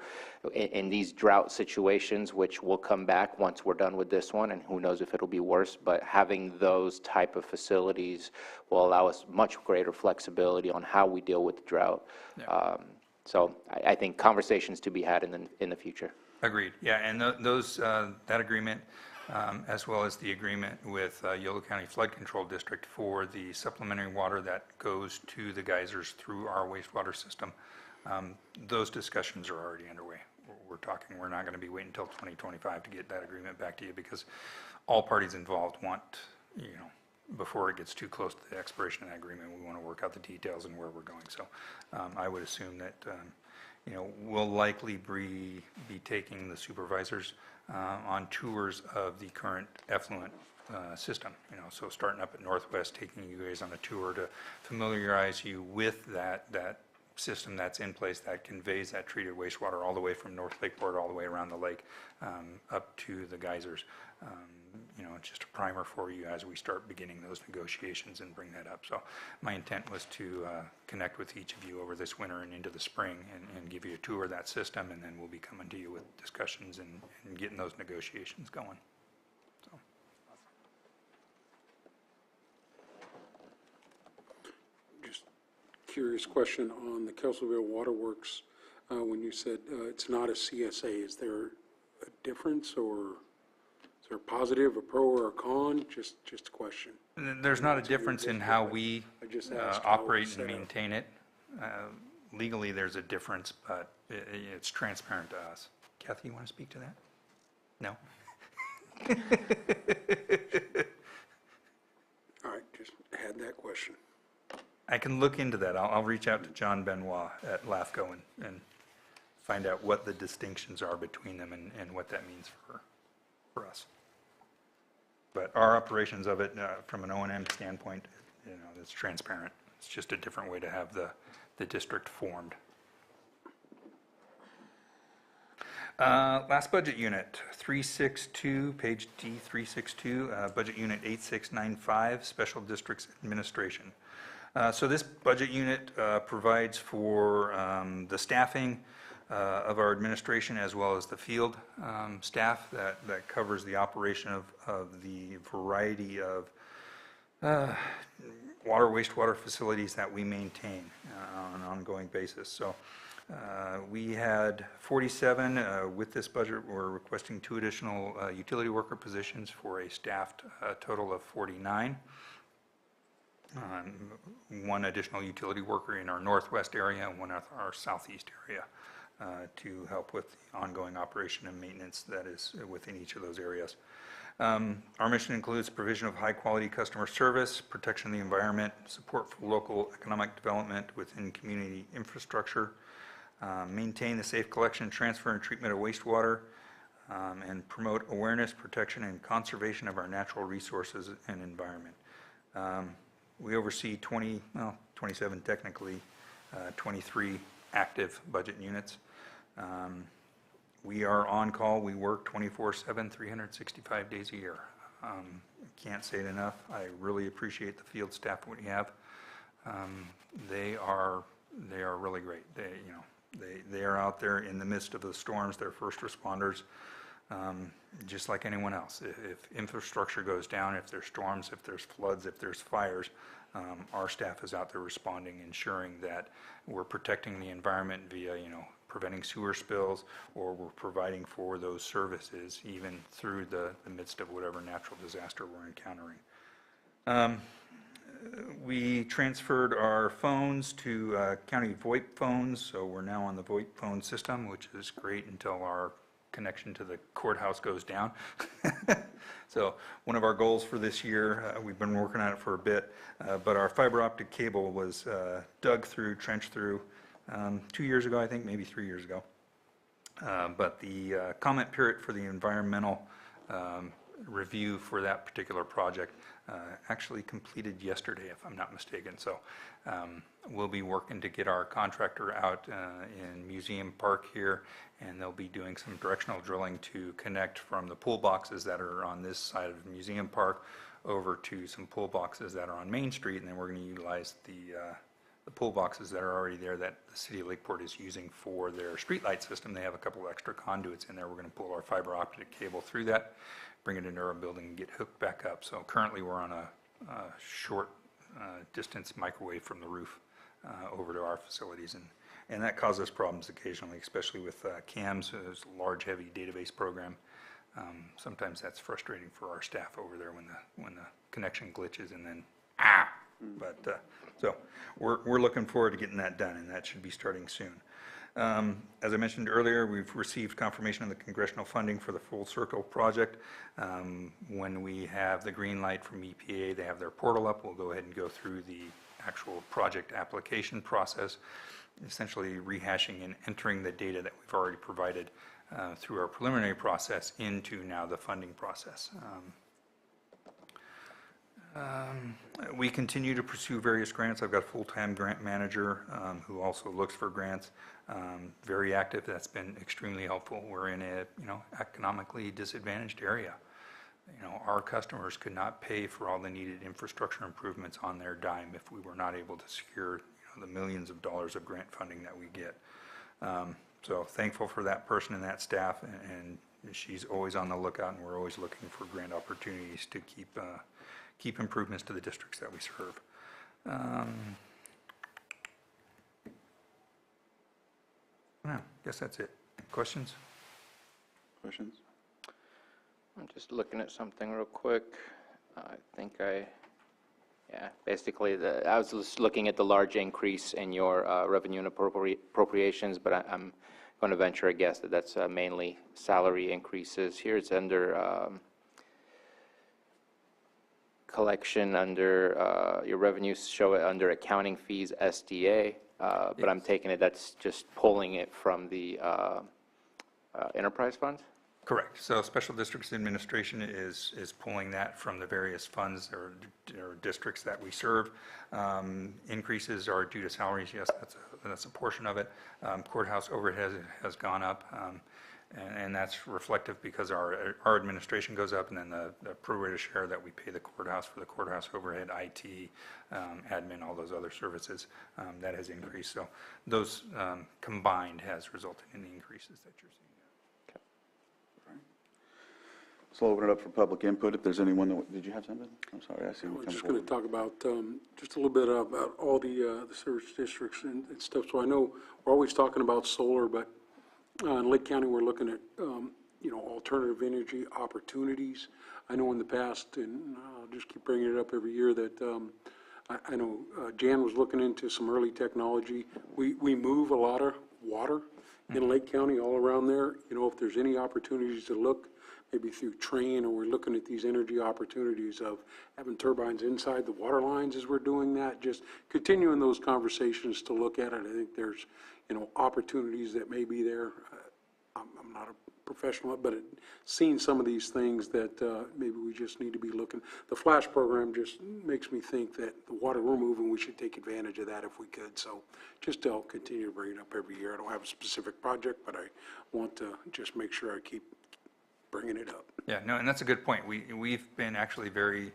in these drought situations, which will come back once we're done with this one, and who knows if it'll be worse, but having those type of facilities will allow us much greater flexibility on how we deal with the drought. Yeah. So I think conversations to be had in the future. Agreed. Yeah, and those that agreement as well as the agreement with Yolo County Flood Control District for the supplementary water that goes to the geysers through our wastewater system. Those discussions are already underway. We're not going to be waiting until 2025 to get that agreement back to you, because all parties involved want, before it gets too close to the expiration of that agreement, we want to work out the details and where we're going. So I would assume that, we'll likely be taking the supervisors on tours of the current effluent system. So starting up at Northwest, taking you guys on a tour to familiarize you with that system that's in place that conveys that treated wastewater all the way from North Lakeport all the way around the lake up to the geysers. It's just a primer for you as we start beginning those negotiations and bring that up. So my intent was to connect with each of you over this winter and into the spring and give you a tour of that system, and then we'll be coming to you with discussions and getting those negotiations going. So. Just curious question on the Kelseyville Waterworks. When you said it's not a CSA, is there a difference, or is there a positive, a pro, or a con? Just a question. There's not a difference in how we operate and maintain it. Legally, there's a difference, but it's transparent to us. Kathy, you want to speak to that? No? All right, just had that question. I can look into that. I'll reach out to John Benoit at LAFCO and find out what the distinctions are between them and what that means for us. But our operations of it, from an O&M standpoint, it's transparent. It's just a different way to have the district formed. Last budget unit, 362, page D362, budget unit 8695, Special Districts Administration. So this budget unit provides for the staffing of our administration as well as the field staff that covers the operation of the variety of water, wastewater facilities that we maintain on an ongoing basis. So we had 47. With this budget, we're requesting 2 additional utility worker positions for a staffed total of 49. 1 additional utility worker in our northwest area and 1 in our southeast area to help with the ongoing operation and maintenance that is within each of those areas. Our mission includes provision of high-quality customer service, protection of the environment, support for local economic development within community infrastructure, maintain the safe collection, transfer, and treatment of wastewater, and promote awareness, protection, and conservation of our natural resources and environment. We oversee 27 technically, 23 active budget units. We are on call. We work 24/7, 365 days a year. Can't say it enough. I really appreciate the field staff we have. They are really great. They are out there in the midst of the storms. They're first responders, just like anyone else. If infrastructure goes down, if there's storms, if there's floods, if there's fires, our staff is out there responding, ensuring that we're protecting the environment via, preventing sewer spills, or we're providing for those services even through the midst of whatever natural disaster we're encountering. We transferred our phones to county VoIP phones, so we're now on the VoIP phone system, which is great until our connection to the courthouse goes down. So one of our goals for this year, we've been working on it for a bit, but our fiber optic cable was trenched through 2 years ago, I think, maybe 3 years ago. But the comment period for the environmental review for that particular project actually completed yesterday, if I'm not mistaken. So we'll be working to get our contractor out in Museum Park here, and they'll be doing some directional drilling to connect from the pool boxes that are on this side of Museum Park over to some pool boxes that are on Main Street, and then we're going to utilize the pool boxes that are already there that the city of Lakeport is using for their streetlight system. They have a couple of extra conduits in there. We're going to pull our fiber optic cable through that, bring it into our building, and get hooked back up. So currently we're on a short distance microwave from the roof over to our facilities, and that causes problems occasionally, especially with CAMS, who's a large, heavy database program. Sometimes that's frustrating for our staff over there when the connection glitches and then, But, so we're looking forward to getting that done, and that should be starting soon. As I mentioned earlier, we've received confirmation of the congressional funding for the Full Circle project. When we have the green light from EPA, they have their portal up, we'll go ahead and go through the actual project application process, essentially rehashing and entering the data that we've already provided through our preliminary process into now the funding process. We continue to pursue various grants. I've got a full-time grant manager who also looks for grants. Very active. That's been extremely helpful. We're in a economically disadvantaged area. Our customers could not pay for all the needed infrastructure improvements on their dime if we were not able to secure the millions of dollars of grant funding that we get. So thankful for that person and that staff, and she's always on the lookout, and we're always looking for grant opportunities to keep improvements to the districts that we serve. I guess that's it. Questions? Questions? I'm just looking at something real quick. Basically, I was just looking at the large increase in your revenue and appropriations, but I'm going to venture a guess that that's mainly salary increases. Here it's under collection, under your revenues show it under accounting fees, SDA, but I'm taking it that's just pulling it from the enterprise funds? Correct. So Special Districts Administration is pulling that from the various funds or districts that we serve. Increases are due to salaries. Yes, that's a portion of it. Courthouse overhead has gone up, and that's reflective because our administration goes up, and then the prorated share that we pay the courthouse for the courthouse overhead, IT, admin, all those other services, that has increased. So those combined has resulted in the increases that you're seeing. So I'll open it up for public input. If there's anyone that, did you have something? I'm sorry, I see. I'm just going to talk about, just a little bit about all the service districts and stuff. So I know we're always talking about solar, but in Lake County, we're looking at, alternative energy opportunities. I know in the past, and I'll just keep bringing it up every year, that I know Jan was looking into some early technology. We move a lot of water in Lake County all around there. If there's any opportunities to look, maybe through train, or we're looking at these energy opportunities of having turbines inside the water lines as we're doing that, just continuing those conversations to look at it. I think there's, opportunities that may be there. I'm not a professional, but seeing some of these things that maybe we just need to be looking. The FLASH program just makes me think that the water we're moving, we should take advantage of that if we could. So just to continue to bring it up every year. I don't have a specific project, but I want to just make sure I keep bringing it up. Yeah, no, and that's a good point. We've been actually very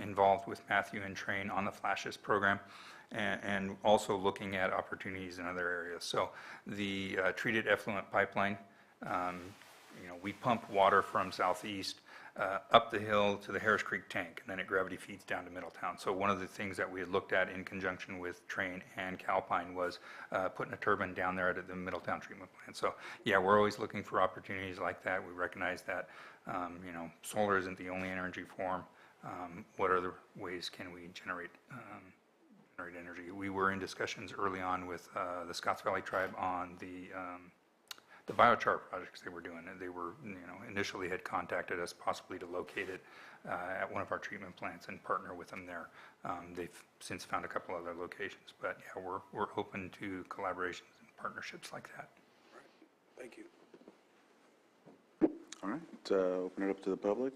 involved with Matthew and Train on the FLASHES program, and also looking at opportunities in other areas. So the treated effluent pipeline, we pump water from southeast up the hill to the Harris Creek tank, and then it gravity feeds down to Middletown. So one of the things that we had looked at in conjunction with Train and Calpine was putting a turbine down there at the Middletown treatment plant. So yeah, we're always looking for opportunities like that. We recognize that solar isn't the only energy form. What other ways can we generate energy? We were in discussions early on with the Scotts Valley Tribe on the biochar projects they were doing. And they were, initially had contacted us possibly to locate it at one of our treatment plants and partner with them there. They've since found a couple other locations, but yeah, we're open to collaborations and partnerships like that. Right. Thank you. All right, open it up to the public.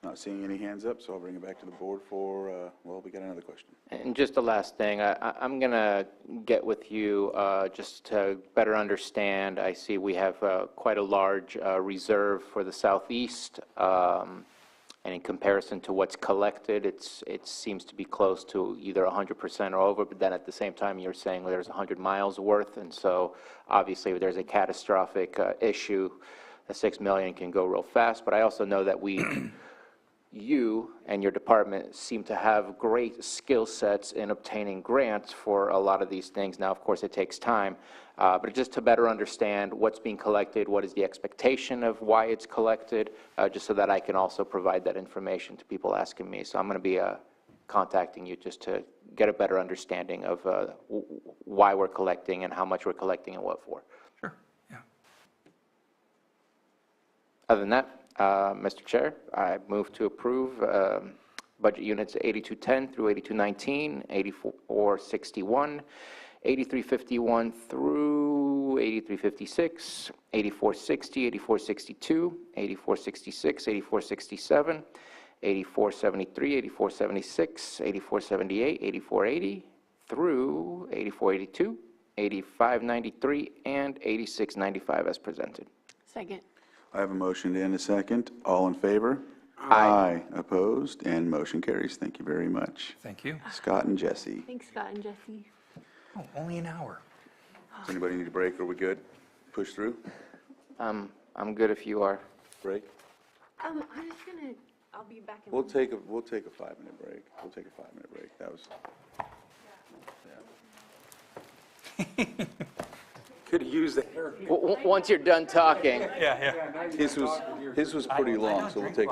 Not seeing any hands up, so I'll bring it back to the board for, we got another question. And just the last thing, I'm going to get with you just to better understand. I see we have quite a large reserve for the southeast, and in comparison to what's collected, it seems to be close to either 100% or over, but then at the same time, you're saying there's 100 miles worth, and so obviously if there's a catastrophic issue, the $6 million can go real fast, but I also know that you and your department seem to have great skill sets in obtaining grants for a lot of these things. Now, of course, it takes time, but just to better understand what's being collected, what is the expectation of why it's collected, just so that I can also provide that information to people asking me. So I'm going to be contacting you just to get a better understanding of why we're collecting and how much we're collecting and what for. Sure, yeah. Other than that, Mr. Chair, I move to approve budget units 8210 through 8219, 8461, 8351 through 8356, 8460, 8462, 8466, 8467, 8473, 8476, 8478, 8480 through 8482, 8593, and 8695 as presented. Second. I have a motion and a second. All in favor? Aye. Opposed? And motion carries. Thank you very much. Thank you. Scott and Jesse. Thanks, Scott and Jesse. Oh, only an hour. Does anybody need a break? Are we good? Push through? I'm good if you are. Break? I'm just gonna, I'll be back in. We'll take a 5-minute break. We'll take a 5-minute break. That was, Could have used the hair. Once you're done talking. Yeah, yeah. his was pretty long, so we'll take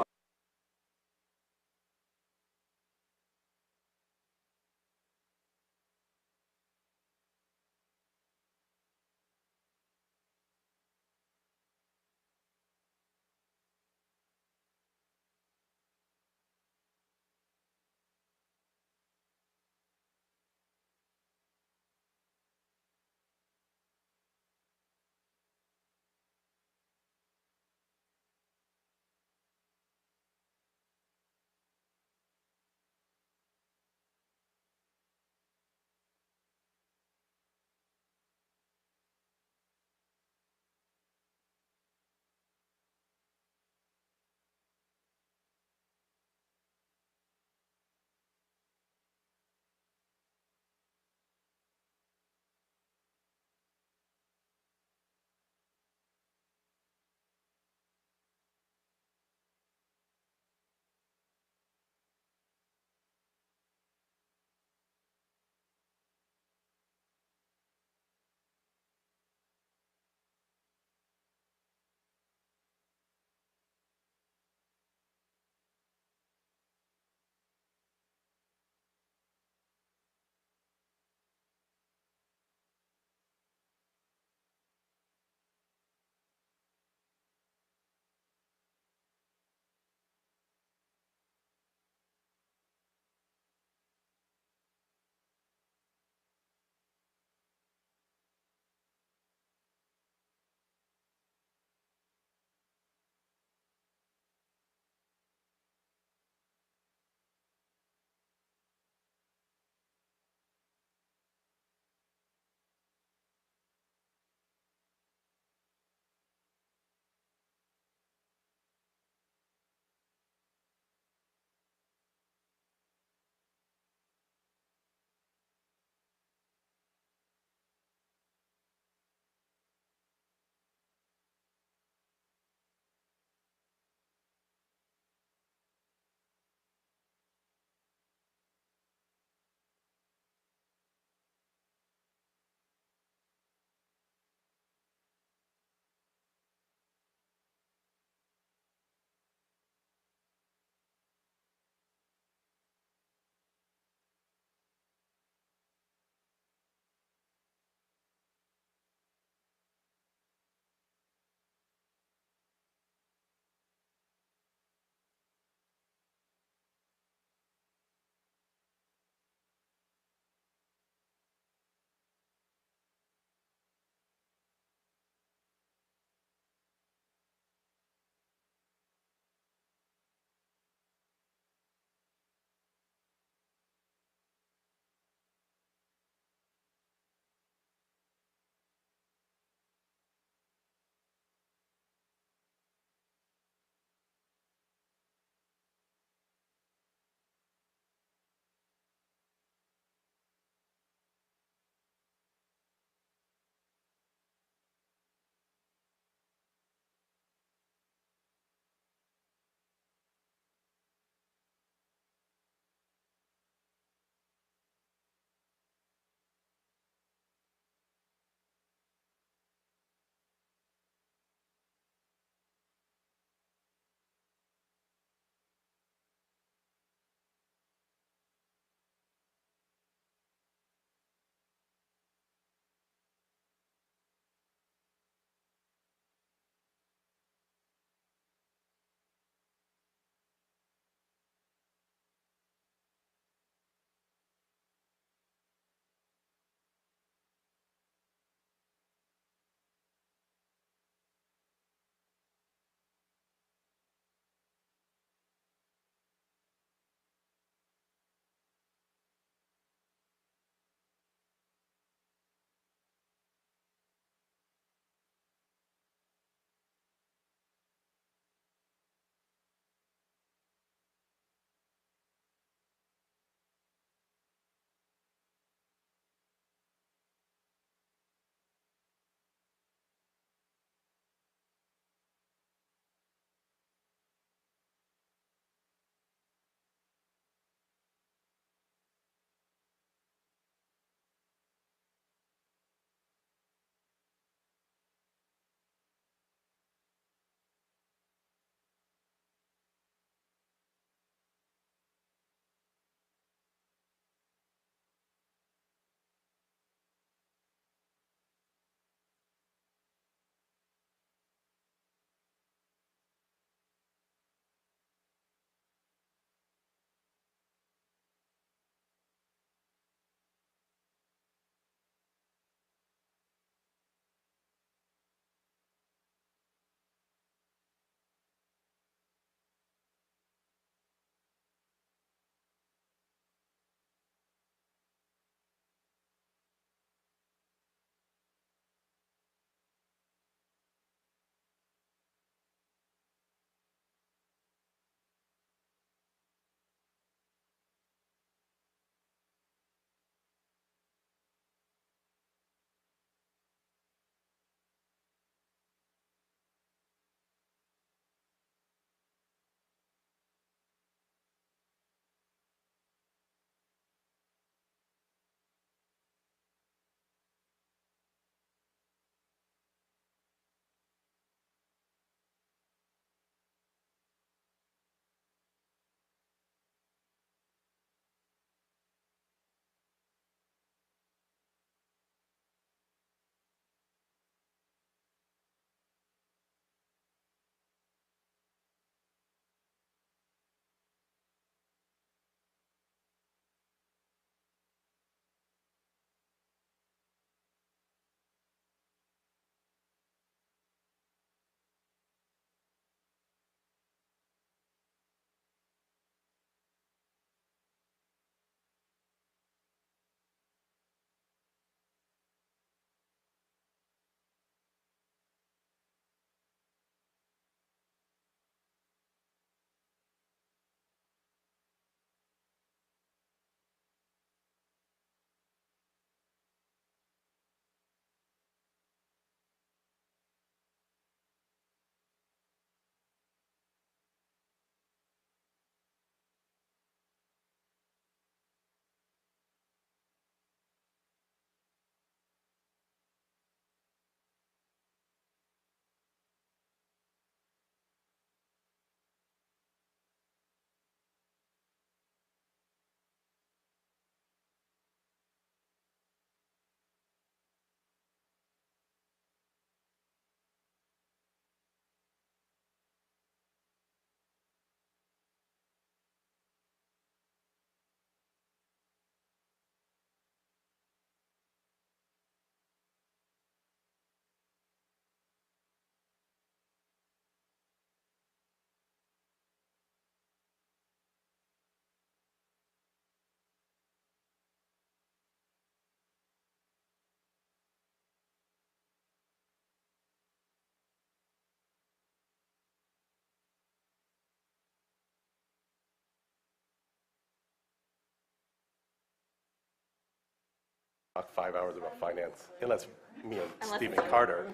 talk 5 hours about finance, unless me and Stephen Carter.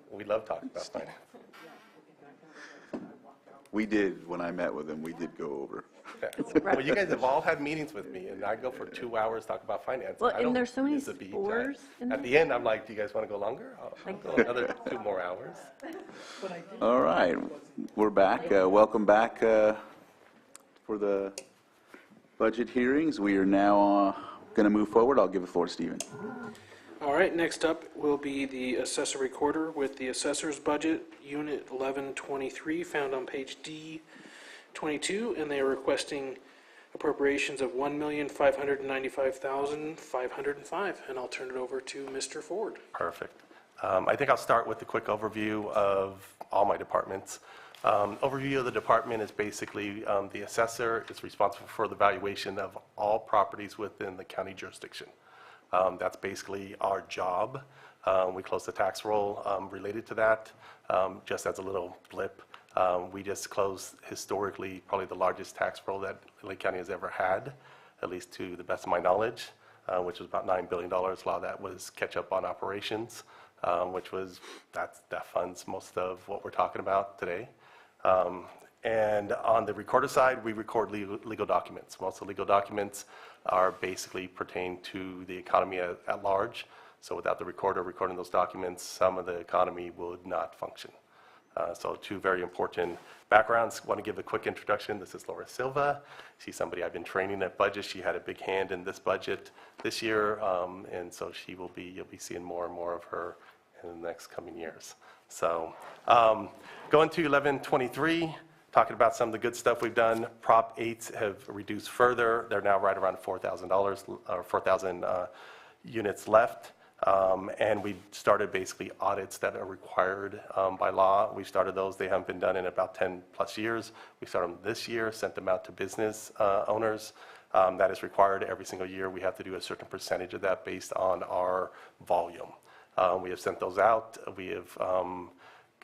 We love talking about finance. We did, when I met with him, we did go over. Well, you guys have all had meetings with me, and I go for 2 hours talking about finance. Well, I and don't there's so many miss a beat. spores in At the end, I'm like, do you guys want to go longer? I'll go another 2 more hours. All right, we're back. Welcome back for the budget hearings. We are now going to move forward. I'll give the floor to Stephen. All right, next up will be the assessor recorder with the assessor's budget, Unit 1123, found on page D22, and they are requesting appropriations of $1,595,505, and I'll turn it over to Mr. Ford. Perfect. I think I'll start with a quick overview of all my departments. Overview of the department is basically the assessor is responsible for the valuation of all properties within the county jurisdiction. That's basically our job. We close the tax roll related to that. Just as a little blip, we just closed historically probably the largest tax roll that Lake County has ever had, at least to the best of my knowledge, which was about $9 billion. A lot of that was catch up on operations, which was, that funds most of what we're talking about today. And on the recorder side, we record legal documents. Most of the legal documents are basically pertain to the economy at large. So without the recorder recording those documents, some of the economy would not function. So 2 very important backgrounds. Want to give a quick introduction. This is Laura Silva. She's somebody I've been training at budget. She had a big hand in this budget this year, and so you'll be seeing more and more of her in the next coming years. So going to 1123. Talking about some of the good stuff we've done. Prop 8s have reduced further. They're now right around $4,000 or 4,000 units left. And we started basically audits that are required by law. We started those. They haven't been done in about 10 plus years. We started them this year, sent them out to business owners. That is required every single year. We have to do a certain percentage of that based on our volume. We have sent those out. We have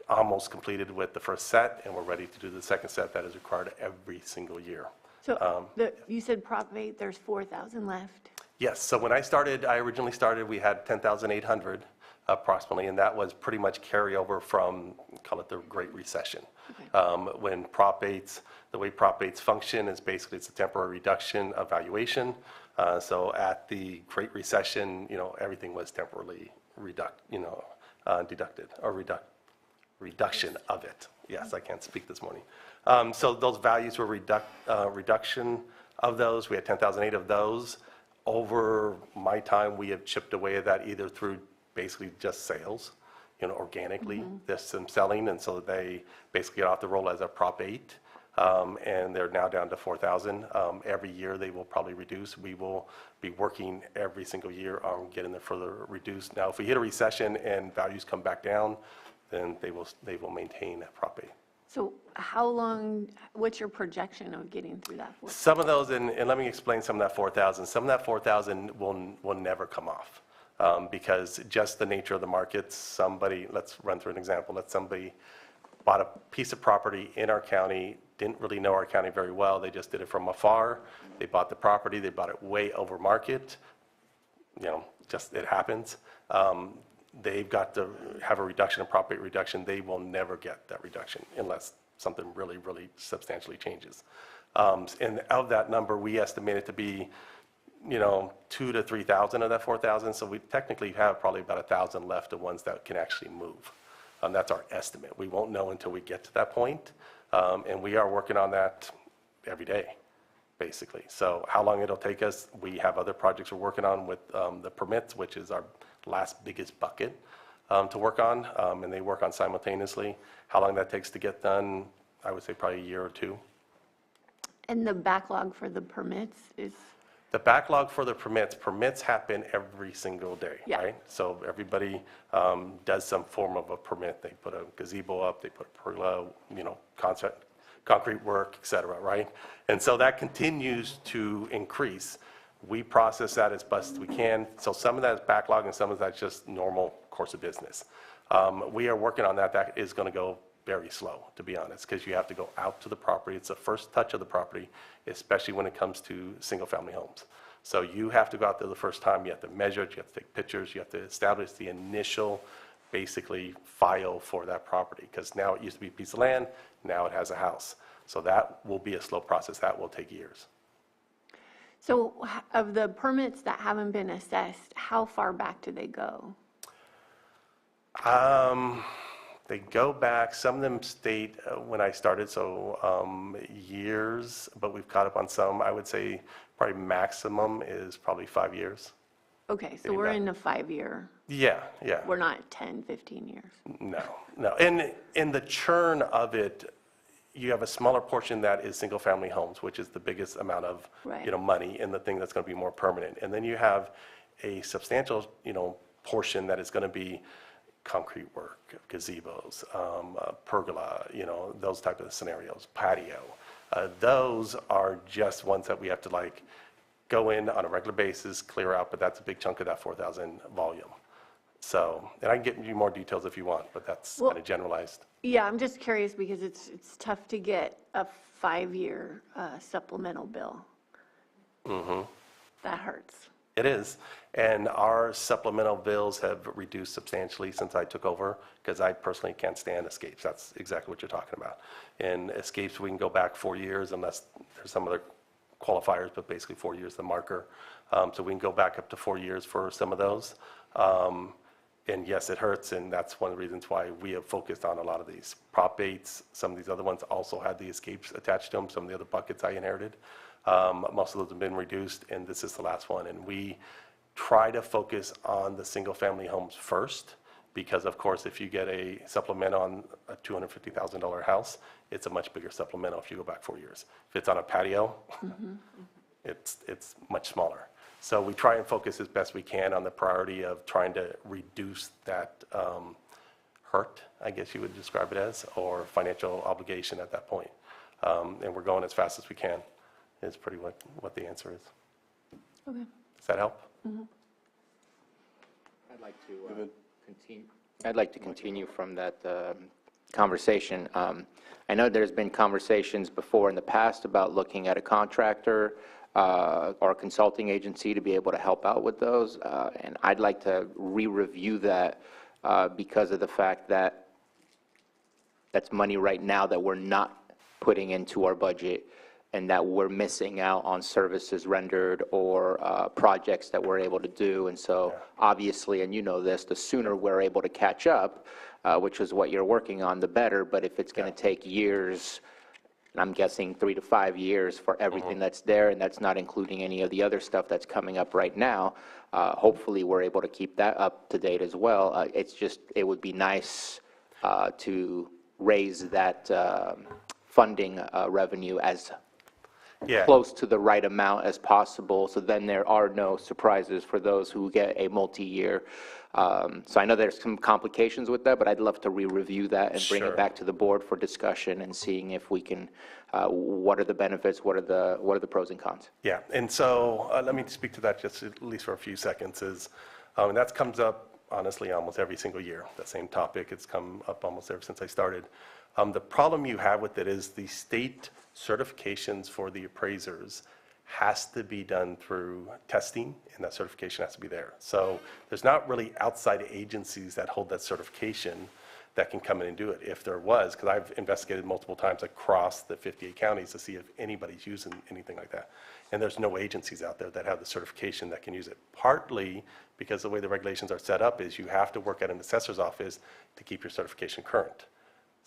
almost completed with the first set, and we're ready to do the second set that is required every single year. So you said Prop 8, there's 4,000 left? Yes, so when I originally started, we had 10,800 approximately, and that was pretty much carryover from, call it the Great Recession. Okay. When Prop 8s, the way Prop 8s function is basically it's a temporary reduction of valuation. So at the Great Recession, everything was temporarily deducted or reduction of it. Yes, I can't speak this morning. So those values were reduction of those. We had 10,008 of those. Over my time, we have chipped away at that either through basically just sales, organically, there's some selling, and so they basically get off the roll as a Prop 8, and they're now down to 4,000. Every year they will probably reduce. We will be working every single year on getting them further reduced. Now, if we hit a recession and values come back down, then they will maintain that Prop 8. So how long, what's your projection of getting through that? Some of those, and let me explain some of that 4,000. Some of that 4,000 will never come off because just the nature of the markets. Let's run through an example. Somebody bought a piece of property in our county, didn't really know our county very well. They just did it from afar. They bought the property. They bought it way over market. Just it happens. They've got to have a reduction, a Prop 8 reduction. They will never get that reduction unless something really, really substantially changes. And of that number, we estimate it to be, 2,000 to 3,000 of that 4,000. So we technically have probably about 1,000 left of ones that can actually move. That's our estimate. We won't know until we get to that point. And we are working on that every day, basically. So how long it'll take us, we have other projects we're working on with the permits, which is our last biggest bucket to work on, and they work on simultaneously. How long that takes to get done, I would say probably a year or 2. And the backlog for the permits is? The backlog for the permits happen every single day, right? So everybody does some form of a permit. They put a gazebo up, they put a pergola, concrete work, et cetera, right? And so that continues to increase. We process that as best as we can. So some of that is backlog and some of that's just normal course of business. We are working on that. That is going to go very slow, to be honest, because you have to go out to the property. It's the first touch of the property, especially when it comes to single-family homes. So you have to go out there the first time, you have to measure it, you have to take pictures, you have to establish the initial, basically, file for that property. Because now it used to be a piece of land, now it has a house. So that will be a slow process, that will take years. So of the permits that haven't been assessed, how far back do they go? They go back, some of them state when I started, so years, but we've caught up on some. I would say probably maximum is probably 5 years. Okay, so we're in a 5-year, Yeah, yeah. we're not 10, 15 years. No, no. And in the churn of it, you have a smaller portion that is single-family homes, which is the biggest amount of, Right. money, and the thing that's going to be more permanent. And then you have a substantial, portion that is going to be concrete work, gazebos, pergola, those type of scenarios, patio. Those are just ones that we have to go in on a regular basis, clear out, but that's a big chunk of that 4,000 volume. So, and I can get you more details if you want, but that's kind of generalized. Yeah, I'm just curious because it's tough to get a 5-year supplemental bill. Mm-hmm. That hurts. It is, and our supplemental bills have reduced substantially since I took over, because I personally can't stand escapes. That's exactly what you're talking about. And escapes, we can go back 4 years unless there's some other qualifiers, but basically 4 years the marker. So we can go back up to 4 years for some of those. And yes, it hurts, and that's one of the reasons why we have focused on a lot of these. Prop 8s, some of these other ones also had the escapes attached to them, some of the other buckets I inherited. Most of those have been reduced, and this is the last one. And we try to focus on the single-family homes first, because of course, if you get a supplemental on a $250,000 house, it's a much bigger supplemental if you go back 4 years. If it's on a patio, it's much smaller. So we try and focus as best we can on the priority of trying to reduce that hurt, I guess you would describe it as, or financial obligation at that point. And we're going as fast as we can, is pretty what the answer is. Okay. Does that help? I'd like to continue from that conversation. I know there's been conversations before in the past about looking at a contractor or a consulting agency to be able to help out with those, and I'd like to re-review that because of the fact that that's money right now that we're not putting into our budget, and that we're missing out on services rendered or projects that we're able to do. And so obviously, and you know this, the sooner we're able to catch up, which is what you're working on, the better. But if it's going to take years, and I'm guessing 3 to 5 years for everything that's there, and that's not including any of the other stuff that's coming up right now, hopefully we're able to keep that up to date as well. It's just, it would be nice to raise that funding revenue as close to the right amount as possible, so then there are no surprises for those who get a multi-year. So I know there's some complications with that, but I'd love to re-review that and bring it back to the board for discussion and seeing if we can, what are the benefits, what are the pros and cons? Yeah, and so let me speak to that just at least for a few seconds. And that comes up, honestly, almost every single year, that same topic. It's come up almost ever since I started. The problem you have with it is the state certifications for the appraisers has to be done through testing, and that certification has to be there. So there's not really outside agencies that hold that certification that can come in and do it. If there was, because I've investigated multiple times across the 58 counties to see if anybody's using anything like that. And there's no agencies out there that have the certification that can use it. Partly because the way the regulations are set up is you have to work at an assessor's office to keep your certification current.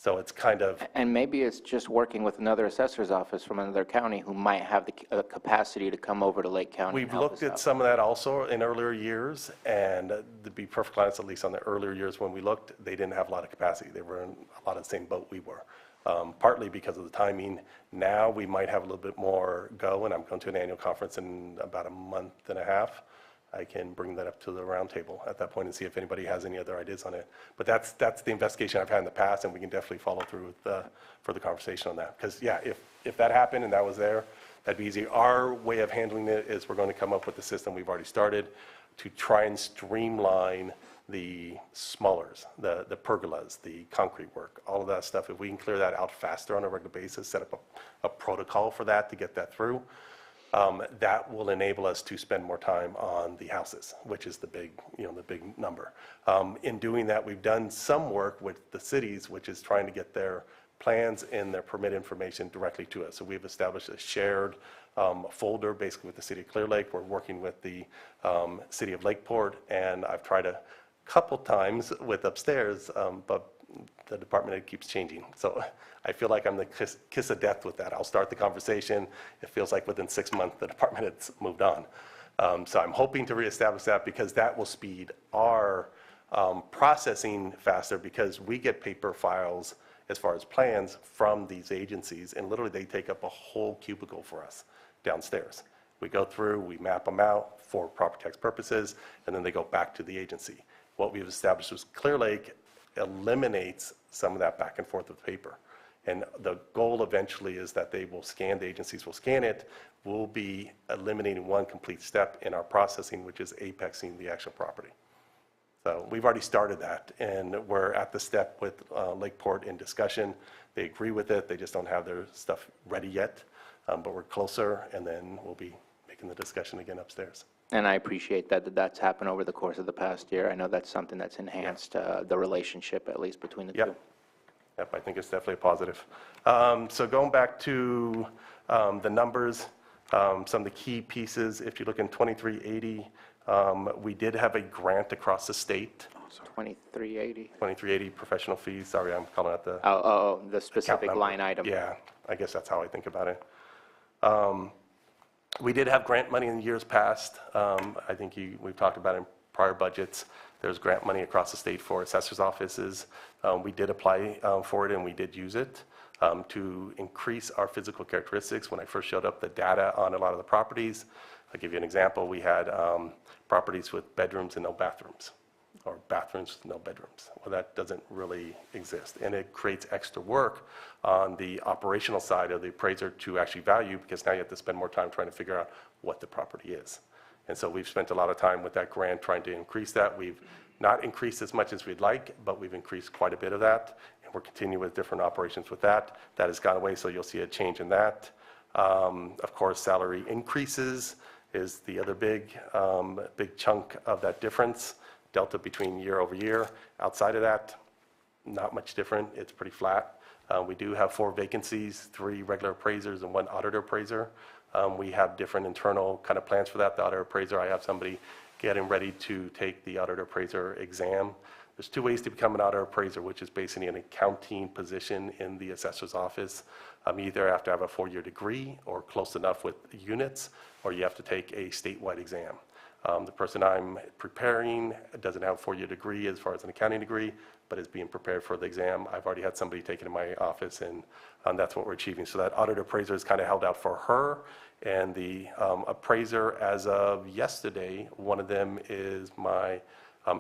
So it's kind of... And maybe it's just working with another assessor's office from another county who might have the capacity to come over to Lake County. We've looked at some of that also in earlier years, and to be perfectly honest, at least on the earlier years when we looked, they didn't have a lot of capacity. They were in a lot of the same boat we were, partly because of the timing. Now we might have a little bit more go, and I'm going to an annual conference in about a month and a half. I can bring that up to the round table at that point and see if anybody has any other ideas on it. But that's the investigation I've had in the past, and we can definitely follow through with further conversation on that. Because, yeah, if that happened and that was there, that'd be easy. Our way of handling it is we're going to come up with the system we've already started to try and streamline the smallers, the pergolas, the concrete work, all of that stuff. If we can clear that out faster on a regular basis, set up a protocol for that to get that through, that will enable us to spend more time on the houses, which is the big, the big number. In doing that, we've done some work with the cities, which is trying to get their plans and their permit information directly to us. So we've established a shared folder, basically with the city of Clear Lake. We're working with the city of Lakeport, and I've tried a couple times with upstairs, but the department head keeps changing. So I feel like I'm the kiss of death with that. I'll start the conversation. It feels like within 6 months, the department head's moved on. So I'm hoping to reestablish that, because that will speed our processing faster, because we get paper files as far as plans from these agencies, and literally they take up a whole cubicle for us downstairs. We go through, we map them out for property tax purposes, and then they go back to the agency. What we've established was Clear Lake eliminates some of that back and forth with paper. And the goal eventually is that they will scan, the agencies will scan it. We'll be eliminating one complete step in our processing, which is apexing the actual property. So we've already started that, and we're at the step with Lakeport in discussion. They agree with it. They just don't have their stuff ready yet, but we're closer, and then we'll be making the discussion again upstairs. And I appreciate that's happened over the course of the past year. I know that's something that's enhanced the relationship, at least between the two. Yep, I think it's definitely a positive. So going back to the numbers, some of the key pieces, if you look in 2380, we did have a grant across the state. 2380. 2380 professional fees. Sorry, I'm calling out the... the specific line item. Yeah, I guess that's how I think about it. We did have grant money in years past. I think we've talked about it in prior budgets. There's grant money across the state for assessors' offices. We did apply for it, and we did use it to increase our physical characteristics. When I first showed up the data on a lot of the properties, I'll give you an example. We had properties with bedrooms and no bathrooms, or bathrooms with no bedrooms. Well, that doesn't really exist, and it creates extra work on the operational side of the appraiser to actually value, because now you have to spend more time trying to figure out what the property is. And so we've spent a lot of time with that grant trying to increase that. We've not increased as much as we'd like, but we've increased quite a bit of that, and we're continuing with different operations with that. That has gone away, so you'll see a change in that. Of course, salary increases is the other big chunk of that difference, delta between year over year. Outside of that, not much different. It's pretty flat. We do have 4 vacancies, 3 regular appraisers and 1 auditor appraiser. We have different internal kind of plans for that. The auditor appraiser, I have somebody getting ready to take the auditor appraiser exam. There's 2 ways to become an auditor appraiser, which is basically an accounting position in the assessor's office. You either have to have a 4-year degree or close enough with units, or you have to take a statewide exam. The person I'm preparing doesn't have a 4-year degree as far as an accounting degree, but is being prepared for the exam. I've already had somebody take it in my office, and that's what we're achieving. So that auditor appraiser is kind of held out for her, and the appraiser, as of yesterday, one of them is my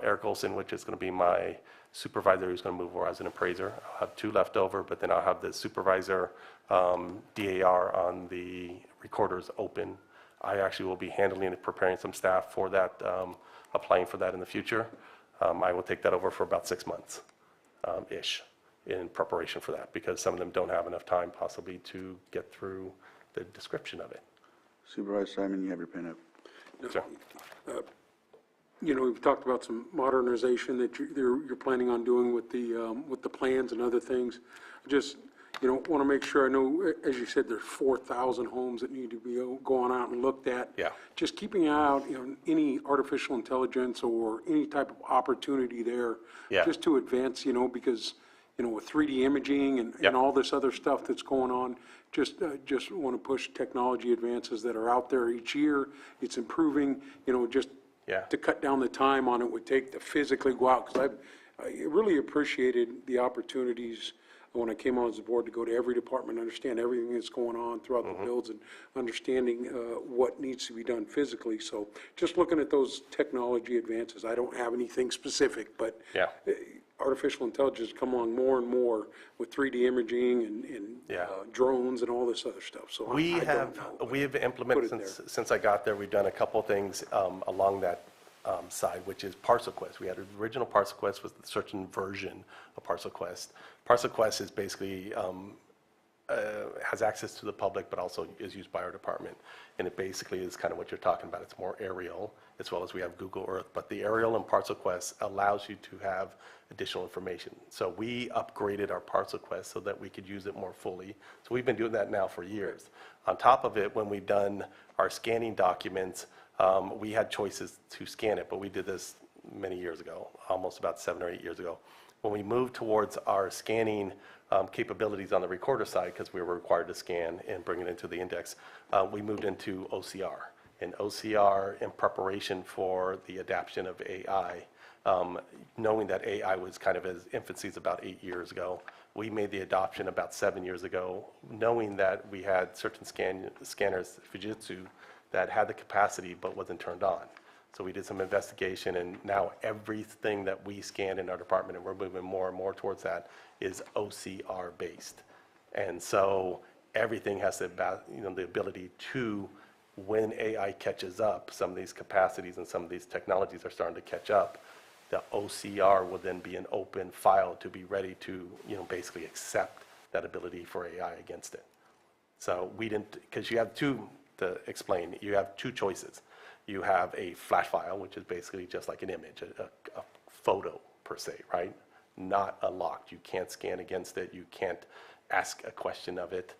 Eric Olson, which is going to be my supervisor who's going to move over as an appraiser. I'll have 2 left over, but then I'll have the supervisor DAR on the recorders open. I actually will be handling and preparing some staff for that, applying for that in the future. I will take that over for about 6 months ish in preparation for that, because some of them don't have enough time possibly to get through the description of it. Supervisor Simon, you have your pen up. Sure. We've talked about some modernization that you're planning on doing with the plans and other things. Just, want to make sure, I know, as you said, there's 4,000 homes that need to be going out and looked at. Yeah. Just keeping out, any artificial intelligence or any type of opportunity there. Yeah. Just to advance, because, with 3D imaging and all this other stuff that's going on, just want to push technology advances that are out there each year. It's improving, just to cut down the time on it would take to physically go out, because I really appreciated the opportunities when I came on as the board to go to every department, understand everything that's going on throughout the builds, and understanding what needs to be done physically. So just looking at those technology advances, I don't have anything specific, but artificial intelligence come along more and more with 3D imaging and drones and all this other stuff. So we have implemented since I got there. We've done a couple things along that side, which is Parcel Quest. We had an original Parcel Quest with a certain version of Parcel Quest. Parcel Quest is basically has access to the public, but also is used by our department. And it basically is kind of what you're talking about. It's more aerial, as well as we have Google Earth. But the aerial and Parcel Quest allows you to have additional information. So we upgraded our Parcel Quest so that we could use it more fully. So we've been doing that now for years. On top of it, when we've done our scanning documents, we had choices to scan it, but we did this many years ago, almost about 7 or 8 years ago. When we moved towards our scanning capabilities on the recorder side, because we were required to scan and bring it into the index, we moved into OCR. And OCR, in preparation for the adoption of AI, knowing that AI was kind of its infancy about 8 years ago, we made the adoption about 7 years ago, knowing that we had certain scanners, Fujitsu, that had the capacity but wasn't turned on. So we did some investigation, and now everything that we scan in our department, and we're moving more and more towards that, is OCR based. And so everything has the, the ability to, when AI catches up, some of these capacities and some of these technologies are starting to catch up, the OCR will then be an open file to be ready to, basically accept that ability for AI against it. So we didn't, because you have two, to explain, you have two choices. You have a flash file, which is basically just like an image, a photo per se, right? Not unlocked. You can't scan against it. You can't ask a question of it.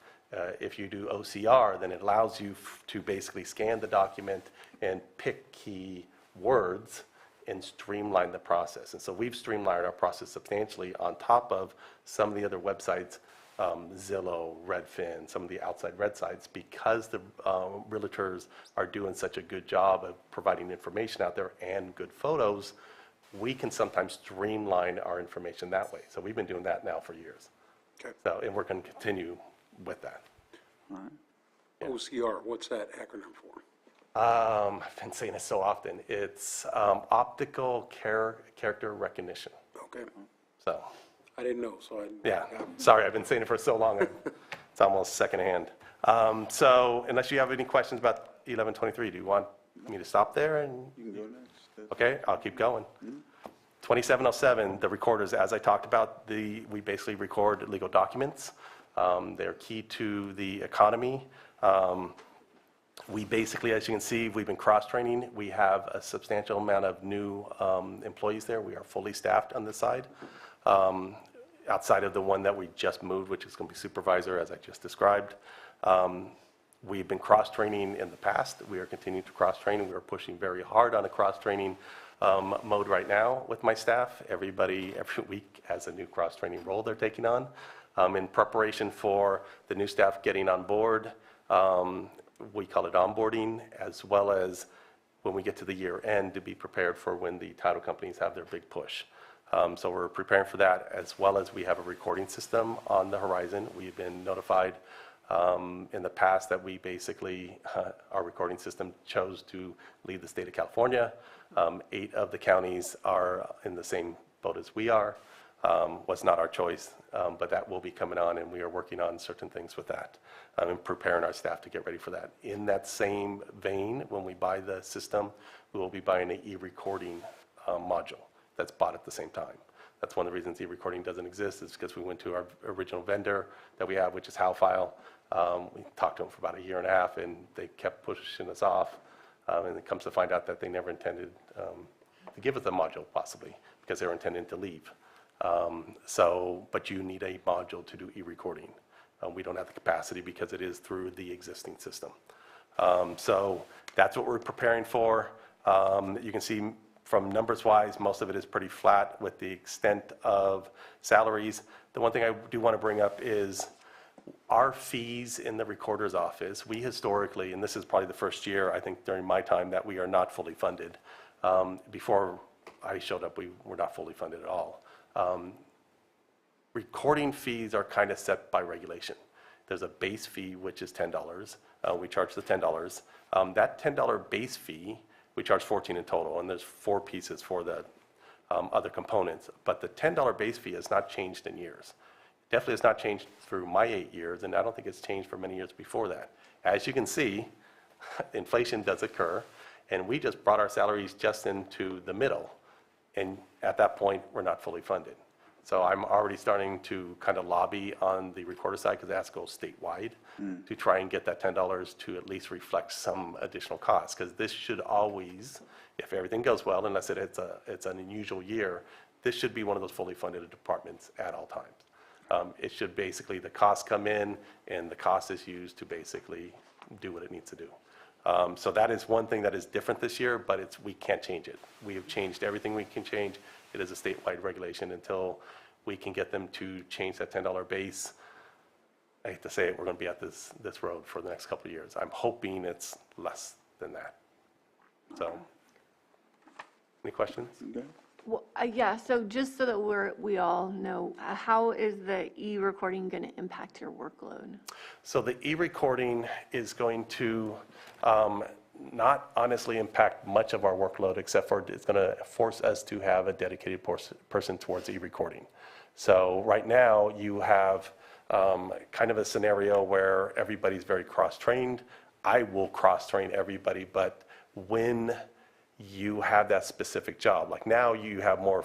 If you do OCR, then it allows you to basically scan the document and pick key words and streamline the process. And so we've streamlined our process substantially on top of some of the other websites, Zillow, Redfin, some of the outside red sites, because the realtors are doing such a good job of providing information out there and good photos, we can sometimes streamline our information that way. So we've been doing that now for years. Okay. So, and we're going to continue with that. All right. Yeah. OCR, what's that acronym for? I've been saying it so often. It's optical character recognition. Okay. So. I didn't know, so I... Yeah, sorry, I've been saying it for so long, it's almost secondhand. So unless you have any questions about 1123, do you want me to stop there? And You can go next. okay, I'll keep going. 2707, the recorders, as I talked about, we basically record legal documents. They're key to the economy. We basically, as you can see, we've been cross-training. We have a substantial amount of new employees there. We are fully staffed on this side. Outside of the one that we just moved, which is going to be supervisor, as I just described. We've been cross-training in the past. We are continuing to cross-train. We are pushing very hard on a cross-training mode right now with my staff. Everybody, every week, has a new cross-training role they're taking on. In preparation for the new staff getting on board, we call it onboarding, as well as when we get to the year end to be prepared for when the title companies have their big push. So we're preparing for that, as well as we have a recording system on the horizon. We've been notified in the past that we basically, our recording system chose to leave the state of California. 8 of the counties are in the same boat as we are. Was not our choice, but that will be coming on, and we are working on certain things with that and preparing our staff to get ready for that. In that same vein, when we buy the system, we will be buying an e-recording module that's bought at the same time. That's one of the reasons e-recording doesn't exist, is because we went to our original vendor that we have, which is HowFile. We talked to them for about 1.5 years, and they kept pushing us off. And it comes to find out that they never intended to give us a module, possibly, because they were intending to leave. But you need a module to do e-recording. We don't have the capacity because it is through the existing system. So that's what we're preparing for. You can see from numbers-wise, most of it is pretty flat with the extent of salaries. The one thing I do want to bring up is our fees in the recorder's office. We historically, and this is probably the first year, I think, during my time, that we are not fully funded. Before I showed up, we were not fully funded at all. Recording fees are kind of set by regulation. There's a base fee, which is $10. We charge the $10. That $10 base fee, we charge $14 in total, and there's 4 pieces for the other components. But the $10 base fee has not changed in years. Definitely has not changed through my 8 years, and I don't think it's changed for many years before that. As you can see, inflation does occur, and we just brought our salaries just into the middle, and at that point, we're not fully funded. So I'm already starting to kind of lobby on the recorder side, because it has to go statewide, to try and get that $10 to at least reflect some additional costs, because this should always, if everything goes well, unless it's an unusual year, this should be one of those fully funded departments at all times. It should basically, the costs come in, and the cost is used to basically do what it needs to do. So that is one thing that is different this year, but we can't change it. We have changed everything we can change. It is a statewide regulation until we can get them to change that $10 base. I hate to say it, we're going to be at this road for the next couple of years. I'm hoping it's less than that. So, any questions? Well, yeah, so just so that we all know, how is the e-recording going to impact your workload? So the e-recording is going to not honestly impact much of our workload, except for it's going to force us to have a dedicated person towards e-recording. So right now you have kind of a scenario where everybody's very cross-trained. I will cross-train everybody, but when you have that specific job, like now you have more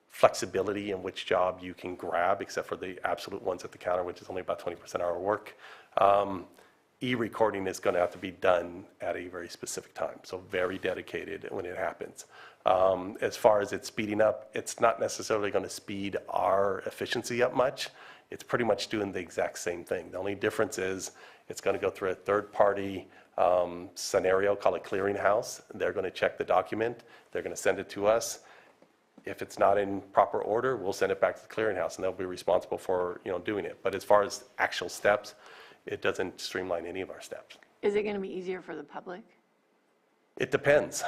flexibility in which job you can grab, except for the absolute ones at the counter, which is only about 20% of our work. E-recording is going to have to be done at a very specific time, so very dedicated when it happens. As far as it speeding up, it's not necessarily going to speed our efficiency up much. It's pretty much doing the exact same thing. The only difference is it's going to go through a third-party scenario called a clearinghouse. They're going to check the document. They're going to send it to us. If it's not in proper order, we'll send it back to the clearinghouse, and they'll be responsible for doing it. But as far as actual steps, it doesn't streamline any of our steps. Is it going to be easier for the public? It depends,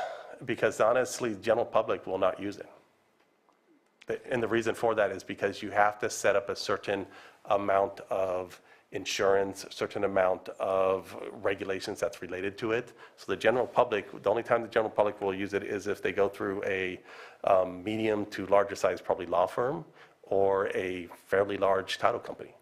because honestly, the general public will not use it. And the reason for that is because you have to set up a certain amount of insurance, a certain amount of regulations that's related to it. So the general public, the only time the general public will use it is if they go through a medium to larger size, probably law firm, or a fairly large title company.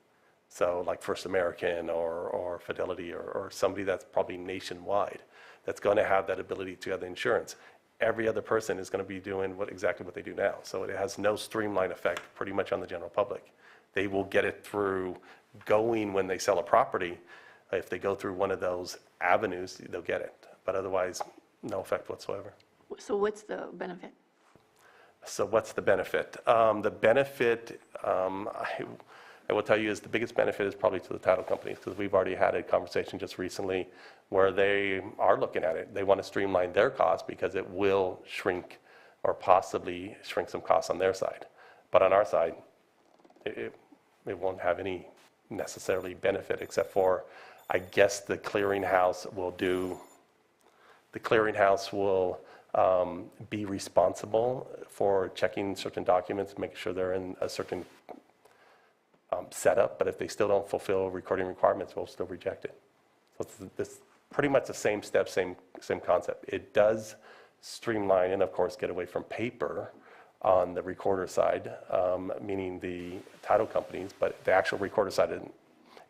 So like First American or Fidelity or somebody that's probably nationwide that's going to have that ability to have the insurance. Every other person is going to be doing exactly what they do now. So it has no streamline effect pretty much on the general public. They will get it through going when they sell a property. If they go through one of those avenues, they'll get it. But otherwise, no effect whatsoever. So what's the benefit? So what's the benefit? The benefit, I will tell you, is the biggest benefit is probably to the title companies, because we've already had a conversation just recently where they are looking at it. They want to streamline their costs because it will shrink or possibly shrink some costs on their side. But on our side, it won't have any necessarily benefit, except for, I guess, the clearinghouse will be responsible for checking certain documents, making sure they're in a certain setup, but if they still don't fulfill recording requirements, we'll still reject it. So it's pretty much the same step, same concept. It does streamline and, of course, get away from paper on the recorder side, meaning the title companies, but the actual recorder side,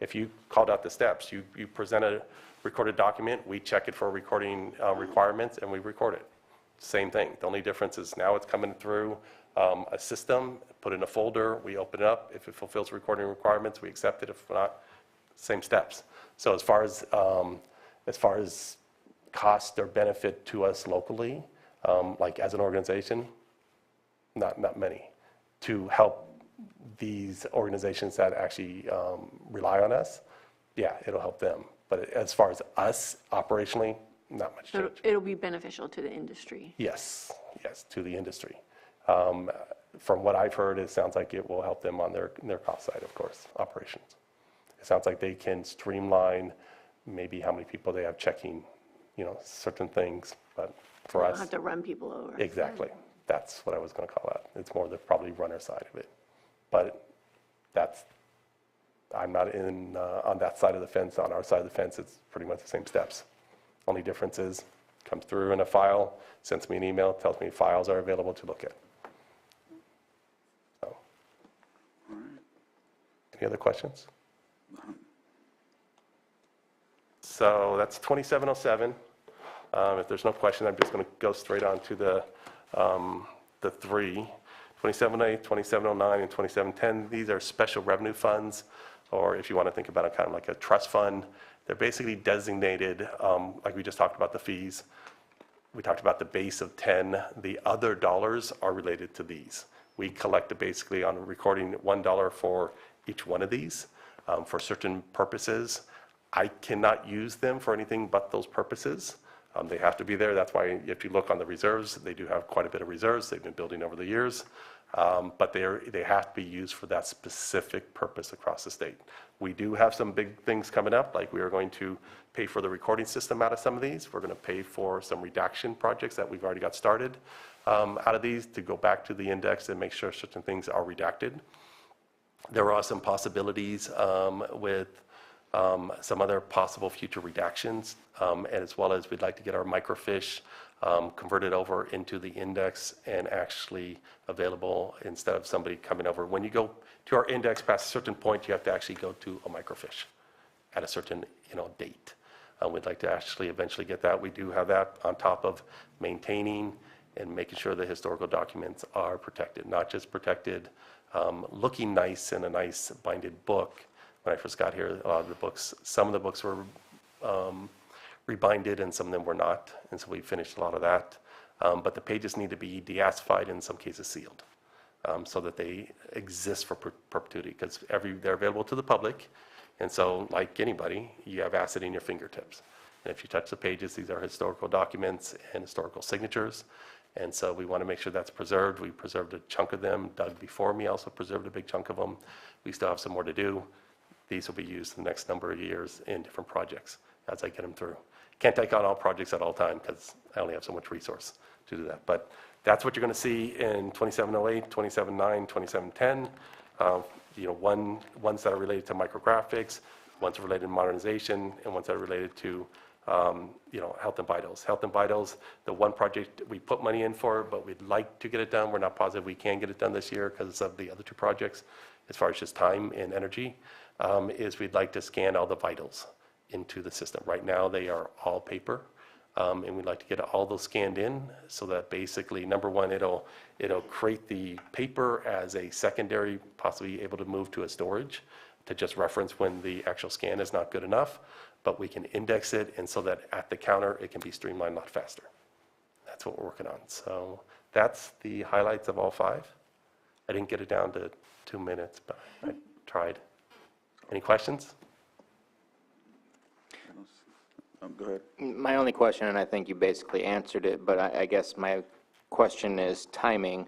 if you called out the steps, you present a recorded document, we check it for recording requirements, and we record it. Same thing. The only difference is now it's coming through a system, put in a folder, we open it up. If it fulfills recording requirements, we accept it. If not, same steps. So as far as cost or benefit to us locally, like as an organization, not many. To help these organizations that actually rely on us, yeah, it'll help them. But as far as us operationally, not much change. It'll be beneficial to the industry. Yes, to the industry. From what I've heard, it sounds like it will help them on their cost side, of course, operations. It sounds like they can streamline maybe how many people they have checking, certain things. But for us, don't have to run people over. Exactly. That's what I was going to call that. It's more the probably runner side of it. But I'm not on that side of the fence. On our side of the fence, it's pretty much the same steps. Only difference is, comes through in a file, sends me an email, tells me files are available to look at. So, any other questions? So that's 2707. If there's no question, I'm just going to go straight on to the three. 2708, 2709, and 2710, these are special revenue funds, or if you want to think about it kind of like a trust fund. They're basically designated, like we just talked about the fees. We talked about the base of 10. The other dollars are related to these. We collected basically on recording $1 for each one of these for certain purposes. I cannot use them for anything but those purposes. They have to be there. That's why if you look on the reserves, they do have quite a bit of reserves. They've been building over the years. But they have to be used for that specific purpose across the state. We do have some big things coming up, like we are going to pay for the recording system out of some of these. We're going to pay for some redaction projects that we've already got started out of these to go back to the index and make sure certain things are redacted. There are some possibilities with some other possible future redactions, as well as we'd like to get our microfiche converted over into the index and actually available instead of somebody coming over. When you go to our index past a certain point, you have to actually go to a microfiche at a certain date. We'd like to actually eventually get that. We do have that on top of maintaining and making sure the historical documents are protected, not just protected looking nice in a nice binded book. When I first got here, a lot of the books, some of the books were rebinded and some of them were not, and so we finished a lot of that. But the pages need to be deacidified and in some cases sealed, so that they exist for perpetuity, because they're available to the public, and so like anybody, you have acid in your fingertips. And if you touch the pages, these are historical documents and historical signatures, and so we want to make sure that's preserved. We preserved a chunk of them. Doug before me also preserved a big chunk of them. We still have some more to do. These will be used in the next number of years in different projects as I get them through. Can't take on all projects at all time because I only have so much resource to do that. But that's what you're going to see in 2708, 2709, 2710. Ones that are related to micrographics, ones related to modernization, and ones that are related to health and vitals. Health and vitals, the one project we put money in for, but we'd like to get it done. We're not positive we can get it done this year because of the other two projects, as far as just time and energy, is we'd like to scan all the vitals into the system. Right now, they are all paper, and we'd like to get all those scanned in so that basically, number one, it'll create the paper as a secondary, possibly able to move to a storage to just reference when the actual scan is not good enough, but we can index it, and so that at the counter, it can be streamlined a lot faster. That's what we're working on. So that's the highlights of all 5. I didn't get it down to 2 minutes, but I tried. Any questions? Go ahead. My only question, and I think you basically answered it, but I guess my question is timing.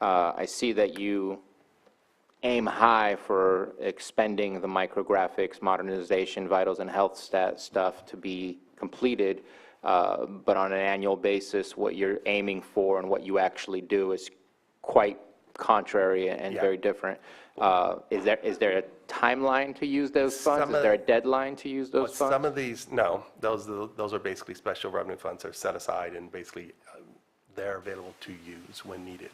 I see that you aim high for expending the micrographics, modernization, vitals, and health stat stuff to be completed, but on an annual basis, what you're aiming for and what you actually do is quite contrary and very different. Is there a timeline to use those funds? Is there a deadline to use those funds? Some of these, no. Those are basically special revenue funds. They're set aside and basically they're available to use when needed.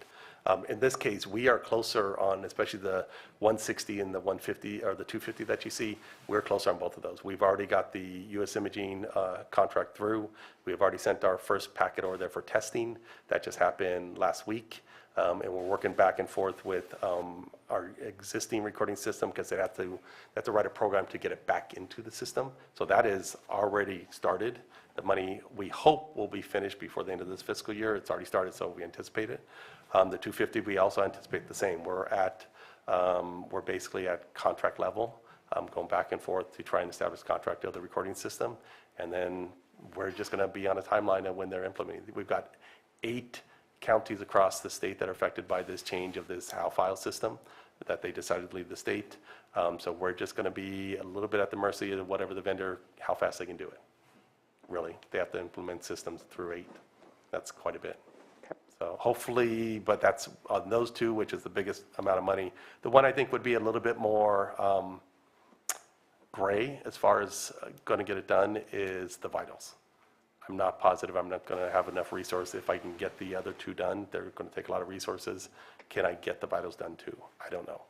In this case, we are closer on, especially the 160 and the 150 or the 250 that you see, we're closer on both of those. We've already got the U.S. Imaging contract through. We have already sent our first packet over there for testing. That just happened last week. And we're working back and forth with our existing recording system because they have to write a program to get it back into the system. So that is already started. The money, we hope, will be finished before the end of this fiscal year. It's already started, so we anticipate it. The 250, we also anticipate the same. We're basically at contract level, going back and forth to try and establish contract of the recording system. And then we're just going to be on a timeline of when they're implementing. We've got 8 counties across the state that are affected by this change of this HAL file system that they decided to leave the state. So we're just going to be a little bit at the mercy of whatever the vendor, how fast they can do it. Really, they have to implement systems through 8. That's quite a bit. So hopefully, but that's on those 2, which is the biggest amount of money. The one I think would be a little bit more gray as far as going to get it done is the vitals. I'm not positive I'm not going to have enough resources. If I can get the other 2 done, they're going to take a lot of resources. Can I get the vitals done too? I don't know.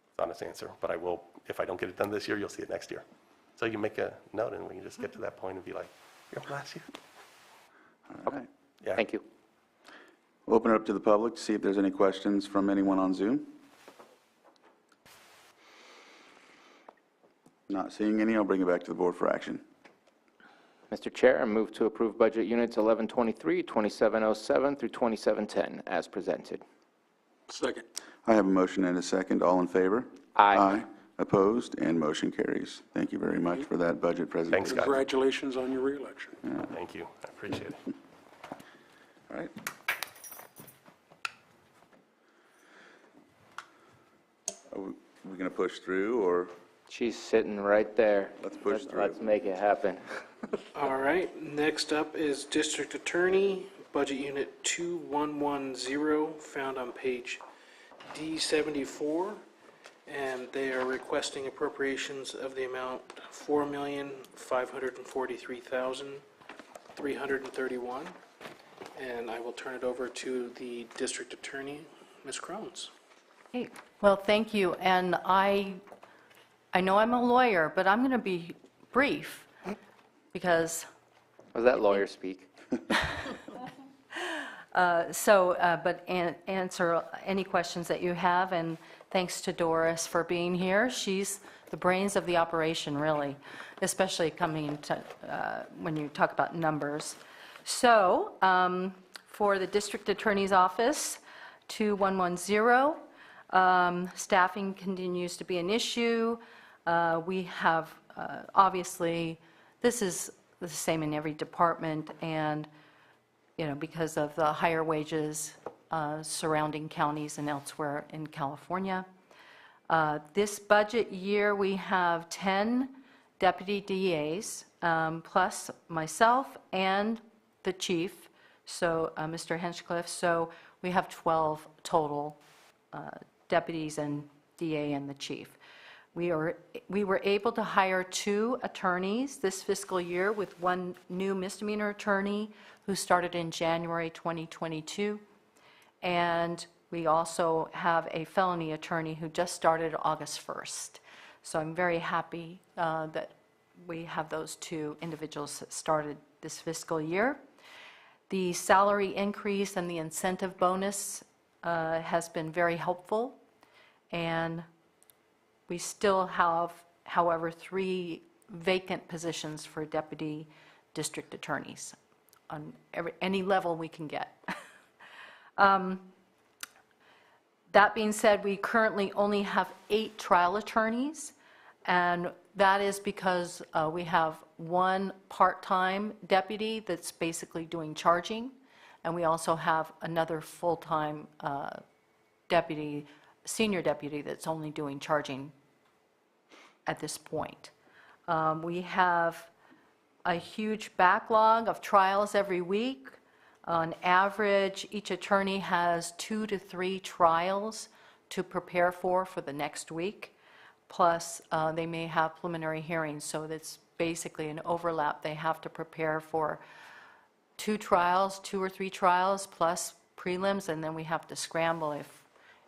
It's an honest answer, but I will. If I don't get it done this year, you'll see it next year. So you make a note and we can just get to that point and be like, you're last year. All right. Yeah. Thank you. We'll open it up to the public to see if there's any questions from anyone on Zoom. Not seeing any, I'll bring it back to the board for action. Mr. Chair, I move to approve budget units 1123, 2707 through 2710 as presented. Second. I have a motion and a second. All in favor? Aye. Opposed? And motion carries. Thank you very much for that budget presentation. Thanks, guys. Congratulations on your reelection. Thank you. I appreciate it. All right. Are we going to push through, or She's sitting right there. let's push through? Let's make it happen. All right, next up is District Attorney, Budget Unit 2110, found on page D74, and they are requesting appropriations of the amount $4,543,331, and I will turn it over to the District Attorney, Ms. Crones. Hey, well, thank you, and I know I'm a lawyer, but I'm going to be brief, because Was that lawyer speak? but answer any questions that you have, and thanks to Doris for being here. She's the brains of the operation, really, especially coming to, when you talk about numbers. So, for the District Attorney's Office, 2110, staffing continues to be an issue. We have, obviously, this is the same in every department, and because of the higher wages surrounding counties and elsewhere in California. This budget year, we have 10 deputy DAs, plus myself and the chief, so Mr. Hinchcliffe. So we have 12 total deputies and DA and the chief. We were able to hire 2 attorneys this fiscal year, with 1 new misdemeanor attorney who started in January 2022. And we also have a felony attorney who just started August 1st. So I'm very happy that we have those 2 individuals that started this fiscal year. The salary increase and the incentive bonus has been very helpful. And we still have, however, 3 vacant positions for deputy district attorneys on any level we can get. That being said, we currently only have 8 trial attorneys, and that is because we have 1 part-time deputy that's basically doing charging, and we also have another full-time deputy, senior deputy, that's only doing charging at this point. We have a huge backlog of trials every week. On average, each attorney has 2 to 3 trials to prepare for the next week. Plus, they may have preliminary hearings, so that's basically an overlap. They have to prepare for 2 trials, 2 or 3 trials, plus prelims, and then we have to scramble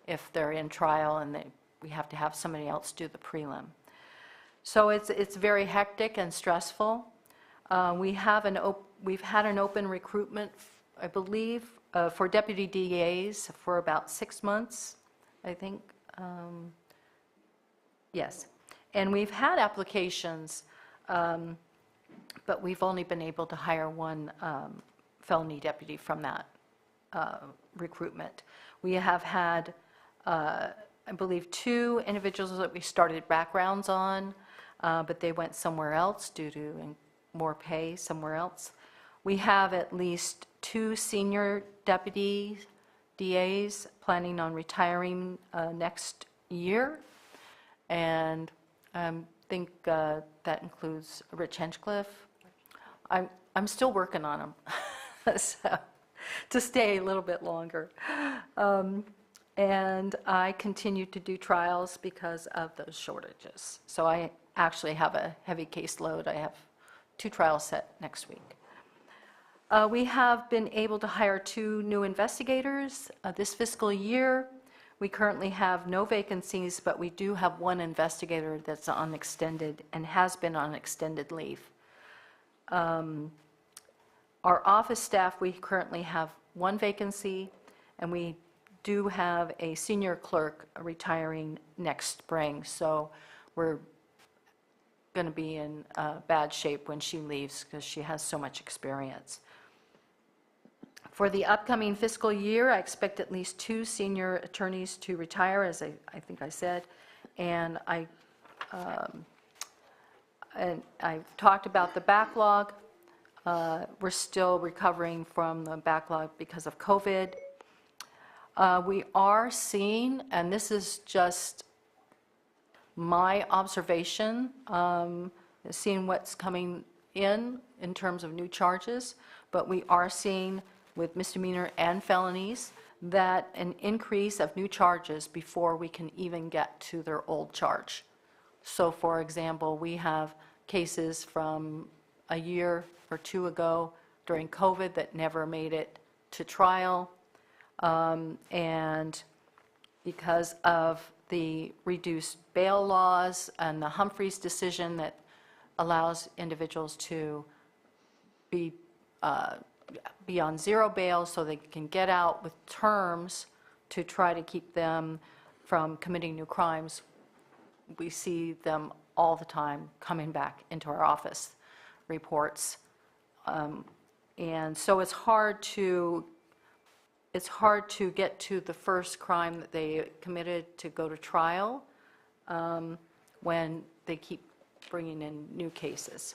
if they're in trial, and we have to have somebody else do the prelim. So it's very hectic and stressful. We've had an open recruitment, I believe, for deputy DAs for about 6 months, I think. Yes. And we've had applications, but we've only been able to hire 1 felony deputy from that recruitment. We have had, I believe, 2 individuals that we started backgrounds on, but they went somewhere else due to more pay somewhere else. We have at least 2 senior deputy DAs planning on retiring next year, and I think that includes Rich Hinchcliffe. I'm still working on him, so to stay a little bit longer. And I continue to do trials because of those shortages. So I actually have a heavy caseload. I have 2 trials set next week. We have been able to hire 2 new investigators this fiscal year. We currently have no vacancies, but we do have 1 investigator that's on extended and has been on extended leave. Our office staff, we currently have 1 vacancy, And we do have a senior clerk retiring next spring, so we're going to be in bad shape when she leaves because she has so much experience. For the upcoming fiscal year, I expect at least 2 senior attorneys to retire, as I think I said, and I've talked about the backlog. We're still recovering from the backlog because of COVID. We are seeing, and this is just my observation, seeing what's coming in terms of new charges, but we are seeing with misdemeanor and felonies that an increase of new charges before we can even get to their old charge. So for example, we have cases from a year or 2 ago during COVID that never made it to trial, and because of the reduced bail laws and the Humphreys decision that allows individuals to be on zero bail so they can get out with terms to try to keep them from committing new crimes, we see them all the time coming back into our office reports. And so it's hard to get to the first crime that they committed to go to trial when they keep bringing in new cases.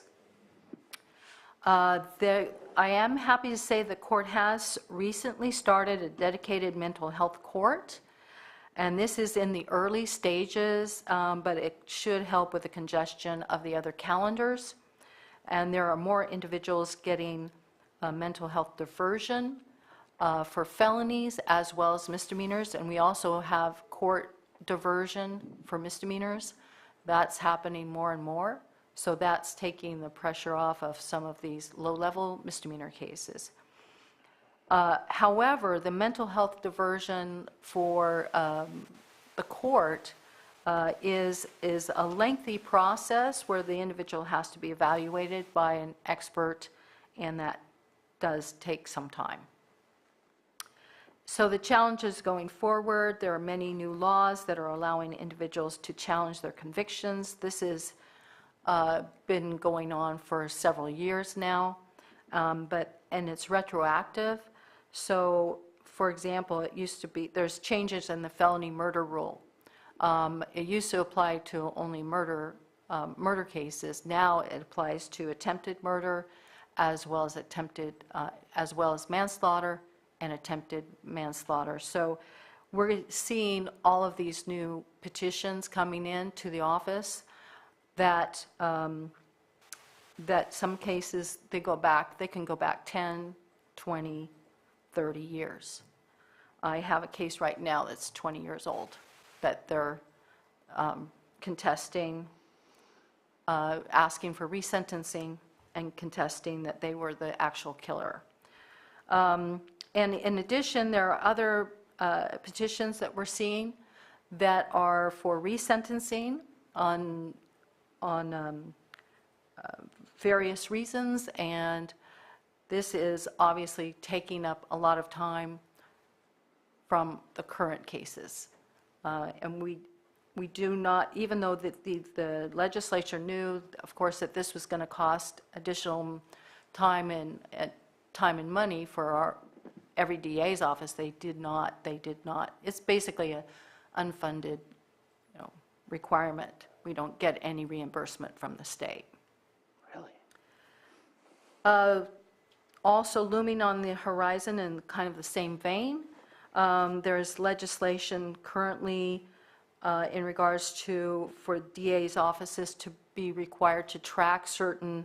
I am happy to say the court has recently started a dedicated mental health court, and this is in the early stages, but it should help with the congestion of the other calendars. And there are more individuals getting mental health diversion for felonies as well as misdemeanors, and we also have court diversion for misdemeanors. That's happening more and more, so that's taking the pressure off of some of these low-level misdemeanor cases. However, the mental health diversion for the court is a lengthy process where the individual has to be evaluated by an expert, and that does take some time. So the challenges going forward, there are many new laws that are allowing individuals to challenge their convictions. This has been going on for several years now, and it's retroactive. So, for example, it used to be, there's changes in the felony murder rule. It used to apply to only murder cases. Now it applies to attempted murder as well as manslaughter and attempted manslaughter. So we're seeing all of these new petitions coming in to the office that some cases they can go back 10, 20, 30 years. I have a case right now that's 20 years old that they're contesting, asking for resentencing and contesting that they were the actual killer. And in addition, there are other petitions that we're seeing that are for resentencing on various reasons, and this is obviously taking up a lot of time from the current cases. And we do not, even though the legislature knew, of course, that this was going to cost additional time and money for every DA's office, they did not. It's basically an unfunded, requirement. We don't get any reimbursement from the state. Really? Also looming on the horizon in kind of the same vein, there's legislation currently in regards to, for DA's offices to be required to track certain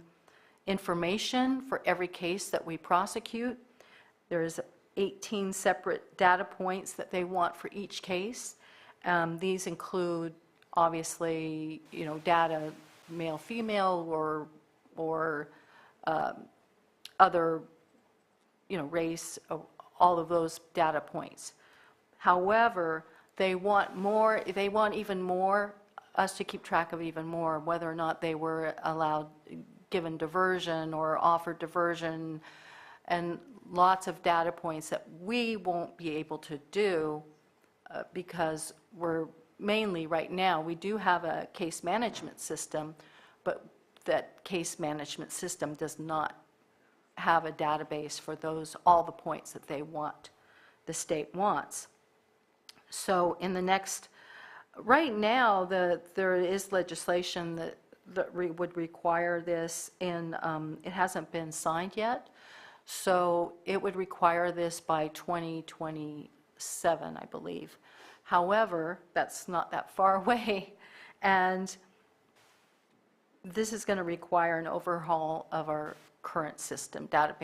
information for every case that we prosecute. There's 18 separate data points that they want for each case. These include, obviously, data, male, female, or other, race, all of those data points. However, they want even more, us to keep track of even more, whether or not they were given diversion or offered diversion, and lots of data points that we won't be able to do because we're mainly, right now, we do have a case management system, but that case management system does not have a database for all the points that they want, the state wants. So in the next, right now, there is legislation that would require this, and it hasn't been signed yet. So it would require this by 2027, I believe. However, that's not that far away, and this is going to require an overhaul of our current system, data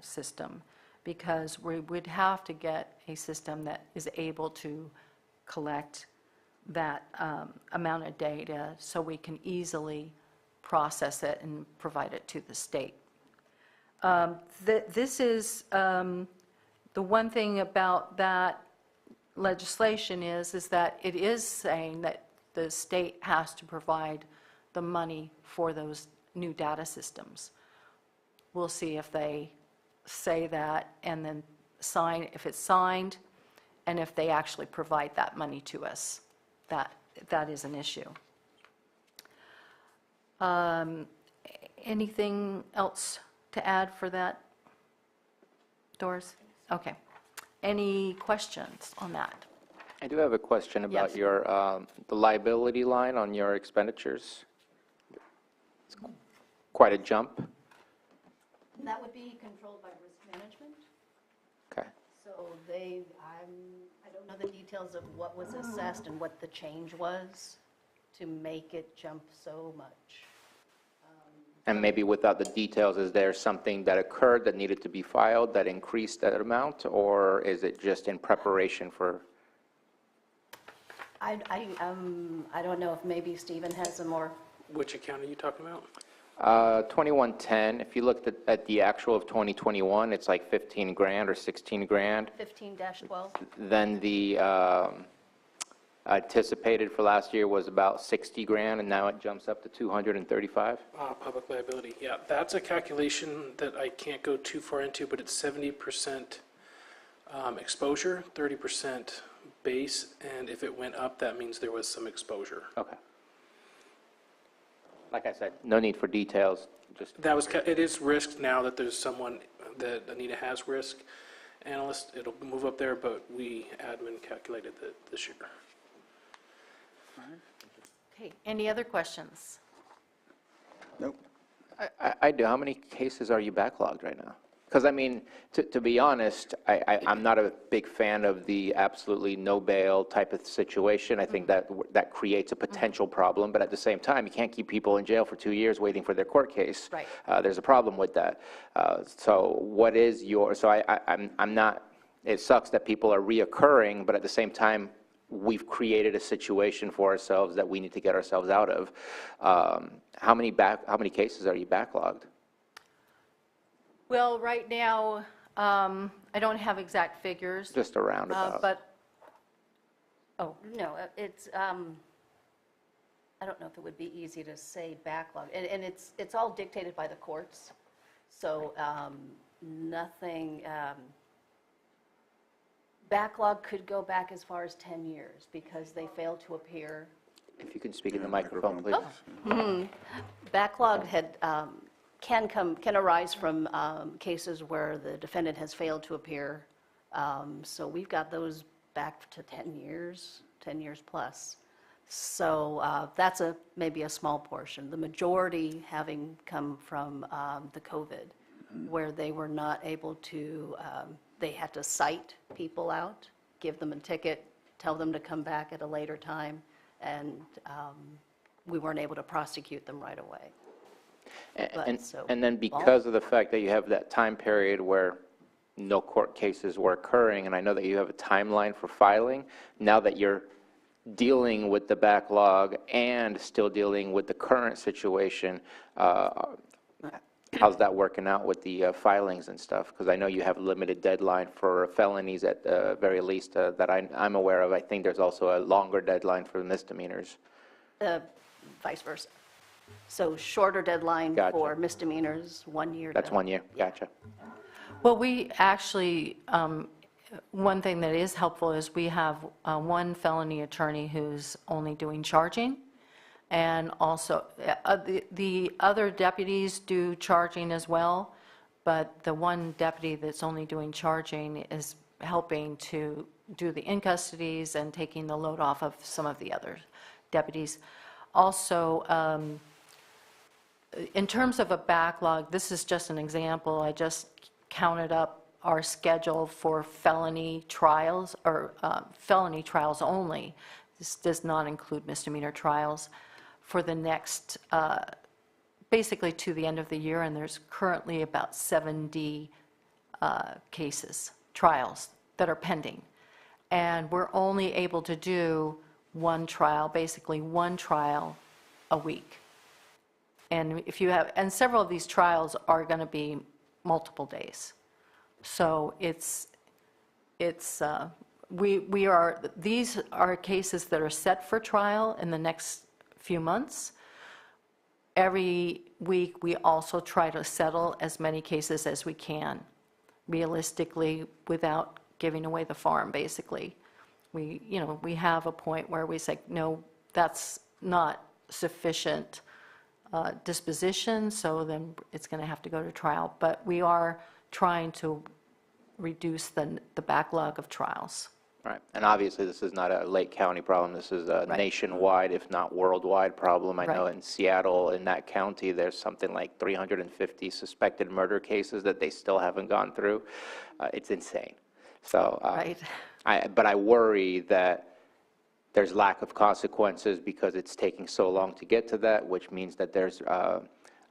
system, because we would have to get a system that is able to collect that amount of data so we can easily process it and provide it to the state. This is the one thing about that legislation is that it is saying that the state has to provide the money for those new data systems. We'll see if they say that and then sign, if it's signed, and if they actually provide that money to us. That is an issue. Anything else to add for that, Doris? Okay. Any questions on that? I do have a question about Yes. your, the liability line on your expenditures. It's quite a jump. That would be controlled by risk management. Okay. So I don't know the details of what was assessed and what the change was to make it jump so much. And maybe without the details, is there something that occurred that needed to be filed that increased that amount, or is it just in preparation for? I don't know if maybe Stephen has a more. Which account are you talking about? 2110, if you looked at the actual of 2021, it's like 15 grand or 16 grand. 15-12. Then the anticipated for last year was about 60 grand, and now it jumps up to 235. Public liability, yeah. That's a calculation that I can't go too far into, but it's 70% exposure, 30% base, and if it went up, that means there was some exposure. Okay. Like I said, no need for details, just. It is risked now that there's someone, that Anita has risk analyst, it'll move up there, but we admin calculated that this year. Okay, any other questions? Nope. I do. How many cases are you backlogged right now? Because, I mean, to be honest, I'm not a big fan of the absolutely no bail type of situation. I think that creates a potential problem, but at the same time, you can't keep people in jail for 2 years waiting for their court case. Right. There's a problem with that. So what is your, so I'm not, it sucks that people are reoccurring, but at the same time, we've created a situation for ourselves that we need to get ourselves out of. How many cases are you backlogged? Well, right now, I don't have exact figures. Just a roundabout. But, oh, No, it's, I don't know if it would be easy to say backlog. And it's all dictated by the courts. So nothing, backlog could go back as far as 10 years because they failed to appear. If you can speak in the microphone, please. Backlog can arise from cases where the defendant has failed to appear. So we've got those back to 10 years plus. So that's maybe a small portion. The majority having come from the COVID, where they were not able to, they had to cite people out, give them a ticket, tell them to come back at a later time, and we weren't able to prosecute them right away. And then because of the fact that you have that time period where no court cases were occurring, and I know that you have a timeline for filing, now that you're dealing with the backlog and still dealing with the current situation, how's that working out with the filings and stuff? Because I know you have a limited deadline for felonies at the very least that I'm aware of. I think there's also a longer deadline for misdemeanors. Vice versa. So shorter deadline Gotcha. for misdemeanors, 1 year. That's 1 year, gotcha. Well, we actually, one thing that is helpful is we have one felony attorney who's only doing charging, and also the other deputies do charging as well, but the one deputy that's only doing charging is helping to do the in-custodies and taking the load off of some of the other deputies. Also, in terms of a backlog, this is just an example. I just counted up our schedule for felony trials, or felony trials only. This does not include misdemeanor trials for the next, basically to the end of the year, and there's currently about 70 cases, trials that are pending. And we're only able to do one trial, basically one trial a week. And if you have, and several of these trials are going to be multiple days. So these are cases that are set for trial in the next few months. Every week, we also try to settle as many cases as we can, realistically, without giving away the farm, basically. We have a point where we say, no, that's not sufficient disposition, so then it's going to have to go to trial. But we are trying to reduce the backlog of trials. Right, and obviously this is not a Lake County problem, this is a nationwide, if not worldwide problem. I know in Seattle, in that county, there's something like 350 suspected murder cases that they still haven't gone through. It's insane. So, but I worry that there's lack of consequences because it's taking so long to get to that, which means that there's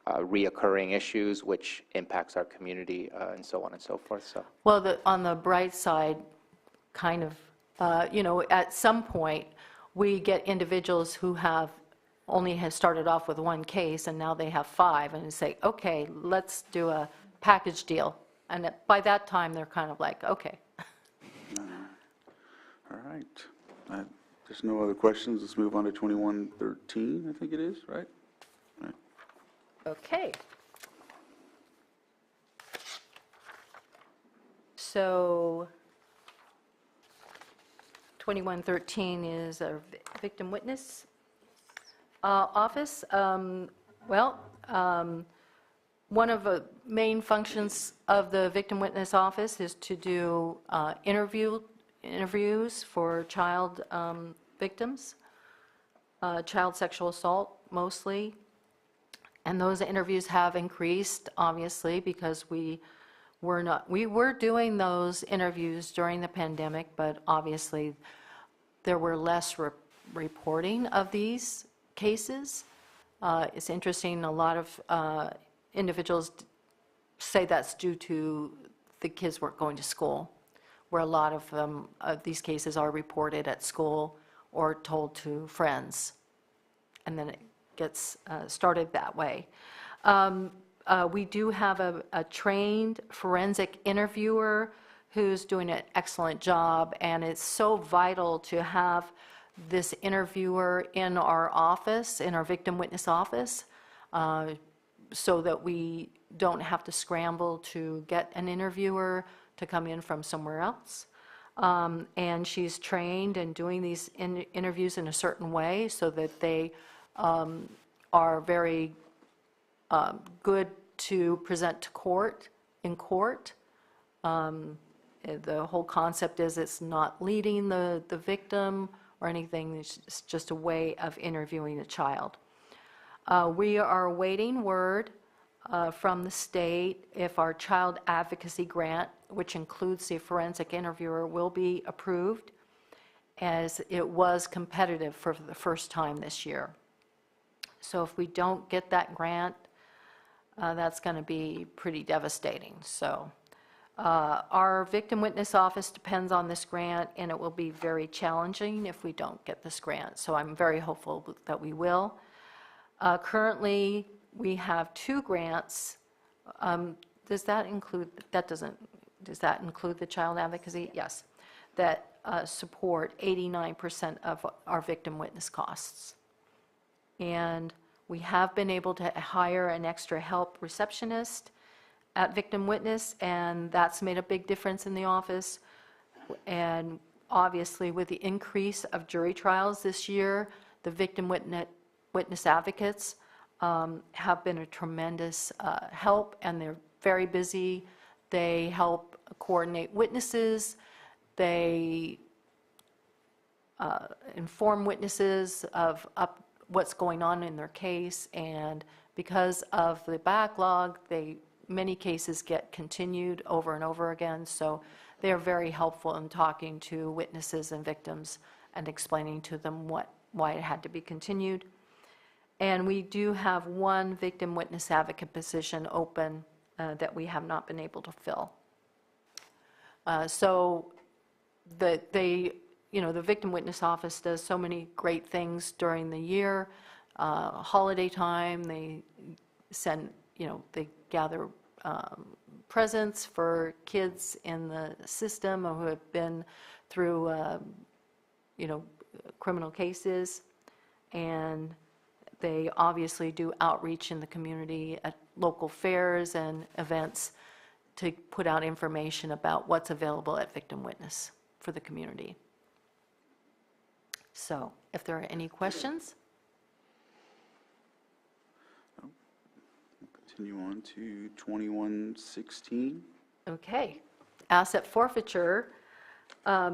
reoccurring issues, which impacts our community and so on and so forth. So, well, on the bright side, kind of, at some point, we get individuals who only have started off with one case, and now they have 5, and say, okay, let's do a package deal. And by that time, they're kind of like, okay. All right. There's no other questions. Let's move on to 2113, I think it is, right? Okay. So 2113 is our victim witness office. One of the main functions of the victim witness office is to do interviews for child victims, child sexual assault mostly. And those interviews have increased, obviously, because we were doing those interviews during the pandemic, but obviously there were less reporting of these cases. It's interesting, a lot of individuals say that's due to the kids weren't going to school, where a lot of these cases are reported at school or told to friends, and then it gets started that way. We do have a trained forensic interviewer who's doing an excellent job, and it's so vital to have this interviewer in our office, in our victim witness office, so that we don't have to scramble to get an interviewer to come in from somewhere else. And she's trained in doing these interviews in a certain way so that they are very good to present to court, in court. The whole concept is it's not leading the victim or anything, it's just a way of interviewing the child. We are awaiting word from the state if our child advocacy grant, which includes the forensic interviewer, will be approved, as it was competitive for the first time this year. So if we don't get that grant, that's going to be pretty devastating. So our victim witness office depends on this grant, and it will be very challenging if we don't get this grant. So I'm very hopeful that we will. Currently, we have 2 grants. Does that include the child advocacy? Yes. That support 89% of our victim witness costs. And we have been able to hire an extra help receptionist at Victim Witness, and that's made a big difference in the office. And obviously, with the increase of jury trials this year, the victim witness advocates have been a tremendous help, and they're very busy. They help coordinate witnesses. They inform witnesses of what's going on in their case, and because of the backlog, many cases get continued over and over again, so they are very helpful in talking to witnesses and victims and explaining to them why it had to be continued. And we do have one victim witness advocate position open that we have not been able to fill. So the victim witness office does so many great things during the year. Holiday time, they send, they gather presents for kids in the system who have been through, criminal cases, and they obviously do outreach in the community at local fairs and events to put out information about what's available at Victim Witness for the community. So, if there are any questions? Continue on to 2116. Okay. Asset forfeiture.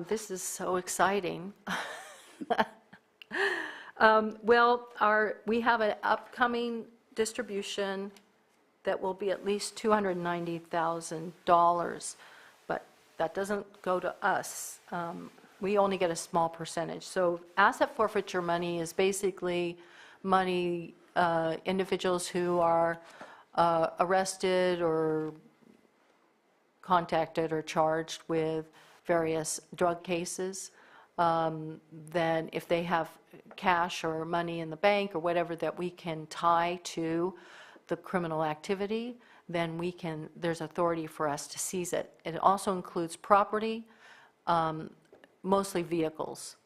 This is so exciting. Well, we have an upcoming distribution that will be at least $290,000, but that doesn't go to us. We only get a small percentage. So asset forfeiture money is basically money individuals who are arrested or contacted or charged with various drug cases. Then if they have cash or money in the bank or whatever that we can tie to the criminal activity, then there's authority for us to seize it. It also includes property, mostly vehicles.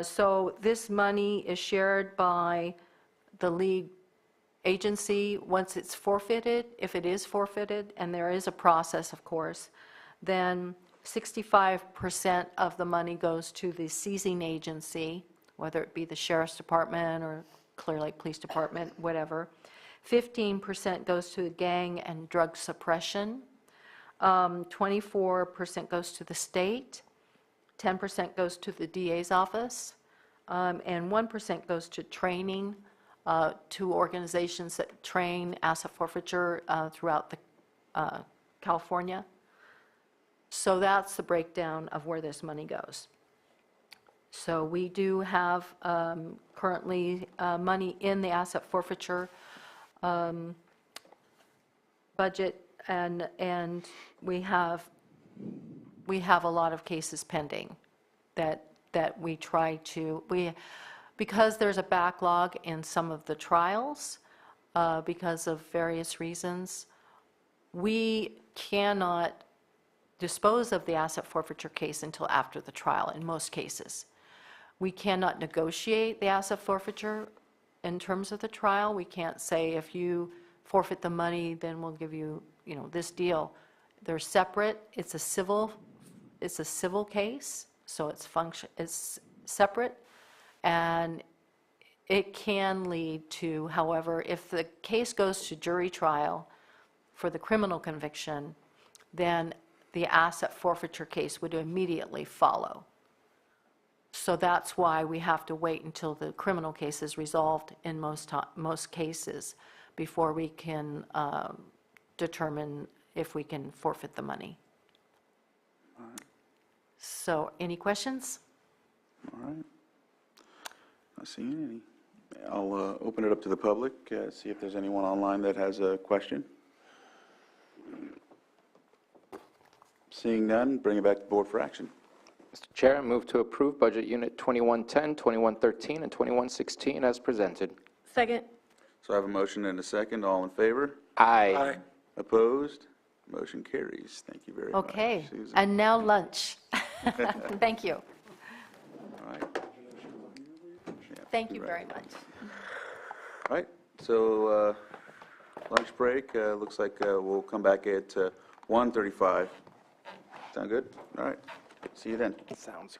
So this money is shared by the lead agency once it's forfeited. If it is forfeited, and there is a process, of course, then 65% of the money goes to the seizing agency, whether it be the sheriff's department or Clear Lake Police Department, whatever. 15% goes to the gang and drug suppression. 24% goes to the state. 10% goes to the DA's office. And 1% goes to training, to organizations that train asset forfeiture throughout California. So that's the breakdown of where this money goes. So we do have currently money in the asset forfeiture budget, and we have a lot of cases pending that we try to, because there's a backlog in some of the trials because of various reasons, we cannot dispose of the asset forfeiture case until after the trial in most cases. We cannot negotiate the asset forfeiture in terms of the trial. We can't say if you forfeit the money, then we'll give you, this deal. They're separate. It's a civil case, so it's separate, and it can lead to, however, if the case goes to jury trial for the criminal conviction, then the asset forfeiture case would immediately follow. So that's why we have to wait until the criminal case is resolved in most cases before we can determine if we can forfeit the money. So, any questions? All right. Not seeing any. I'll open it up to the public, see if there's anyone online that has a question. Seeing none, bring it back to the board for action. Mr. Chair, I move to approve Budget Unit 2110, 2113, and 2116 as presented. Second. So I have a motion and a second. All in favor? Aye. Opposed? Motion carries. Thank you very much, Okay, Susan. and now lunch. Thank you. All right. Yeah, Thank you very much. All right, so Lunch break, looks like we'll come back at 1:35. Sound good? All right. See you then. Sounds